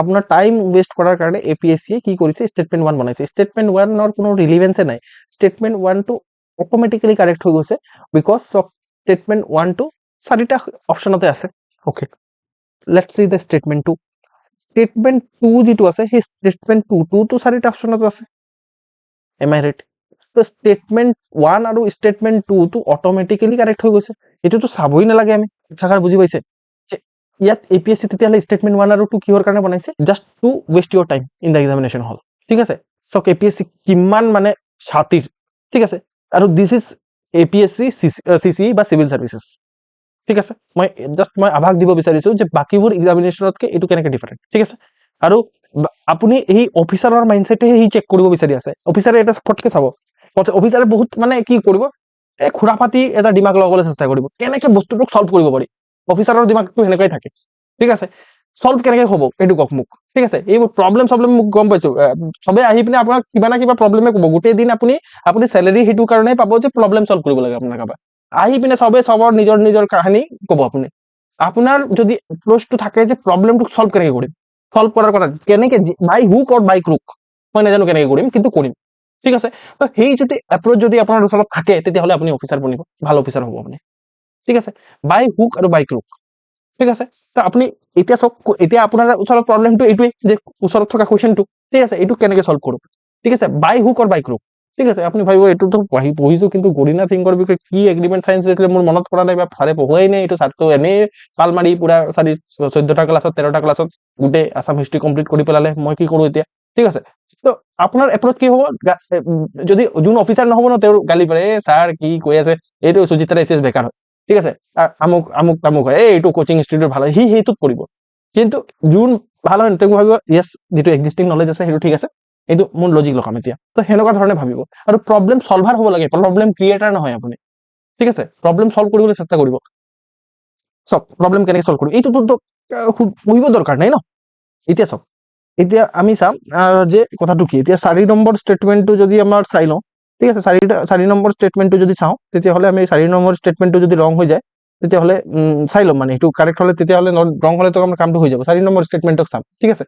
আপোনাৰ টাইম ৱেষ্ট কৰাৰ কাৰণে APSCয়ে কি কৰিছে, ষ্টেটমেণ্ট 1 বনাইছে। ষ্টেটমেণ্ট 1ৰ কোনো ৰিলিভেঞ্চে নাই। ষ্টেটমেণ্ট 1টো অট'মেটিকেলি কাৰেক্ট হৈ গৈছে, বিকজ ষ্টেটমেণ্ট 1টো 4টা অপশ্যনতে আছে, okay. Let's C the statement 2। Statement 2 যিটো আছে সেই ষ্টেটমেণ্ট 2টো 4টা অপশ্যনত আছে, এম আই ৰাইট? তো ষ্টেটমেণ্ট 1 আৰু ষ্টেটমেণ্ট 2টো অট'মেটিকেলি কাৰেক্ট হৈ গৈছে, এইটোতো চাবই নালাগে আমি। চাকাৰ বুজি পাইছে যে ইয়াত APSC তেতিয়াহ'লে ষ্টেটমেণ্ট 1 আৰু 2 কিহৰ কাৰণে বনাইছে? Just to waste your time in the examination hall, ঠিক আছে। চক APSC কিমান মানে ছাতিৰ, ঠিক আছে। আৰু দিছ ইজ APSC CCE বা চিভিল চাৰ্ভিচেছ, ঠিক আছে মই জাষ্ট মই আভাস দিব বিচাৰিছো যে বাকিবোৰ এক্সামিনেশ্যনতকে এইটো কেনেকে ডিফাৰেণ্ট ঠিক আছে আৰু আপুনি এই অফিচাৰৰ মাইণ্ডছেটে সি চেক কৰিব বিচাৰি আছে অফিচাৰে এটা ফটকে চাব অফিচাৰে বহুত মানে কি কৰিব এই খুৰাফাতি এটা দিমাগ লগাবলৈ চেষ্টা কৰিব কেনেকে বস্তুটোক সলভ কৰিব পাৰি অফিচাৰৰ দিমাগটো সেনেকুৱাই থাকে ঠিক আছে সলভ কেনেকে হ'ব এইটো কওক মোক ঠিক আছে এইবোৰ প্ৰব্লেম মোক গম পাইছো সবে আহি পিনে আপোনাক কিবা না কিবা প্ৰব্লেমে ক'ব গোটেই দিন আপুনি চেলেৰি সেইটো কাৰণেই পাব যে প্ৰব্লেম সলভ কৰিব লাগে আপোনাৰ কাৰোবাৰ আহি পিনে সবে সবৰ নিজৰ কাহিনী ক'ব আপুনি আপোনাৰ যদি এপ্ৰচটো থাকে যে প্ৰব্লেমটোক সলভ কেনেকে কৰিম সলভ কৰাৰ কথা কেনেকে বাই হুক অৰ বাই ক্ৰুক মই নাজানো কেনেকে কৰিম কিন্তু কৰিম ঠিক আছে তো সেই যদি এপ্ৰচ যদি আপোনাৰ ওচৰত থাকে তেতিয়াহ'লে আপুনি অফিচাৰ বনিব ভাল অফিচাৰ হ'ব আপুনি ঠিক আছে বাই হুক আৰু বাই ক্ৰুক ঠিক আছে তো আপুনি এতিয়া চাওক এতিয়া আপোনাৰ ওচৰত প্ৰব্লেমটো এইটোৱেই যে ওচৰত থকা কুৱেশ্যনটো ঠিক আছে এইটো কেনেকে সলভ কৰোঁ ঠিক আছে বাই হুক অৰ বাই ক্ৰুক ঠিক আছে আপুনি ভাবিব এইটোতো পঢ়িছো কিন্তু গৰিনা থিংকৰ বিষয়ে কি এগ্ৰিমেণ্ট চাইন্স হৈছিলে মোৰ মনত পৰা নাই বা ছাৰে পঢ়ুৱাই নাই এইটো ছাৰটো এনেই পাল মাৰি পুৰা 14টা ক্লাছত 13টা ক্লাছত গোটেই আছাম হিষ্ট্ৰী কমপ্লিট কৰি পেলালে মই কি কৰোঁ এতিয়া ঠিক আছে তো আপোনাৰ এপ্ৰচ কি হ'ব যদি যোন অফিচাৰ নহ'ব ন তেওঁৰ গালি পাৰে এই ছাৰ কি কৈ আছে এইটো সুজিতৰ এচিএছ বেকাৰ হয় ঠিক আছে আমুক হয় এইটো কোচিং ইনষ্টিটিউট ভাল হয় সি সেইটোত কৰিব কিন্তু যোন ভাল হয় তেওঁ ভাবিব য়েছ যিটো এক্সিষ্টিং নলেজ আছে সেইটো ঠিক আছে এইটো মোৰ লজিক লগাম এতিয়া তো সেনেকুৱা ধৰণে ভাবিব আৰু প্ৰব্লেম সলভাৰ হ'ব লাগে প্ৰব্লেম ক্ৰিয়েটাৰ নহয় আপুনি ঠিক আছে প্ৰব্লেম সলভ কৰিবলৈ চেষ্টা কৰিব চাওক প্ৰব্লেম কেনেকৈ সলভ কৰিব এইটোতো পঢ়িব দৰকাৰ নাই ন এতিয়া চাওক এতিয়া আমি চাম যে কথাটো কি এতিয়া 4 নম্বৰ ষ্টেটমেণ্টটো যদি আমাৰ চাই লওঁ ঠিক আছে 4 নম্বৰ ষ্টেটমেণ্টটো যদি চাওঁ তেতিয়াহ'লে আমি 4 নম্বৰ ষ্টেটমেণ্টটো যদি ৰং হৈ যায় তেতিয়াহ'লে চাই ল'ম মানে এইটো কাৰেক্ট হ'লে তেতিয়াহ'লে ৰং হ'লেতো আমাৰ কামটো হৈ যাব 4 নম্বৰ ষ্টেটমেণ্টক চাম ঠিক আছে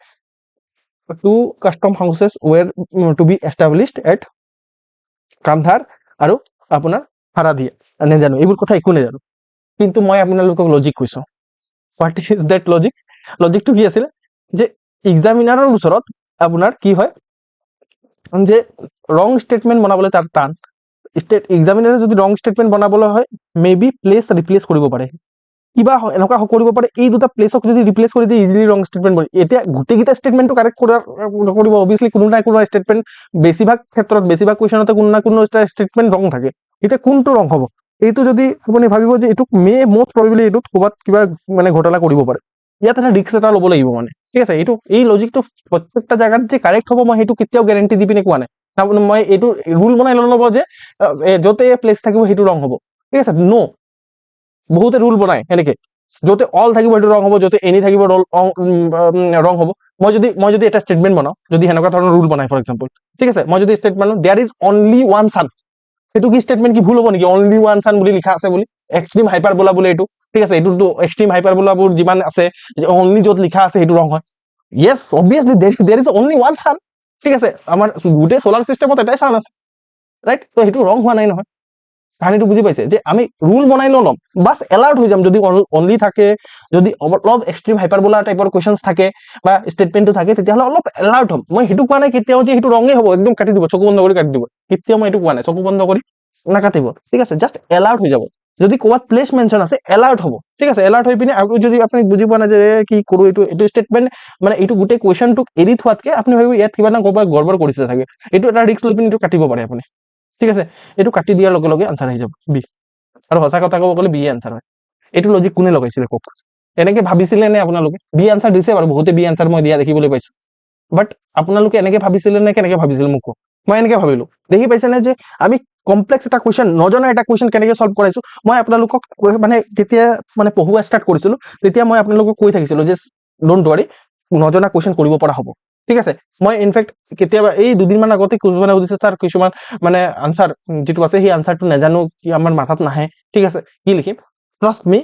two custom houses were to be established at Kandhar আৰু আপোনাৰ হাৰাধিয়া নেজানো এইবোৰ কথা একো নেজানো কিন্তু মই আপোনালোকক লজিক কৈছোঁ হোৱাট ইজ ডেট লজিকটো কি আছিলে যে এক্সামিনাৰৰ ওচৰত আপোনাৰ কি হয় যে ৰং ষ্টেটমেণ্ট বনাবলৈ তাৰ টান এক্সামিনাৰে যদি ৰং ষ্টেটমেণ্ট বনাবলৈ হয় মে বি প্লেচ ৰিপ্লেচ কৰিব পাৰে কিবা এনেকুৱা কৰিব পাৰে এই দুটা প্লেচক যদি ৰিপ্লেচ কৰি দিয়ে ইজিলি ৰং ষ্টেটমেণ্ট বনি এতিয়া গোটেইকেইটা ষ্টেটমেণ্টটো কাৰেক্ট কৰিব অবভিয়াছলি কোনো না কোনো ষ্টেটমেণ্ট বেছিভাগ ক্ষেত্ৰত বেছিভাগ কুৱেশ্যনতে কোনো না কোনো ষ্টেটমেণ্ট ৰং থাকে এতিয়া কোনটো ৰং হ'ব এইটো যদি আপুনি ভাবিব যে এইটোক মষ্ট প্ৰবেবলি এইটোত ক'ৰবাত কিবা মানে ঘটনা কৰিব পাৰে ইয়াত এটা ৰিস্ক এটা ল'ব লাগিব মানে ঠিক আছে এইটো এই লজিকটো প্ৰত্যেকটা জেগাত যে কাৰেক্ট হ'ব মই সেইটো কেতিয়াও গেৰেণ্টি দি পিনে কোৱা নাই তাৰমানে মই এইটো ৰুল বনাই ল'ব যে য'তে প্লেচ থাকিব সেইটো ৰং হ'ব ঠিক আছে নো বহুতে ৰুল বনায় সেনেকে য'তে অল থাকিব সেইটো ৰং হ'ব য'তে এনি থাকিব ৰং হ'ব মই যদি এটা ষ্টেটমেণ্ট বনাওঁ যদি সেনেকুৱা ধৰণৰ ৰুল বনাই ফৰ এক্সাম্পল ঠিক আছে মই যদি ষ্টেটমেণ্ট বনাওঁ there is only one sun সেইটো কি ষ্টেটমেণ্ট কি ভুল হ'ব নেকি অনলি ওৱান ছান বুলি লিখা আছে বুলি এক্সট্ৰিম হাইপাৰ বোলা বোলে এইটো ঠিক আছে এইটোতো এক্সট্ৰিম হাইপাৰ বোলাবোৰ যিমান আছে অনলি য'ত লিখা আছে সেইটো ৰং হয় yes obviously there is only one sun ঠিক আছে আমাৰ গোটেই চলাৰ চিষ্টেমত এটাই ছান আছে ৰাইট তো সেইটো ৰং হোৱা নাই নহয় কাহিনীটো বুজি পাইছে যে আমি ৰুল বনাই ল'ম বাছ এলাৰ্ট হৈ যাম যদি অনলি থাকে যদি অলপ এক্সট্ৰিম হাইপাৰ বোলা টাইপৰ কুৱেশ্যনছ থাকে বা ষ্টেটমেণ্টটো থাকে তেতিয়াহ'লে অলপ এলাৰ্ট হ'ম মই সেইটো কোৱা নাই কেতিয়াও যে সেইটো ৰঙেই হ'ব একদম কাটি দিব চকু বন্ধ কৰি কাটি দিব কেতিয়াও মই এইটো কোৱা নাই চকু বন্ধ কৰি নাকাটিব ঠিক আছে জাষ্ট এলাৰ্ট হৈ যাব যদি ক'ৰবাত প্লেচ মেনশ্যন আছে এলাৰ্ট হ'ব ঠিক আছে এলাৰ্ট হৈ পিনে আৰু যদি আপুনি বুজি পোৱা নাই যে কি কৰোঁ এইটো ষ্টেটমেণ্ট মানে এইটো গোটেই কুৱেশ্যনটোক এৰি থোৱাতকে আপুনি ভাবিব ইয়াত কিবা না ক'ৰবাত গড়বড় কৰিছে চাগে এইটো এটা ৰিস্ক লৈ পিনে এইটো কাটিব পাৰে আপুনি ঠিক আছে এইটো কাটি দিয়াৰ লগে লগে আনচাৰ আহি যাব বি আৰু সঁচা কথা ক'ব গ'লে বি আনচাৰ হয় এইটো লজিক কোনে লগাইছিলে কওক এনেকে ভাবিছিলে নে আপোনালোকে বি আনচাৰ দিছে বাৰু বহুতে বি আনচাৰ মই দিয়া দেখিবলৈ পাইছোঁ বাট আপোনালোকে এনেকে ভাবিছিলে নে কেনেকে ভাবিছিলে মোক কওক মই এনেকে ভাবিলো দেখি পাইছে নে যে আমি কমপ্লেক্স এটা কুৱেশ্যন নজনা এটা কুৱেশ্যন কেনেকে সলভ কৰাইছো মই আপোনালোকক মানে যেতিয়া মানে পঢ়ুৱা ষ্টাৰ্ট কৰিছিলো তেতিয়া মই আপোনালোকক কৈ থাকিছিলো যে ডোন্ট ৱাৰি নজনা কুৱেশ্যন কৰিব পৰা হ'ব ঠিক আছে মই ইনফেক্ট কেতিয়াবা এই দুদিনমান আগতে কিছুমানে সুধিছে ছাৰ কিছুমান মানে আনচাৰ যিটো আছে সেই আনচাৰটো নাজানো কি আমাৰ মাথাত নাহে ঠিক আছে কি লিখিম ট্ৰাষ্ট মি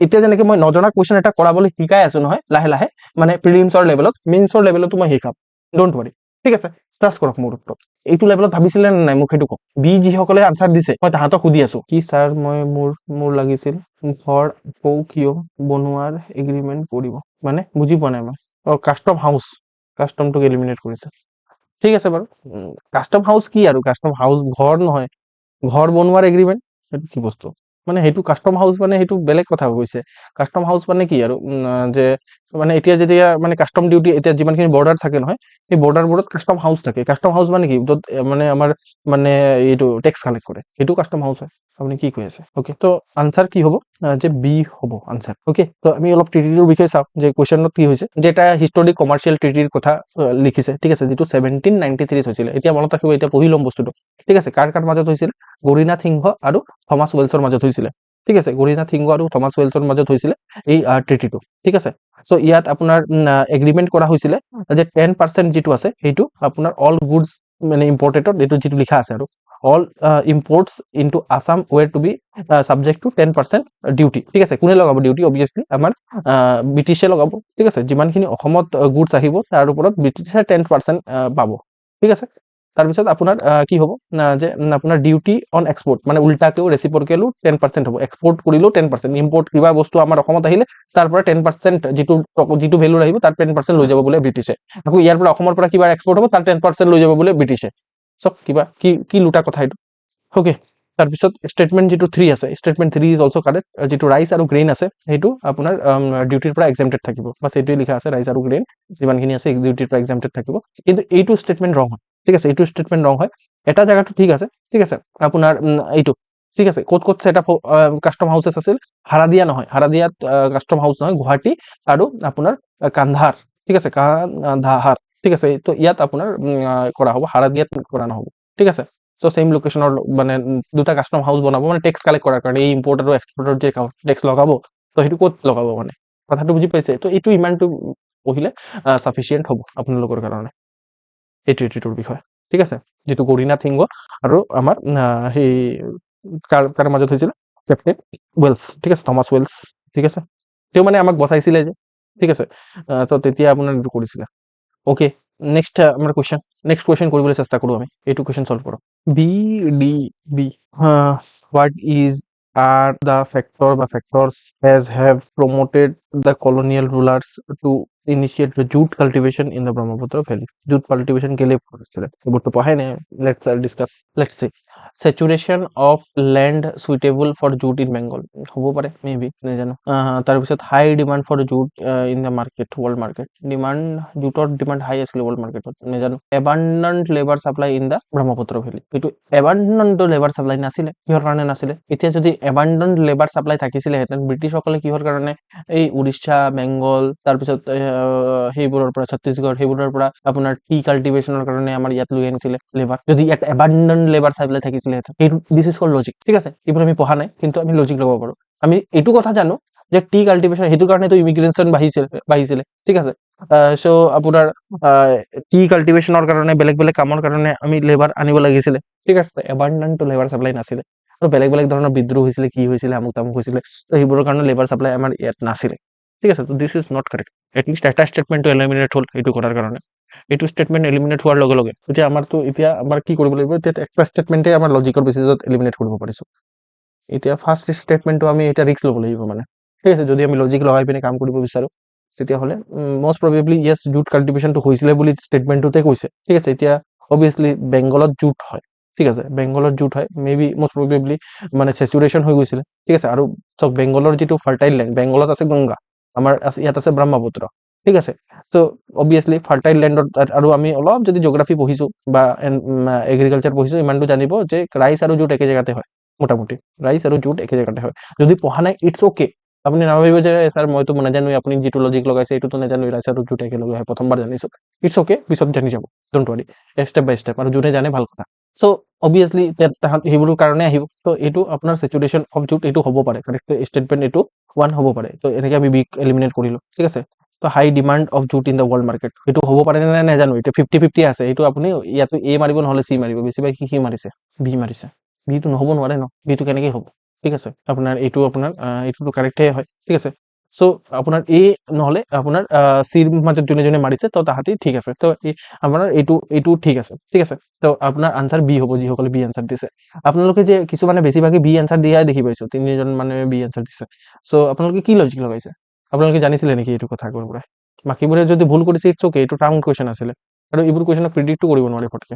এতিয়া যেনেকে মই নজনা কুৱেশ্যন এটা কৰাবলৈ শিকাই আছো নহয় লাহে লাহে মানে প্ৰিলিমছৰ লেভেলত মেইনছৰ লেভেলতো মই শিকাম ডোন্ট ৱাৰি ঠিক আছে ট্ৰাষ্ট কৰক মোৰ ওপৰত এইটো লেভেলত ভাবিছিলে নে নাই মোক সেইটো কওক বি যিসকলে আনচাৰ দিছে মই তাহাঁতক সুধি আছো কি ছাৰ মই মোৰ লাগিছিল ঘৰ আকৌ কিয় বনোৱাৰ এগ্ৰিমেণ্ট কৰিব মানে বুজি পোৱা নাই মই কাষ্টম কাষ্টমটোক এলিমিনেট কৰিছে ঠিক আছে বাৰু কাষ্টম হাউচ কি আৰু কাষ্টম হাউচ ঘৰ নহয় ঘৰ বনোৱাৰ এগ্ৰিমেণ্ট সেইটো কি বস্তু মানে সেইটো কাষ্টম হাউচ মানে সেইটো বেলেগ কথা কৈছে কাষ্টম হাউচ মানে কি আৰু যে মানে এতিয়া যেতিয়া মানে কাষ্টম ডিউটি এতিয়া যিমানখিনি বৰ্ডাৰ থাকে নহয় সেই বৰ্ডাৰবোৰত কাষ্টম হাউচ থাকে কাষ্টম হাউচ মানে কি য'ত মানে আমাৰ মানে এইটো টেক্স কালেক্ট কৰে সেইটো কাষ্টম হাউচ হয় আপুনি কি কৈ আছে ওকে তো আনসাৰ কি হ'ব যে বি হ'ব আনসাৰ ওকে তো আমি অলপ ট্ৰিটিটোৰ বিষয়ে চাওঁ যে কুৱেশ্যনত কি হৈছে যে এটা হিষ্টৰিক কমাৰ্চিয়েল ট্ৰিটিৰ কথা লিখিছে ঠিক আছে যিটো 1793 হৈছিলে এতিয়া মনত ৰাখিব এতিয়া পঢ়ি ল'ম বস্তুটো ঠিক আছে কাৰ মাজত হৈছিল গৰিনাথ সিংহ আৰু থমাছ ৱেলছৰ মাজত হৈছিলে ঠিক আছে গৰিনাথ সিংহ আৰু থমাছ ৱেলছৰ মাজত হৈছিলে এই ট্ৰিটিটো ঠিক আছে সো ইয়াত আপোনাৰ এগ্ৰিমেণ্ট কৰা হৈছিলে যে 10% যিটো আছে সেইটো আপোনাৰ অল গুডছ মানে ইম্পৰ্টেডত এইটো যিটো লিখা আছে আৰু all imports into Assam were to be subject to 10% duty ঠিক আছে কোনে লগাব ডিউটি অবভিয়াছলি আমাৰ ব্ৰিটিছে লগাব ঠিক আছে যিমানখিনি অসমত গুডছ আহিব তাৰ ওপৰত ব্ৰিটিছে 10% পাব ঠিক আছে তাৰপিছত আপোনাৰ কি হ'ব যে আপোনাৰ ডিউটি অন এক্সপোৰ্ট মানে উল্টাকেও ৰেচিপ্ৰকেলো 10% হ'ব এক্সপোৰ্ট কৰিলেও 10% ইম্পৰ্ট কিবা বস্তু আমাৰ অসমত আহিলে তাৰ পৰা 10% যিটো ভেলু আহিব তাৰ 10% লৈ যাব বোলে ব্ৰিটিছে আকৌ ইয়াৰ পৰা অসমৰ পৰা কিবা এক্সপোৰ্ট হ'ব তাৰ 10% লৈ যাব বোলে ব্ৰিটিছে চব কিবা কি লুটা কথা এইটো ওকে তাৰপিছত ষ্টেটমেণ্ট যিটো 3 আছে ষ্টেটমেণ্ট 3 ইজ অলসো কাৰেক্ট যিটো ৰাইচ আৰু গ্ৰেইন আছে সেইটো আপোনাৰ ডিউটিৰ পৰা এক্সামটেড থাকিব বাছ এইটোৱে লিখা আছে ৰাইচ আৰু গ্ৰেইন যিমানখিনি আছে ডিউটিৰ পৰা এক্সামটেড থাকিব কিন্তু এইটো ষ্টেটমেণ্ট ৰং হয় ঠিক আছে এইটো ষ্টেটমেণ্ট ৰং হয় এটা জায়গাটো ঠিক আছে ঠিক আছে আপোনাৰ এইটো ঠিক আছে ক'ত সেটআপ কাষ্টম হাউচেছ আছিল হাৰাদিয়া নহয় হাৰাদিয়াত কাষ্টম হাউচ নহয় গুৱাহাটী আৰু আপোনাৰ কান্ধাৰ ঠিক আছে কান্ধাৰ ঠিক আছে তো ইয়াত আপোনাৰ কৰা হ'ব হাৰাদিয়াত কৰা নহ'ব ঠিক আছে সো সেম লোকেশনৰ মানে দুটা কাষ্টম হাউচ বনাব মানে টেক্স কালেক্ট কৰাৰ কাৰণে এই ইম্পৰ্ট আৰু এক্সপৰ্টৰ যে টেক্স লগাব তো সেইটো ক'ত লগাব মানে কথাটো বুজি পাইছে তো এইটো ইমানটো পঢ়িলে সাফিচিয়েন্ট হ'ব আপোনালোকৰ কাৰণে এই ট্ৰিটিটোৰ বিষয়ে ঠিক আছে যেটো গৰিনাথ সিংহ আৰু আমাৰ সেই কাৰ মাজত হৈছিল কেপ্টেইন ৱেলছ ঠিক আছে থমাছ ৱেলছ ঠিক আছে তেওঁ মানে আমাক বচাইছিলে যে ঠিক আছে তো তেতিয়া আপোনাৰ এইটো কৰিছিলে ওকে নেক্সট আমাৰ কোৱেশ্চন নেক্সট কোৱেশ্চন কৰিবলৈ চেষ্টা কৰো আমি এইটো কোৱেশ্চন সলভ কৰক B D B what is are the factor বা factors has have promoted the colonial rulers to initiate the jute cultivation in the Brahmaputra Valley. Jute cultivation के लिए correct तो पढ़ाई नहीं let's discuss let's see saturation of land suitable for jute in Bengal হ'ব পাৰে maybe नहीं জানো তাৰ পিছত high demand for jute in the market world market demand juteৰ demand high আছিল world market नहीं জানো abundant labor supply in the Brahmaputra Valley এইটো abundant labor supply নাছিলে কিহৰ কাৰণে নাছিলে এতিয়া যদি abundant labor supply থাকিছিলে হেতেন ব্ৰিটিছসকলে কিহৰ কাৰণে এই উৰিষ্যা বেংগল তাৰ পিছত সেইবোৰৰ পৰা ছত্তীশগড় সেইবোৰৰ পৰা আপোনাৰ টি কাল্টিভেশনৰ কাৰণে আমাৰ ইয়াত লৈ আনিছিলে লেবাৰ যদি ইয়াত abundant labor supply থাকিছিলে হেতেন এই দিস ইজ কল লজিক ঠিক আছে এইবোৰ আমি পঢ়া নাই কিন্তু আমি লজিক লগাব পাৰো আমি এইটো কথা জানো যে টি কাল্টিভেশন হেতু কাৰণে তো ইমিগ্ৰেশন বাহিছিলে ঠিক আছে সো আপোনাৰ টি কাল্টিভেশনৰ কাৰণে বেলেগ বেলেগ কামৰ কাৰণে আমি লেবাৰ আনিব লাগিছিলে ঠিক আছে abundant লেবাৰ সাপ্লাই নাছিলে আৰু বেলেগ বেলেগ ধৰণৰ বিদ্ৰোহ হৈছিলে কি হৈছিলে আমুক তামুক হৈছিলে তো সেইবোৰৰ কাৰণে লেবাৰ সাপ্লাই আমাৰ ইয়াত নাছিলে ঠিক আছে তো this is not correct at least এটা ষ্টেটমেন্টটো এলিমিনেট হ'ল এইটো কৰাৰ কাৰণে এইটো ষ্টেটমেন্ট এলিমিনেট হোৱাৰ লগে লগে এতিয়া আমাৰ কি কৰিব লাগিব এতিয়া একটা ষ্টেটমেন্টে আমাৰ লজিকৰ বেচিছত এলিমিনেট কৰিব পাৰিছো এতিয়া ফাৰ্স্ট ষ্টেটমেন্টটো আমি এটা ৰিস্ক ল'ব লাগিব মানে ঠিক আছে যদি আমি লজিক লগাই পিনে কাম কৰিব বিচাৰো তেতিয়া হলে মোস্ট প্ৰবেবলি ইয়েস জুট কাল্টিভেশনটো হৈছিলে বুলি ষ্টেটমেন্টটোতে কৈছে ঠিক আছে এতিয়া অবভিয়াছলি বেংগলত জুট হয় ঠিক আছে বেংগলত জুট হয় মেবি মোস্ট প্ৰবেবলি মানে স্যাচুৰেশন হৈ গৈছিল ঠিক আছে আৰু সব বেংগলৰ যেটো ফাৰ্টাইল ল্যান্ড বেংগলত আছে গংগা আমাৰ ইয়াত আছে ব্ৰহ্মপুত্ৰ ঠিক আছে সো অবভিয়াছলি ফাৰ্টাইল ল্যান্ডত আৰু আমি অলপ যদি জিওগ্ৰাফি পঢ়িছো বা এগ্ৰিকালচাৰ পঢ়িছো ইমানটো জানিব যে ৰাইচ আৰু জুট একে জায়গাতে হয় মোটামুটি ৰাইচ আৰু জুট একে জায়গাতে হয় যদি পঢ়া নাই ইটস ওকে আপুনি নাভাবিব যে স্যাৰ মইতো নাজানো আপুনি যেটো লজিক লগাইছে এইটোতো নাজানো ৰাইচ আৰু জুট একে লগাই প্ৰথমবাৰ জানিছো ইটস ওকে পিছত জানি যাব ডোন্ট ওয়াৰি স্টেপ বাই স্টেপ আৰু যোনে জানে ভাল কথা সো অবভিয়াছলি সেইবোৰৰ কাৰণে আহিব তো এইটো আপোনাৰ স্যাচুৰেশন অফ জুট এইটো হ'ব পাৰে কাৰেক্ট ষ্টেটমেন্ট এইটো ওয়ান হ'ব পাৰে তো এনেকৈ আমি বি এলিমিনেট কৰিলো ঠিক আছে তো high demand of jute in the world market এইটো হ'ব পাৰে নে নাজানো এটা 50-50 আছে এইটো আপুনি ইয়াতে এ মাৰিব নহলে সি মাৰিব বেছিভাগ কি মাৰিছে বি মাৰিছে বিটো নহব নোৱাৰে ন বিটো কেনেকৈ হ'ব ঠিক আছে আপোনাৰ এইটোতো কাৰেক্টে হয় ঠিক আছে সো আপোনাৰ এ নহলে আপোনাৰ সিৰ মাজত যোনে মাৰিছে তো তাহাতি ঠিক আছে তো আপোনাৰ এইটো ঠিক আছে তো আপোনাৰ আনসাৰ বি হ'ব যিসকলে বি আনসাৰ দিছে আপোনালোকে যে কিছুমানে বেছিভাগে বি আনসাৰ দিয়াই দেখি পাইছো তিনিজন মানে বি আনসাৰ দিছে সো আপোনালোকে কি লজিক লগাইছে আপোনালোকে জানিছিলে নেকি এইটো কথা আগৰ পৰা বাকিবোৰে যদি ভুল কৰিছে ইটস ওকে এইটো টাউন কোৱেশ্চন আছিলে আৰু এইবোৰ কোৱেশ্চনক প্ৰেডিক্ট কৰিব নোৱাৰে ফটকে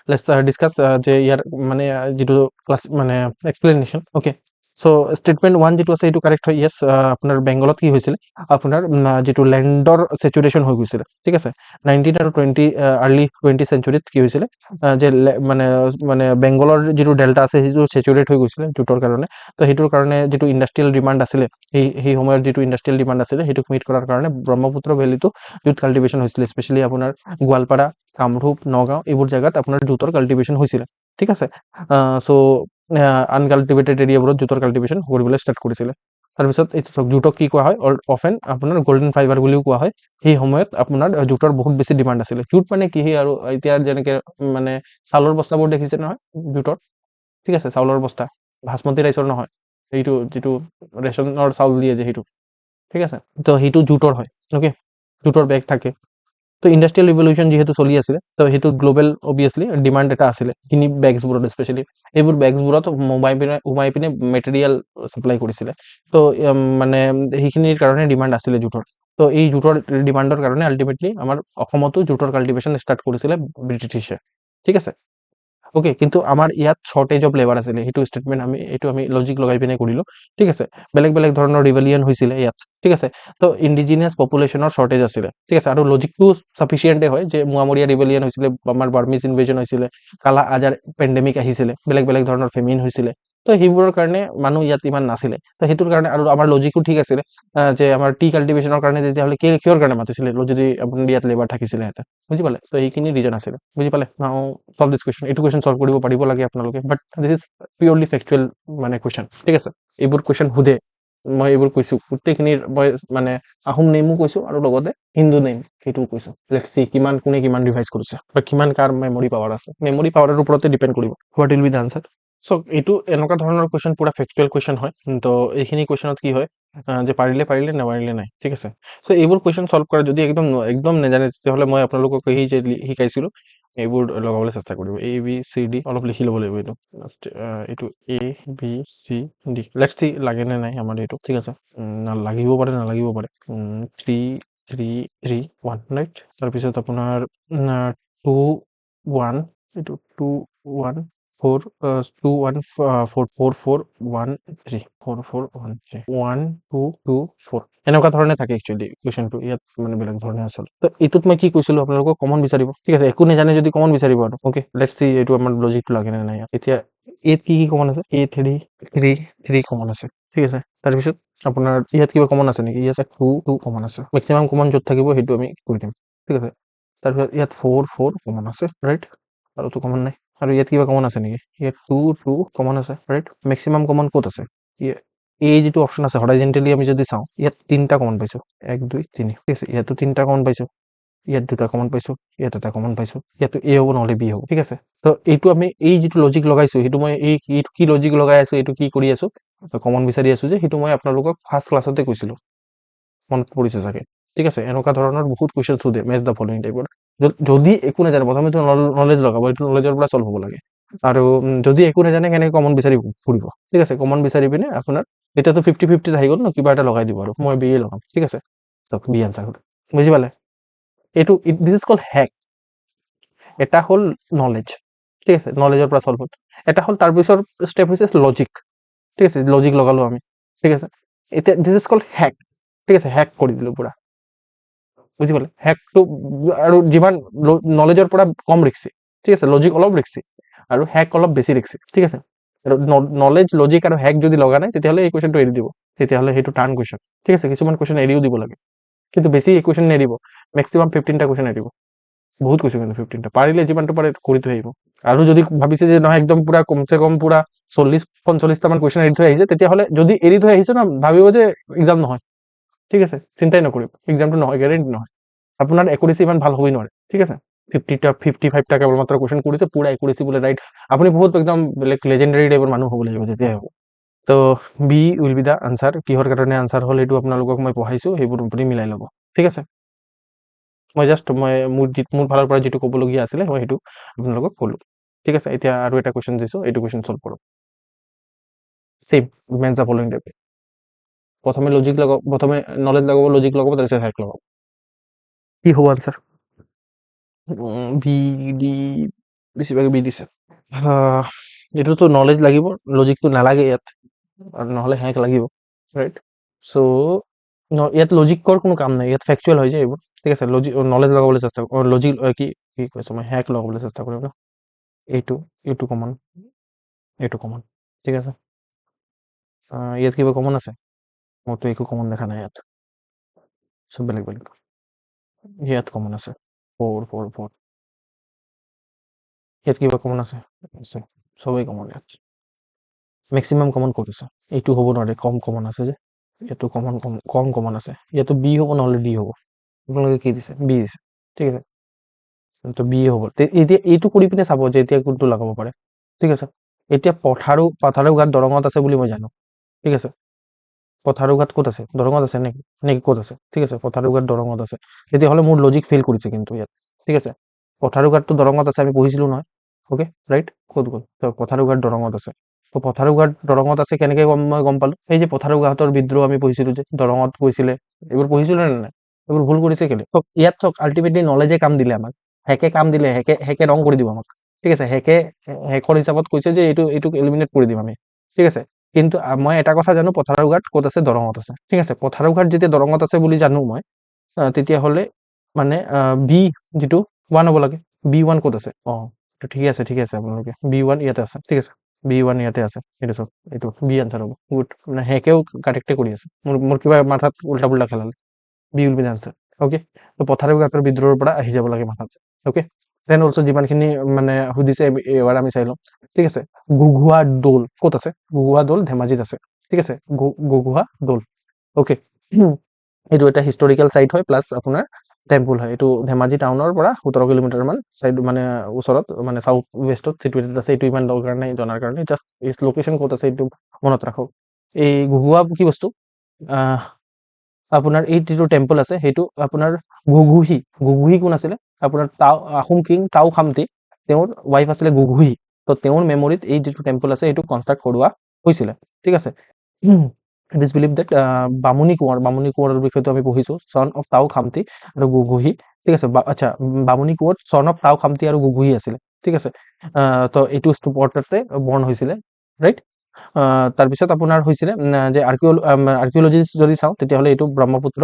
লেটস ডিসকাস যে ইয়াৰ মানে যেটো ক্লাস মানে এক্সপ্লেনেশন ওকে চ' ষ্টেটমেণ্ট 1 যিটো আছে সেইটো কাৰেক্ট হয় য়েছ আপোনাৰ বেংগলত কি হৈছিলে আপোনাৰ যিটো লেণ্ডৰ চেচুৰেশ্যন হৈ গৈছিলে ঠিক আছে 19 আৰু 20 আৰ্লি 20 চেঞ্চুৰীত কি হৈছিলে যে মানে মানে বেংগলৰ যিটো ডেল্টা আছে সেইটো চেচুৰেট হৈ গৈছিলে জুটৰ কাৰণে তো সেইটোৰ কাৰণে যিটো ইণ্ডাষ্ট্ৰিয়েল ডিমাণ্ড আছিলে সেই সময়ত যিটো ইণ্ডাষ্ট্ৰিয়েল ডিমাণ্ড আছিলে সেইটোক মিট কৰাৰ কাৰণে ব্ৰহ্মপুত্ৰ ভেলীটো জুট কাল্টিভেশ্যন হৈছিলে স্পেচিয়েলি আপোনাৰ গোৱালপাৰা কামৰূপ নগাঁও এইবোৰ জেগাত আপোনাৰ জুটৰ কাল্টিভেশ্যন হৈছিলে ঠিক আছে চ' আনকাল্টিভেটেড এৰিয়াবোৰত জুটৰ কাল্টিভেশ্যন কৰিবলৈ ষ্টাৰ্ট কৰিছিলে তাৰপিছত এইটো জুটক কি কোৱা হয় অফেন আপোনাৰ গল্ডেন ফাইবাৰ বুলিও কোৱা হয় সেই সময়ত আপোনাৰ জুটৰ বহুত বেছি ডিমাণ্ড আছিলে জুট মানে কি সেই আৰু এতিয়া যেনেকে মানে চাউলৰ বস্তাবোৰ দেখিছে নহয় জুটৰ ঠিক আছে চাউলৰ বস্তা বাসমতি ৰাইচৰ নহয় সেইটো যিটো ৰেচনৰ চাউল দিয়ে যে সেইটো ঠিক আছে তো সেইটো জুটৰ হয় অ'কে জুটৰ বেগ থাকে তো ইণ্ডাষ্ট্ৰিয়েল ৰিভলিউশ্যন যিহেতু চলি আছিলে তো সেইটো গ্ল'বেল অবভিয়াছলি ডিমাণ্ড এটা আছিলে কিনি বেগছবোৰত স্পেচিয়েলি এইবোৰ বেগছবোৰত সোমাই পিনে মেটেৰিয়েল ছাপ্লাই কৰিছিলে তো মানে সেইখিনিৰ কাৰণে ডিমাণ্ড আছিলে জুটৰ তো এই জুটৰ ডিমাণ্ডৰ কাৰণে আল্টিমেটলি আমাৰ অসমতো জুটৰ কাল্টিভেশ্যন ষ্টাৰ্ট কৰিছিলে ব্ৰিটিছে ঠিক আছে ওকে কিন্তু আমাৰ ইয়াত শ্বৰ্টেজ অফ লেবাৰ আছিলে সেইটো ষ্টেটমেণ্ট এইটো আমি লজিক লগাই পিনে কৰিলোঁ ঠিক আছে বেলেগ বেলেগ ধৰণৰ ৰিভেলিয়ন হৈছিলে ইয়াত ঠিক আছে তো ইণ্ডিজিনিয়াছ পপুলেশ্যনৰ শ্বৰ্টেজ আছিলে ঠিক আছে আৰু লজিকটো চাফিচিয়েণ্টে হয় যে মোৱামৰীয়া ৰিভেলিয়ন হৈছিলে আমাৰ বাৰ্মিজ ইনভেজন হৈছিলে কালা আজাৰ পেণ্ডেমিক আহিছিলে বেলেগ বেলেগ ধৰণৰ ফেমিন হৈছিলে তো সেইবোৰৰ কাৰণে মানুহ ইয়াত ইমান নাছিলে তো সেইটোৰ কাৰণে আৰু আমাৰ লজিকো ঠিক আছিলে যে আমাৰ টি কাল্টিভেশ্যনৰ কাৰণে তেতিয়াহ'লে কিহৰ কাৰণে মাতিছিলে যদি আপুনি ইয়াত লেবাৰ থাকিছিলে হেঁতেন বুজি পালে তো এইখিনি ৰিজন আছিলে বুজি পালে solve this question এইটো কুৱেশ্যন চল্ভ কৰিব পাৰিব লাগে আপোনালোকে বাট দিছ ইজ পিয়ৰলি ফেক্চুৱেল মানে কুৱেশ্যন ঠিক আছে এইবোৰ কুৱেশ্যন সোধে মই এইবোৰ কৈছোঁ গোটেইখিনিৰ মই মানে আহোম নেমো কৈছোঁ আৰু লগতে হিন্দু নেম সেইটোও কৈছোঁ লেটছ চি কিমান কোনে কিমান ৰিভাইজ কৰিছে বা কিমান কাৰ মেমৰি পাৱাৰ আছে মেমৰি পাৱাৰৰ ওপৰতে ডিপেণ্ড কৰিব what will be the answer চ' এইটো এনেকুৱা ধৰণৰ কুৱেশ্যন পুৰা ফেক্চুৱেল কুৱেশ্যন হয় তো এইখিনি কুৱেশ্যনত কি হয় যে পাৰিলে নেপাৰিলে নাই ঠিক আছে চ' এইবোৰ কুৱেশ্যন চল্ভ কৰা যদি একদম নেজানে তেতিয়াহ'লে মই আপোনালোকক সেই যে শিকাইছিলোঁ এইবোৰ লগাবলৈ চেষ্টা কৰিব এ বি চি ডি অলপ লিখি ল'ব লাগিব এইটো এইটো A B C D let's see লাগে নে নাই আমাৰ এইটো ঠিক আছে লাগিব পাৰে নালাগিব পাৰে 3 3 3 1 ৰাইট তাৰপিছত আপোনাৰ 2 1 এইটো 2 1 4 2 1 4 4 4 1 3 4 4 1 3 1 2 2 4 এনেকুৱা ধৰণে থাকে একচুৱেলি কুৱেশ্যনটো ইয়াত মানে বেলেগ ধৰণে আছিল তো এইটোত মই কি কৈছিলোঁ আপোনালোকক কমন বিচাৰিব ঠিক আছে একো নাজানে যদি কমন বিচাৰিব আৰু অ'কে লেটছ চি এইটো আমাৰ লজিকটো লাগে নে নাই এতিয়া এত কি কমন আছে এ 3 কমন আছে ঠিক আছে তাৰপিছত আপোনাৰ ইয়াত কিবা কমন আছে নেকি ইয়াত 2 কমন আছে মেক্সিমাম কমন য'ত থাকিব সেইটো আমি কৰি দিম ঠিক আছে তাৰপিছত ইয়াত 4 কমন আছে ৰাইট আৰু তো কমন নাই আৰু ইয়াত কিবা কমন আছে নেকি ইয়াত 2 কমন আছে ৰাইট মেক্সিমাম কমন ক'ত আছে এই যিটো অপশ্যন আছে হৰাইজেণ্টেলি আমি যদি চাওঁ ইয়াত 3টা কমন পাইছোঁ 1 2 3 ঠিক আছে ইয়াতো 3টা কমন পাইছোঁ ইয়াত 2টা কমন পাইছোঁ ইয়াত এটা কমন পাইছোঁ ইয়াতো এ হ'ব নহ'লে বি হ'ব ঠিক আছে তো এইটো আমি এই যিটো লজিক লগাইছোঁ সেইটো মই এইটো কি লজিক লগাই আছোঁ এইটো কি কৰি আছোঁ কমন বিচাৰি আছোঁ যে সেইটো মই আপোনালোকক ফাৰ্ষ্ট ক্লাছতে কৈছিলোঁ মনত পৰিছে চাগে ঠিক আছে এনেকুৱা ধৰণৰ বহুত কুৱেশ্যন সোধে মেচ দ্য ফলোইং টাইপৰ যদি একো নাজানে প্ৰথমেতো নলেজ লগাব এইটো নলেজৰ পৰা চল্ভ হ'ব লাগে আৰু যদি একো নাজানে কেনেকৈ কমন বিচাৰি ফুৰিব ঠিক আছে কমন বিচাৰি পিনে আপোনাৰ এতিয়াতো 50-50 আহি গ'ল ন কিবা এটা লগাই দিব আৰু মই বি এ লগাম ঠিক আছে বি আনচাৰ বুজি পালে এইটো দিছ ইজ কল্ড হেক এটা হ'ল নলেজ ঠিক আছে নলেজৰ পৰা চল্ভ হ'ল এটা হ'ল তাৰপিছৰ ষ্টেপ হৈছে লজিক ঠিক আছে লজিক লগালোঁ আমি ঠিক আছে এতিয়া দিছ ইজ কল্ড হেক ঠিক আছে হেক কৰি দিলোঁ পুৰা বুজি পালে হেকটো আৰু যিমান নলেজৰ পৰা কম ৰিক্সি ঠিক আছে লজিক অলপ ৰিক্সি আৰু হেক অলপ বেছি ৰিক্সি ঠিক আছে আৰু নলেজ লজিক আৰু হেক যদি লগা নাই তেতিয়াহ'লে এই কুৱেশ্যনটো এৰি দিব তেতিয়াহ'লে সেইটো টান কুৱেশ্যন ঠিক আছে কিছুমান কুৱেশ্যন এৰিও দিব লাগে কিন্তু বেছি এই কুৱেশ্যন নেৰিব মেক্সিমাম 15টা কুৱেশ্যন এৰিব বহুত কৈছোঁ কিন্তু 15টা পাৰিলে যিমানটো পাৰে কৰি থৈ আহিব আৰু যদি ভাবিছে যে নহয় একদম পুৰা কমচে কম পুৰা 40-45টামান কুৱেশ্যন এৰি থৈ আহিছে তেতিয়াহ'লে যদি এৰি থৈ আহিছে ন ভাবিব যে এক্সাম নহয় ঠিক আছে চিন্তাই নকৰিব এক্সামটো নহয় গেৰেণ্টি নহয় আপোনাৰ একুৰেচি ইমান ভাল হ'বই নোৱাৰে ঠিক আছে 55টা কেৱল মাত্ৰ কুৱেশ্যন কৰিছে পুৰা একুৰেচি বোলে ৰাইট আপুনি বহুত একদম বেলেগ লেজেণ্ডাৰী টাইপৰ মানুহ হ'ব লাগিব যেতিয়াই হ'ব তো B will be the answer কিহৰ কাৰণে আনচাৰ হ'ল এইটো আপোনালোকক মই পঢ়াইছোঁ সেইবোৰ আপুনি মিলাই ল'ব ঠিক আছে মই জাষ্ট মোৰ ফালৰ পৰা যিটো ক'বলগীয়া আছিলে মই সেইটো আপোনালোকক ক'লোঁ ঠিক আছে এতিয়া আৰু এটা কুৱেশ্যন দিছোঁ এইটো কুৱেশ্যন চল্ভ কৰক চেম মেন্স দ্য ফলোইং টাইপ প্ৰথমে লজিক লগাব প্ৰথমে নলেজ লগাব লজিক লগাব তাৰপিছত হেক লগাব কি হ'ব আনচাৰ বি ডি বেছিভাগে বি দিছে এইটোতো নলেজ লাগিব লজিকটো নালাগে ইয়াত আৰু নহ'লে হেক লাগিব ৰাইট চ' ইয়াত লজিকৰ কোনো কাম নাই ইয়াত ফেকচুৱেল হৈ যায় এইবোৰ ঠিক আছে নলেজ লগাবলৈ চেষ্টা কৰোঁ লজিক কি কি কৈছোঁ মই হেক লগাবলৈ চেষ্টা কৰিম ন এইটো এইটো কমন ঠিক আছে ইয়াত কিবা কমন আছে মোৰতো একো কমন দেখা নাই ইয়াত চব বেলেগ বেলেগ ইয়াত কমন আছে 4 ইয়াত কিবা কমন আছে সবেই কমন ইয়াত মেক্সিমাম কমন ক'ত আছে এইটো হ'ব নোৱাৰে কম কমন আছে যে ইয়াতো কম কমন আছে ইয়াতো বি হ'ব নহ'লে ডি হ'ব আপোনালোকে কি দিছে বি দিছে ঠিক আছে তো বি হ'ব এতিয়া এইটো কৰি পিনে চাব যে এতিয়া কোনটো লগাব পাৰে ঠিক আছে এতিয়া পথাৰো ঘাট দৰঙত আছে বুলি মই জানো ঠিক আছে পথাৰো ঘাট ক'ত আছে দৰঙত আছে নেকি ক'ত আছে ঠিক আছে পথাৰো ঘাট দৰঙত আছে তেতিয়াহ'লে মোৰ লজিক ফেইল কৰিছে কিন্তু ইয়াত ঠিক আছে পথাৰো ঘাটটো দৰঙত আছে আমি পঢ়িছিলো নহয় ওকে ৰাইট ক'ত গ'ল পথাৰো ঘাট দৰঙত আছে তো পথাৰো ঘাট দৰঙত আছে কেনেকে মই গম পালো এই যে পথাৰো ঘাটৰ বিদ্ৰোহ আমি পঢ়িছিলো যে দৰঙত গৈছিলে এইবোৰ পঢ়িছিলো নে নাই এইবোৰ ভুল কৰিছে কেলে ইয়াত চক আল্টিমেটলি নলেজে কাম দিলে আমাক হেকে কাম দিলে হেকে ৰং কৰি দিব আমাক ঠিক আছে হেকৰ হিচাপত কৈছে যে এইটোক এলিমিনেট কৰি দিম আমি ঠিক আছে কিন্তু মই এটা কথা জানো পথাৰো ঘাট ক'ত আছে দৰঙত আছে ঠিক আছে পথাৰো ঘাট যেতিয়া দৰঙত আছে বুলি জানো মই তেতিয়াহ'লে মানে বি যিটো 1 হ'ব লাগে B1 ক'ত আছে ঠিকে আছে আপোনালোকে B1 ইয়াতে আছে ঠিক আছে B1 ইয়াতে আছে এইটো চব এইটো বি আনচাৰ হ'ব গুড মানে হেকেও কাৰেক্টে কৰি আছে মোৰ কিবা মাথাত উল্টা পুল্টা খেলালে B will be answer okay তো পথাৰো ঘাটৰ বিদ্ৰোহৰ পৰা আহি যাব লাগে মাথাত ওকে দেন অলছ যিমানখিনি মানে সুধিছে এবাৰ আমি চাই লওঁ ঠিক আছে ঘুগুহা দৌল ক'ত আছে ঘুগুহা দৌল ধেমাজিত আছে ঠিক আছে ঘুগুহা দৌল ওকে এইটো এটা হিষ্টৰিকেল চাইট হয় প্লাছ আপোনাৰ টেম্পল হয় এইটো ধেমাজি টাউনৰ পৰা 17 কিলোমিটাৰ মান চাইড মানে ওচৰত মানে সাউথ ৱেষ্টত চিটুৱেটেড আছে এইটো ইমান দৰকাৰ নাই জনাৰ কাৰণে জাষ্ট এই লোকেশ্যন ক'ত আছে এইটো মনত ৰাখক এই ঘুগুহা কি বস্তু আপোনাৰ এই যিটো টেম্পল আছে সেইটো আপোনাৰ ঘুগুহি কোন আছিলে আপোনাৰ আহোম কিং টাও খামতি তেওঁৰ ৱাইফ আছিলে ঘুগুহি তো তেওঁৰ মেমৰিত এই যিটো টেম্পল আছে সেইটো কনষ্ট্ৰাক্ট কৰোৱা হৈছিলে ঠিক আছে ইট ইজ বিলিভ ডেট বামুণী কোঁৱৰৰ বিষয়টো আমি পঢ়িছো চন অফ টাও খামতি আৰু ঘুগুহি ঠিক আছে আচ্ছা বামুণী কোঁৱৰ চন অফ টাও খামতি আৰু ঘুগুহি আছিলে ঠিক আছে তো এইটো ষ্টুপৰ্টতে বৰ্ণ হৈছিলে ৰাইট তাৰপিছত আপোনাৰ হৈছিলে যে আৰ্কিঅলজি যদি চাওঁ তেতিয়াহ'লে এইটো ব্ৰহ্মপুত্ৰ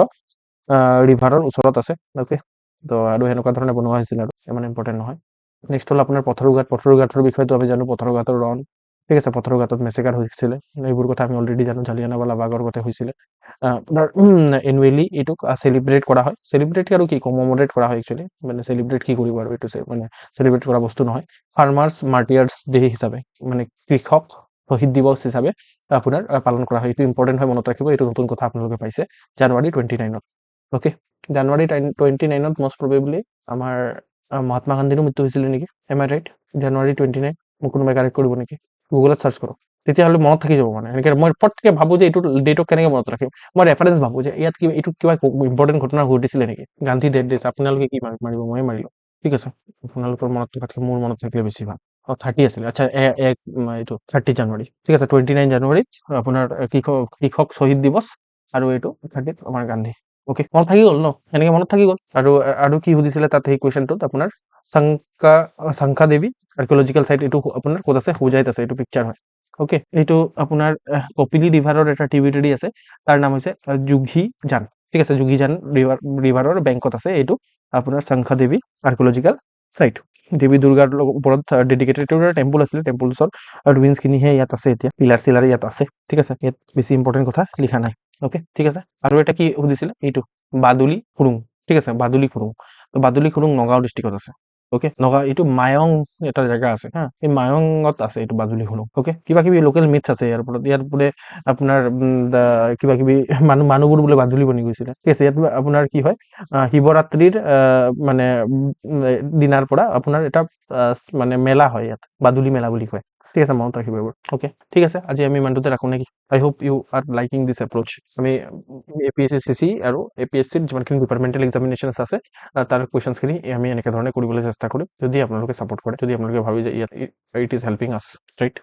ৰিভাৰৰ ওচৰত আছে ওকে তো আৰু সেনেকুৱা ধৰণে বনোৱা হৈছিলে আৰু ইমান ইম্পৰ্টেণ্ট নহয় নেক্সট হ'ল আপোনাৰ পথৰু ঘাটৰ বিষয়টো আমি জানো পথৰু ঘাটৰ ৰণ ঠিক আছে পথৰু ঘাটত মেছেকাৰ হৈছিলে এইবোৰ কথা আমি অলৰেডি জানো জালিয়ানাৱালা বাগৰ কথা হৈছিলে আপোনাৰ এনুৱেলি এইটোক চেলিব্ৰেট কৰা হয় চেলিব্ৰেট আৰু কি কমমৰেট কৰা হয় একচুৱেলি মানে চেলিব্ৰেট কি কৰিব আৰু এইটো মানে চেলিব্ৰেট কৰা বস্তু নহয় ফাৰ্মাৰ্ছ মাৰ্টিয়াৰ্ছ ডে হিচাপে মানে কৃষক শ্বহীদ দিৱস হিচাপে আপোনাৰ পালন কৰা হয় এইটো ইম্পৰ্টেণ্ট হয় মনত ৰাখিব এইটো নতুন কথা আপোনালোকে পাইছে জানুৱাৰী 29 ওকে জানুৱাৰী 29 মষ্ট প্ৰবেবলি আমাৰ মহাত্মা গান্ধীৰো মৃত্যু হৈছিলে নেকি এম আই ৰাইট জানুৱাৰী 29 মোক কোনোবাই কাৰেক্ট কৰিব নেকি গুগলত চাৰ্চ কৰক তেতিয়াহ'লে মনত থাকি যাব মানে এনেকৈ মই পটকৈ ভাবোঁ যে এইটো ডেটক কেনেকৈ মনত ৰাখিম মই ৰেফাৰেঞ্চ ভাবোঁ যে ইয়াত কিবা এইটো কিবা ইম্পৰ্টেণ্ট ঘটনা ঘটিছিলে নেকি গান্ধী ডেট দিছে আপোনালোকে কি মাৰিব মই মাৰিলোঁ ঠিক আছে আপোনালোকৰ মনত থকাতকৈ মোৰ মনত থাকিলে বেছি ভাল 30 আছিলে আচ্ছা এইটো 30 জানুৱাৰী ঠিক আছে 29 জানুৱাৰীত আপোনাৰ কৃষক শ্বহীদ দিৱস আৰু এইটো 30 আমাৰ গান্ধী ওকে মনত থাকি গ'ল ন এনেকৈ মনত থাকি গ'ল আৰু কি সুধিছিলে তাত সেই কুৱেশ্যনটোত আপোনাৰ শংকা দেৱী আৰ্কিঅলজিকেল চাইট এইটো আপোনাৰ ক'ত আছে হোজাইত আছে এইটো পিকচাৰ হয় ওকে এইটো আপোনাৰ কপিলী ৰিভাৰৰ এটা ট্ৰিবিউটাৰী আছে তাৰ নাম হৈছে যোগীজান ঠিক আছে যোগীজান ৰিভাৰৰ বেংকত আছে এইটো আপোনাৰ শংকা দেৱী আৰ্কিঅলজিকেল চাইট দেৱী দুৰ্গাৰ ওপৰত ডেডিকেটেড টেম্পল আছিলে টেম্পলছৰ ৰুইন্সখিনিহে ইয়াত আছে এতিয়া পিলাৰ চিলাৰ ইয়াত আছে ঠিক আছে ইয়াত বেছি ইম্পৰ্টেণ্ট কথা লিখা নাই ওকে ঠিক আছে আৰু এটা কি সুধিছিলে এইটো বাদুলি খুৰুং ঠিক আছে বাদুলি খুৰুং নগাঁও ডিষ্ট্ৰিক্টত আছে ওকে নগাঁও এইটো মায়ং এটা জেগা আছে হা এই মায়ঙত আছে এইটো বাদুলি খুৰুং ওকে কিবা কিবি লোকেল মিথছ আছে ইয়াৰ বোলে আপোনাৰ কিবা কিবি মানুহবোৰ বোলে বাদুলি বনি গৈছিলে ঠিক আছে ইয়াত আপোনাৰ কি হয় শিৱৰাত্ৰিৰ মানে দিনাৰ পৰা আপোনাৰ এটা মানে মেলা হয় ইয়াত বাদুলি মেলা বুলি কয় ঠিক আছে মনত ৰাখিব এইবোৰ ওকে ঠিক আছে আজি আমি ইমানটোতে ৰাখোঁ নেকি আই হোপ ইউ আৰ লাইকিং দিছ এপ্ৰ'চ আমি APSC CC আৰু APSCত যিমানখিনি ডিপাৰ্টমেণ্টেল এক্সামিনেশ্যনছ আছে তাৰ কুৱেশ্যনছখিনি আমি এনেকৈ ধৰণে কৰিবলৈ চেষ্টা কৰিম যদি আপোনালোকে ছাপোৰ্ট কৰে যদি আপোনালোকে ভাবি যে ইয়াত ইট ইজ হেল্পিং আছ ৰাইট